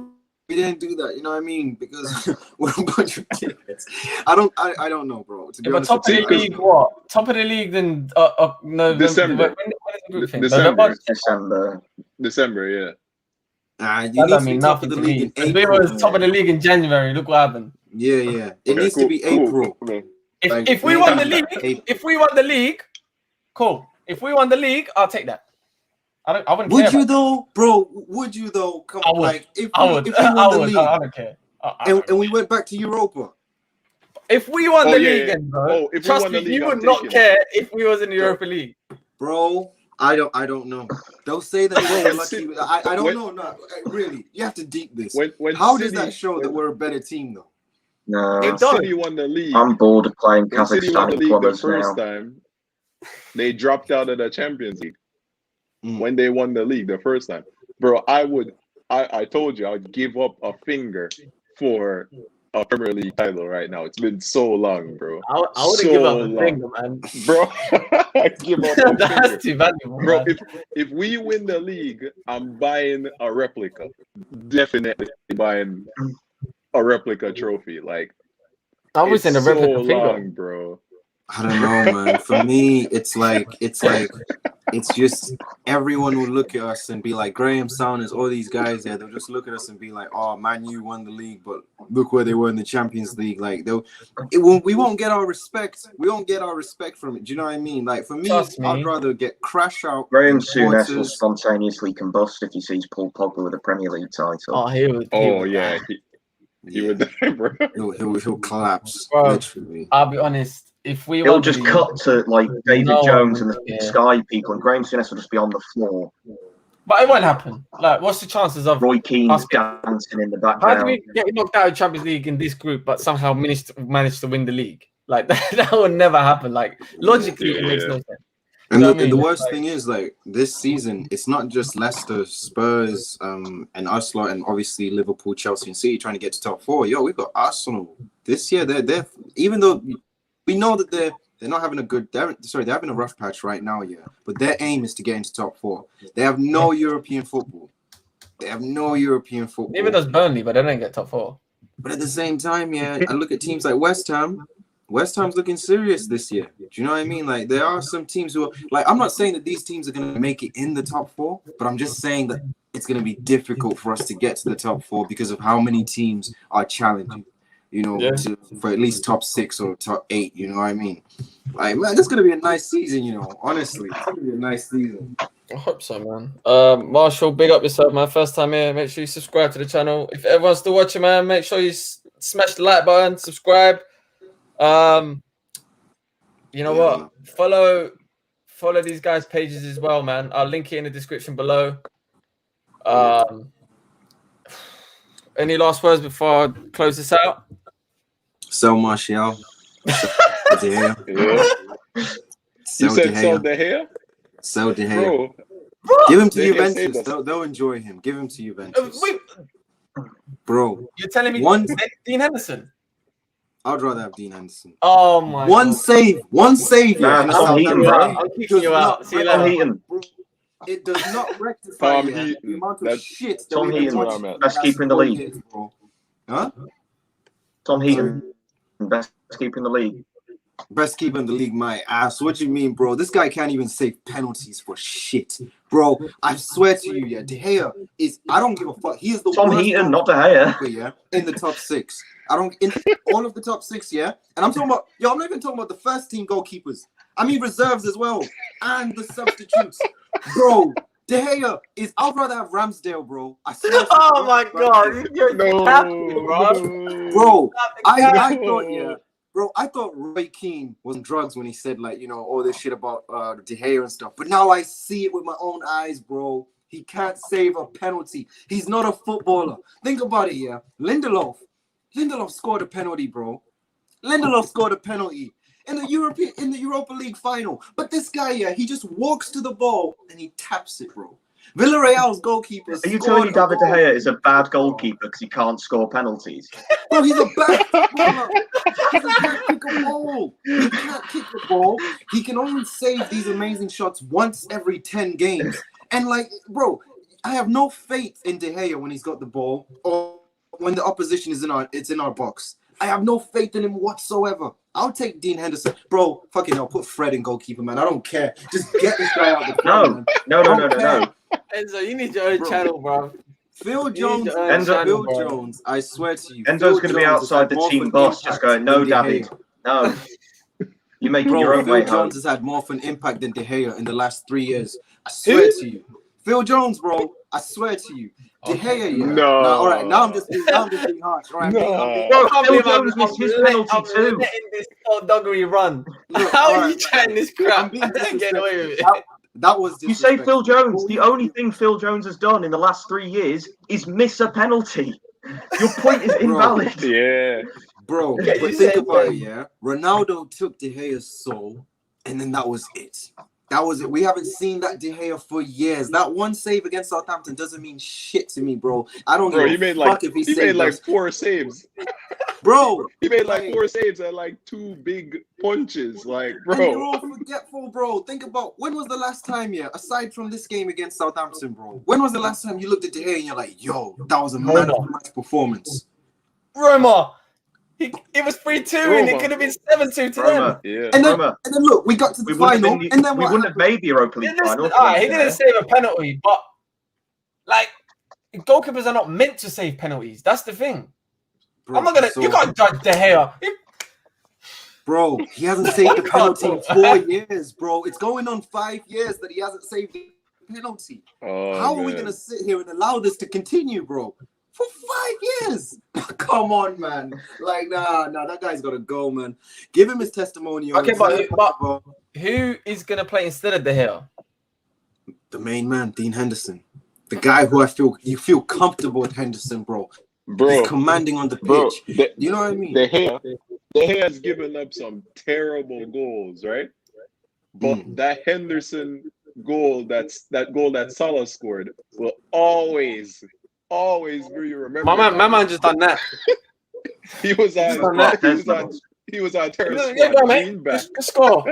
We didn't do that, you know what I mean? Because we're a bunch of kids. I don't know, bro. To be If honest, top of with the you, I don't league, know. what? Top of the league, then November. December. When is the group thing? December. November? December. Yeah. You That need don't to mean be top of nothing the to league me. in 'Cause we April. was top of the league in January. Look what happened. Yeah. It Okay, needs to be April. Cool. Like, If we won the maybe league, April. if we won the league, cool. If we won the league, I'll take that. I wouldn't care. Would you though, bro? Would you though? Come I would. like if I we would. won the league I don't care. and we went back to Europa, If we won Oh, the yeah, league, yeah. then, bro, Oh, if we trust won the me, league, you I'm would not taking care if we was in the Europa League. bro. I don't know. They'll say that we're when lucky. City- I don't when- know. No, really, you have to deep this. When How does City- that show that we're a better team though? No, It When does. City won the league, I'm bored of playing when City won the Kazakhstani league the plumbers first now. time, they dropped out of the Champions League. Mm. When they won the league the first time, bro, I told you I'd give up a finger for a Premier League title right now. It's been so long, bro. I would So have given up a long. finger, man. Bro, I give up a finger. That's too valuable, Bro, man. if we win the league, I'm buying a replica. Definitely buying a replica trophy. Like, I was it's in a so replica finger. long, bro. I don't know, man. For me, it's just everyone will look at us and be like, Graham Souness, all these guys there, they'll just look at us and be like, oh, Man U won the league, but look where they were in the Champions League. Like, we won't get our respect. We won't get our respect from it. Do you know what I mean? Like, for me, Trust me. I'd rather get crash out. Graham in Souness will quarters. spontaneously combust if he sees Paul Pogba with a Premier League title. Oh, he would. Oh yeah, he would die, bro. He'll collapse, Bro. literally. I'll be honest. If we He'll won just the league- cut to like David No one Jones and would the care. Sky people, and Graham Souness will just be on the floor. but it won't happen. Like, what's the chances of? Roy Keane's Us- dancing in the How do background. we get knocked out of Champions League in this group, but somehow manage to win the league? Like that would never happen. Like logically, it makes no sense. And You know the, what I and the mean? worst Like- thing is, like, this season, it's not just Leicester, Spurs, and us lot, and obviously Liverpool, Chelsea, and City trying to get to top 4. Yo, we've got Arsenal this year. They're even though we know that they're not having a good. They're having a rough patch right now. Yeah, but their aim is to get into top 4. They have no European football. Even does Burnley, but they don't get top 4. But at the same time, yeah, I look at teams like West Ham. West Ham's looking serious this year. Do you know what I mean? Like, there are some teams who are like, I'm not saying that these teams are going to make it in the top 4, but I'm just saying that it's going to be difficult for us to get to the top 4 because of how many teams are challenging, you know, Yeah. for at least top 6 or top 8. You know what I mean? Like, man, this is going to be a nice season, you know, honestly. It's going to be a nice season. I hope so, man. Marshall, big up yourself, man. First time here. Make sure you subscribe to the channel. If everyone's still watching, man, make sure you smash the like button, subscribe. You know what? Follow these guys' pages as well, man. I'll link it in the description below. Any last words before I close this out? Sell Martial. Yeah. You said sell De Gea? Sell De Gea. Bro. Give him to De Gea Juventus. They'll enjoy him. Give him to Juventus. Bro. You're telling me Dean Henderson? I'd rather have Dean Henderson. Oh my God. Save. One save. Nah, Tom Heaton, bro. I'm kicking you out. See you Tom later. Heaton. It does not rectify Tom the Heaton. amount of shit that Tom we've been Heaton, watching best keeper in the league. years, bro. Huh? Tom Heaton, best keeper in the league. Best keeper in the league, my ass. What you mean, bro? This guy can't even save penalties for shit. Bro, I swear to you, yeah, De Gea is, I don't give a fuck. He is the Tom worst Heaton, not De Gea. yeah, in the top 6. In all of the top 6, yeah? And I'm talking about, I'm not even talking about the first team goalkeepers. I mean reserves as well. And the substitutes. Bro, De Gea is, I'd rather have Ramsdale, bro. I swear. Oh my God. You're happy, bro. Bro, I thought, yeah. Bro, I thought Roy Keane was on drugs when he said, like, all this shit about De Gea and stuff. But now I see it with my own eyes, bro. He can't save a penalty. He's not a footballer. Think about it, yeah. Lindelof scored a penalty, bro. Lindelof scored a penalty in the Europa League final. But this guy, yeah, he just walks to the ball and he taps it, bro. Villarreal's goalkeeper. Are you telling me David De Gea is a bad goalkeeper because he can't score penalties? Bro, he's a bad footballer. He can't kick a ball. He can't kick the ball. He can only save these amazing shots once every 10 games. And like, bro, I have no faith in De Gea when he's got the ball or when the opposition is in our box. I have no faith in him whatsoever. I'll take Dean Henderson. Bro, fucking hell, put Fred in goalkeeper, man. I don't care. Just get this guy out of the club, No. Enzo, you need your own channel, bro. Phil Jones, I swear to you. Enzo's going to be outside the team boss just going, no, David, no. You're making your own way home. Phil Jones has had more of an impact than De Gea in the last 3 years. I swear to you. Phil Jones, bro. I swear to you. De Gea, yeah. No. All right, now I'm just being harsh. All right, Bro, Phil Jones missed his penalty too. Letting this doggery run. How are you chatting this crap? I'm getting away with it. That was you say Phil Jones. The only thing Phil Jones has done in the last 3 years is miss a penalty. Your point is invalid. Yeah. Bro, but think about it, yeah. Ronaldo took De Gea's soul, and then that was it. That was it. We haven't seen that De Gea for years. That one save against Southampton doesn't mean shit to me, bro. I don't give a fuck if he made like 4 saves. Bro, he made like 4 saves and like 2 big punches. Like, bro. And you're all forgetful, bro. Think about when was the last time, yeah, aside from this game against Southampton, bro. When was the last time you looked at De Gea and you're like, yo, that was a man of the match performance? Roma. It was 3-2 and it could have been 7-2 to them. Yeah. And then look, we got to the final, and then we wouldn't have made the Europa League final. He didn't save a penalty, but like goalkeepers are not meant to save penalties. That's the thing. Bro, I'm not gonna. You can't judge De Gea. Bro, he hasn't saved the penalty in 4 years, bro. It's going on 5 years that he hasn't saved the penalty. How are we gonna sit here and allow this to continue, bro? For 5 years. Come on, man. Like, nah, that guy's got to go, man. Give him his testimonial. Okay, but who is going to play instead of De Gea? The main man, Dean Henderson. The guy who you feel comfortable with Henderson, bro. He's commanding on the pitch. You know what I mean? De Gea has given up some terrible goals, right? But that Henderson goal, that goal that Salah scored, will always be remembered. My man just done that. He was on Terrace. Yeah, go, mate. Just score.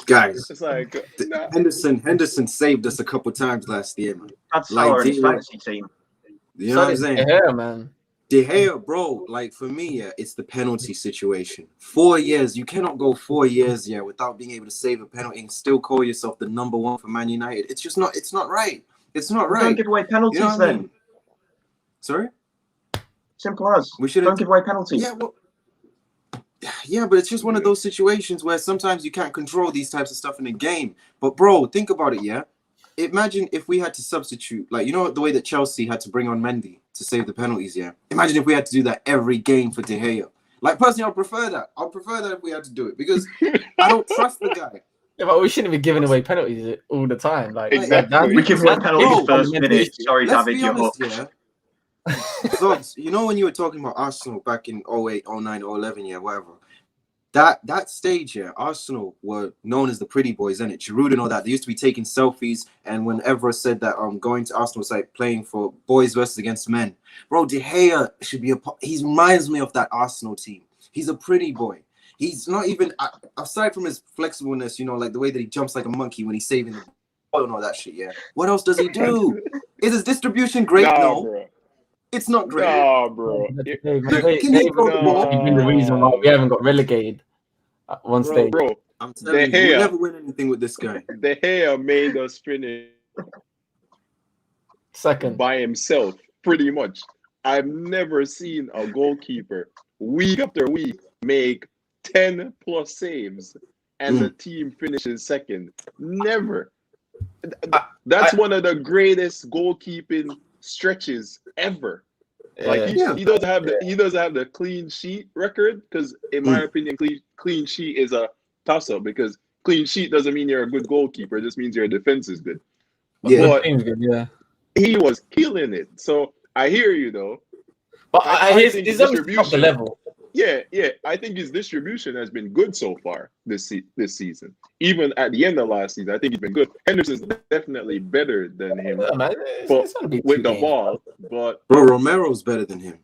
Guys, it's like Henderson saved us a couple times last year, man. That's like his fantasy team. You know what I'm saying? De Gea, man. De Gea, bro, like for me, yeah, it's the penalty situation. 4 years, you cannot go 4 years, yeah, without being able to save a penalty and still call yourself the number 1 for Man United. It's just not. It's not right. It's not right. Don't give away penalties, you know then. I mean? Sorry? Simple as. Don't give away penalties. Yeah, but it's just one of those situations where sometimes you can't control these types of stuff in a game. But bro, think about it, yeah? Imagine if we had to substitute, like, you know the way that Chelsea had to bring on Mendy to save the penalties, yeah? Imagine if we had to do that every game for De Gea. Like, personally, I'd prefer that. I'd prefer that if we had to do it because I don't trust the guy. Yeah, but we shouldn't be giving away penalties all the time. Like exactly. We give away penalties first minute. Sorry, David, you're hooked. Yeah? So, you know, when you were talking about Arsenal back in 08, 09, 11, yeah, whatever. That stage here, Arsenal were known as the pretty boys, innit? Giroud and all that. They used to be taking selfies, and whenever said that going to Arsenal was like playing for boys versus against men. Bro, De Gea should be he reminds me of that Arsenal team. He's a pretty boy. He's not even, aside from his flexibleness, you know, like the way that he jumps like a monkey when he's saving the ball and all that shit, yeah. What else does he do? Is his distribution great? No. Bro. It's not great. Nah, bro. Can he throw the ball? He's been the reason why we haven't got relegated at one stage. Bro, I'm telling you, we'll never win anything with this guy. De Gea made us finish second by himself, pretty much. I've never seen a goalkeeper week after week make 10 plus saves and the team finishes second. Never. That's one of the greatest goalkeeping stretches ever. Like he doesn't have the clean sheet record, because in my opinion, clean sheet is a toss up, because clean sheet doesn't mean you're a good goalkeeper. It just means your defense is good. But he was killing it. So I hear you though. But he's obviously up the level. Yeah. I think his distribution has been good so far this season. Even at the end of last season, I think he's been good. Henderson's definitely better than him with the ball. But bro, Romero's better than him.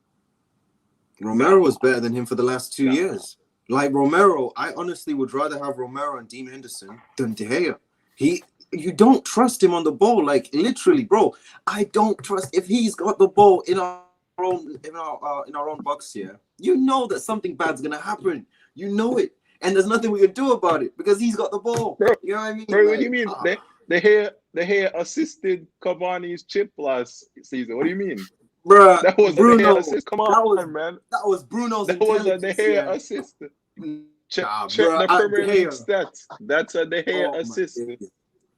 Romero was better than him for the last 2 years. Like Romero, I honestly would rather have Romero and Dean Henderson than De Gea. You don't trust him on the ball. Like literally, bro. I don't trust if he's got the ball in our own box here. You know that something bad's gonna happen. You know it, and there's nothing we can do about it because he's got the ball. Bro, you know what I mean? Bro, what do you mean? De Gea assisted Cavani's chip last season. What do you mean? Bro, that was Bruno assist. Come on, man. That was Bruno's. That was a De Gea assist. Check the Premier League stats. That's a De Gea assist.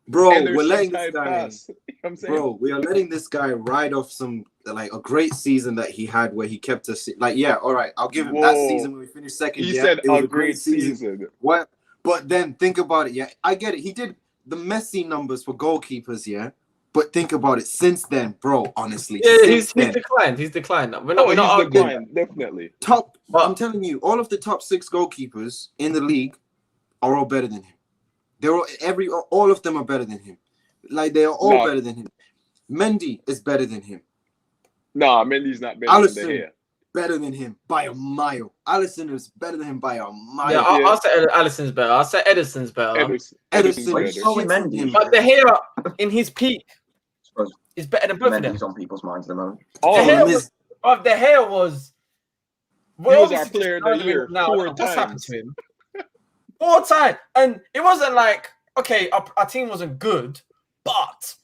Bro, we're letting this guy. Pass. You know bro, we are letting this guy ride off some like a great season that he had where he kept us like, yeah, all right, I'll give him that season when we finished second. He said it was a great season. What? But then think about it, yeah. I get it. He did the Messi numbers for goalkeepers, yeah. But think about it. Since then, bro, honestly, he's declined. He's declined. We're not declined, definitely. I'm telling you, all of the top 6 goalkeepers in the league are all better than him. All of them are better than him. Like they are all better than him. Mendy is better than him. Nah, Mendy's not better than De Gea. Better than him by a mile. Alisson is better than him by a mile. Yeah, I'll say Alisson's better. I'll say Edison's better. Edison Mendy. But De Gea in his peak is better than both of them. Mendy's on people's minds at the moment. De Gea was. He was our player of the year now. 4 What's times. happened to him? 4 times, and it wasn't like our team wasn't good, but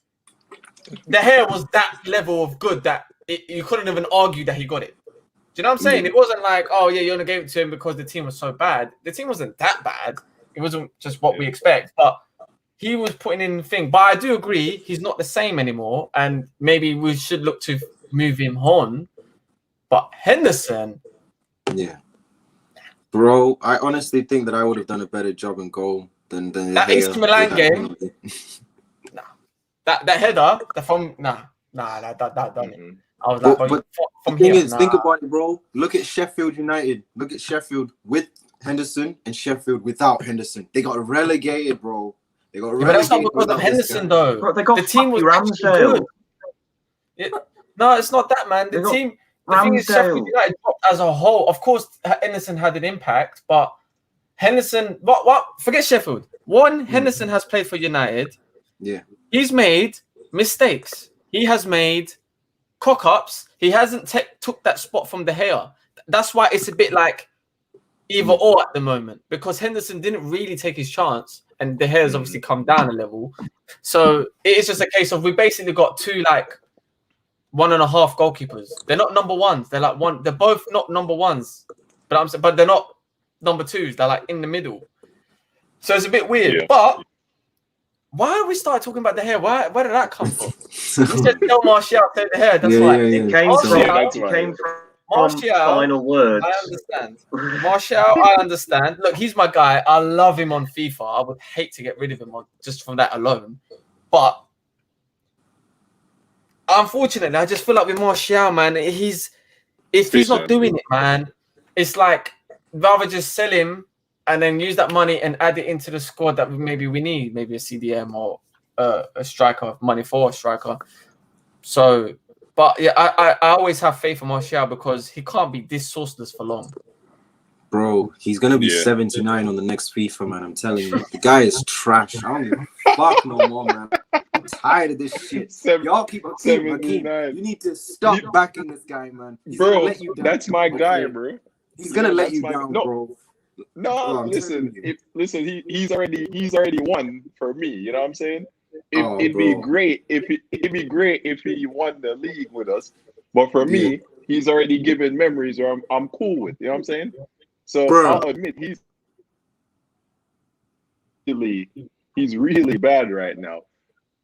De Gea was that level of good that you couldn't even argue that he got it. Do you know what I'm saying? It wasn't like, oh yeah, you only gave it to him because the team was so bad. The team wasn't that bad. It wasn't just what we expect, but he was putting in the thing. But I do agree, he's not the same anymore, and maybe we should look to move him on. But Henderson, yeah. Bro, I honestly think that I would have done a better job in goal than that AC Milan game. That header, that done it. I was like, but from the thing is, think about it, bro. Look at Sheffield United. Look at Sheffield with Henderson and Sheffield without Henderson. They got relegated, bro. They got relegated. But that's not because of Henderson, though. Bro, they got the team was Ramsdale. Good. No, it's not that, man. The team. The thing is, Sheffield United as a whole, of course, Henderson had an impact, but Henderson, what? Forget Sheffield. Henderson has played for United. Yeah. He's made mistakes. He has made cock-ups. He hasn't took that spot from De Gea. That's why it's a bit like either or at the moment, because Henderson didn't really take his chance, and De Gea has obviously come down a level. So it is just a case of we basically got 2 like 1.5 goalkeepers. They're not number ones. They're like one. They're both not number ones, but they're not number 2s. They're like in the middle. So it's a bit weird. Yeah. But why did we start talking about De Gea? Where did that come from? You said no Martial said De Gea. That's why. It came from Martial. Final words. I understand. Martial, I understand. Look, he's my guy. I love him on FIFA. I would hate to get rid of him just from that alone. But unfortunately, I just feel like with Martial, man, if he's not doing it, man, it's like rather just sell him and then use that money and add it into the squad that maybe we need, maybe a CDM or a striker, money for a striker. So, but yeah, I always have faith in Martial because he can't be this sourceless for long. Bro, he's gonna be 79 on the next FIFA, man. I'm telling you, the guy is trash. I don't give a fuck no more, man. I'm tired of this shit. Y'all keep Hakeem, you need to stop backing this guy, man. He's bro, gonna let you down. That's my guy, bro. He's gonna let you down, bro. No, listen, he's already won for me. You know what I'm saying? It'd be great if he won the league with us. But for me, he's already given memories or I'm cool with. You know what I'm saying? So I'll admit he's really bad right now.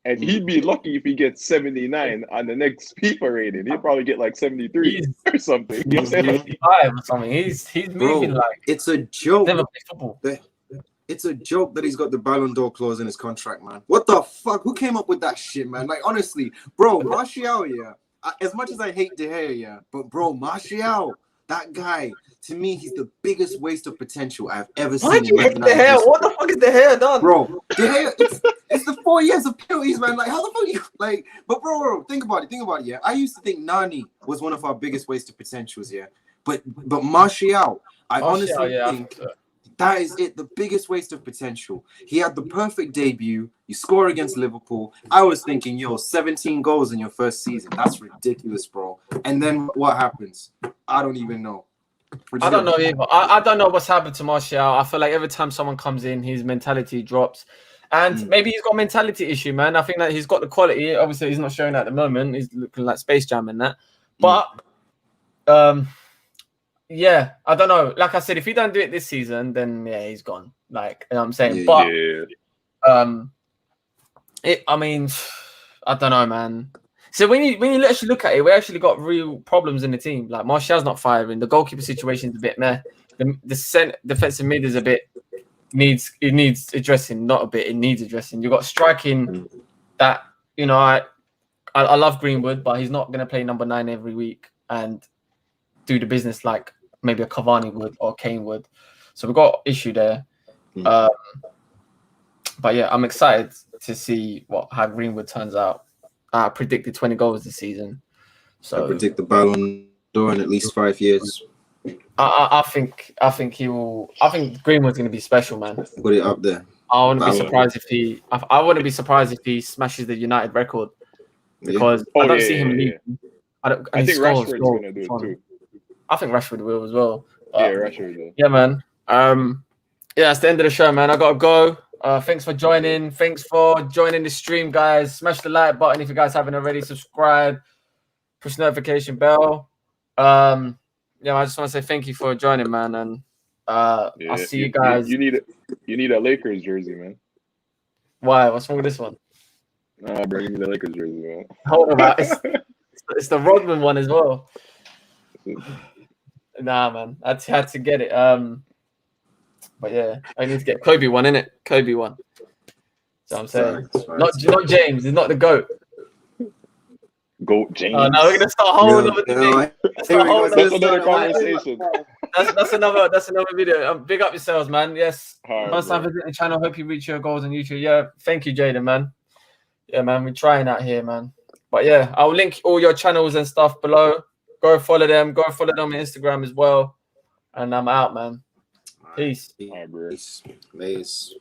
And he'd be lucky if he gets 79 on the next FIFA rating. He'd probably get like 73 or something. You know what I'm saying? 55 or something. He's moving like it's a joke. Never played football. It's a joke that he's got the Ballon d'Or clause in his contract, man. What the fuck? Who came up with that shit, man? Like, honestly, bro, Martial, as much as I hate De Gea, but bro, Martial, that guy, to me, he's the biggest waste of potential I've ever seen. Why do you hate De Gea? What the fuck is De Gea done? Bro, De Gea, it's the 4 years of penalties, man. Like, how the fuck you, like, but bro, think about it, yeah. I used to think Nani was one of our biggest waste of potentials, yeah. But Martial, I honestly think that is it, the biggest waste of potential. He had the perfect debut. You score against Liverpool. I was thinking, 17 goals in your first season. That's ridiculous, bro. And then what happens? I don't even know. I don't know either. I don't know what's happened to Martial. I feel like every time someone comes in, his mentality drops. And maybe he's got a mentality issue, man. I think that he's got the quality. Obviously, he's not showing that at the moment. He's looking like Space Jam and that. But, yeah, I don't know. Like I said, if he don't do it this season, then, he's gone. Like, you know what I'm saying? I mean, I don't know, man. So when you actually look at it, we actually got real problems in the team. Like Martial's not firing. The goalkeeper situation is a bit meh. The defensive mid is a bit needs addressing. Not a bit. It needs addressing. You got striking that I love Greenwood, but he's not going to play number 9 every week and do the business like maybe a Cavani would or Kane would. So we've got issue there. But yeah, I'm excited to see how Greenwood turns out. I predicted 20 goals this season. So I predict the Ballon d'Or in at least 5 years. I think he will. I think Greenwood's going to be special, man. Put it up there. I wouldn't be surprised if he. I wouldn't be surprised if he smashes the United record because I don't see him leaving. I think Rashford's going to do it too. I think Rashford will as well. Rashford will. Yeah, man. Yeah, it's the end of the show, man. I gotta go. Thanks for joining. Thanks for joining the stream, guys. Smash the like button if you guys haven't already. Subscribe. Push notification bell. I just want to say thank you for joining, man. And I'll see you guys. You need a Lakers jersey, man. Why? What's wrong with this one? Bro, give me the Lakers jersey, man. Hold on, man. It's the Rodman one as well. Nah, man. I had to get it. But yeah, I need to get Kobe one, innit? Kobe one. So I'm saying, not James. He's not the GOAT. GOAT James. Oh no, we're gonna start a whole other debate. That's another conversation. That's another video. Big up yourselves, man. Yes. First time visiting the channel. Hope you reach your goals on YouTube. Yeah, thank you, Jaden, man. Yeah, man, we're trying out here, man. But yeah, I'll link all your channels and stuff below. Go follow them. Go follow them on Instagram as well. And I'm out, man. Peace. Peace.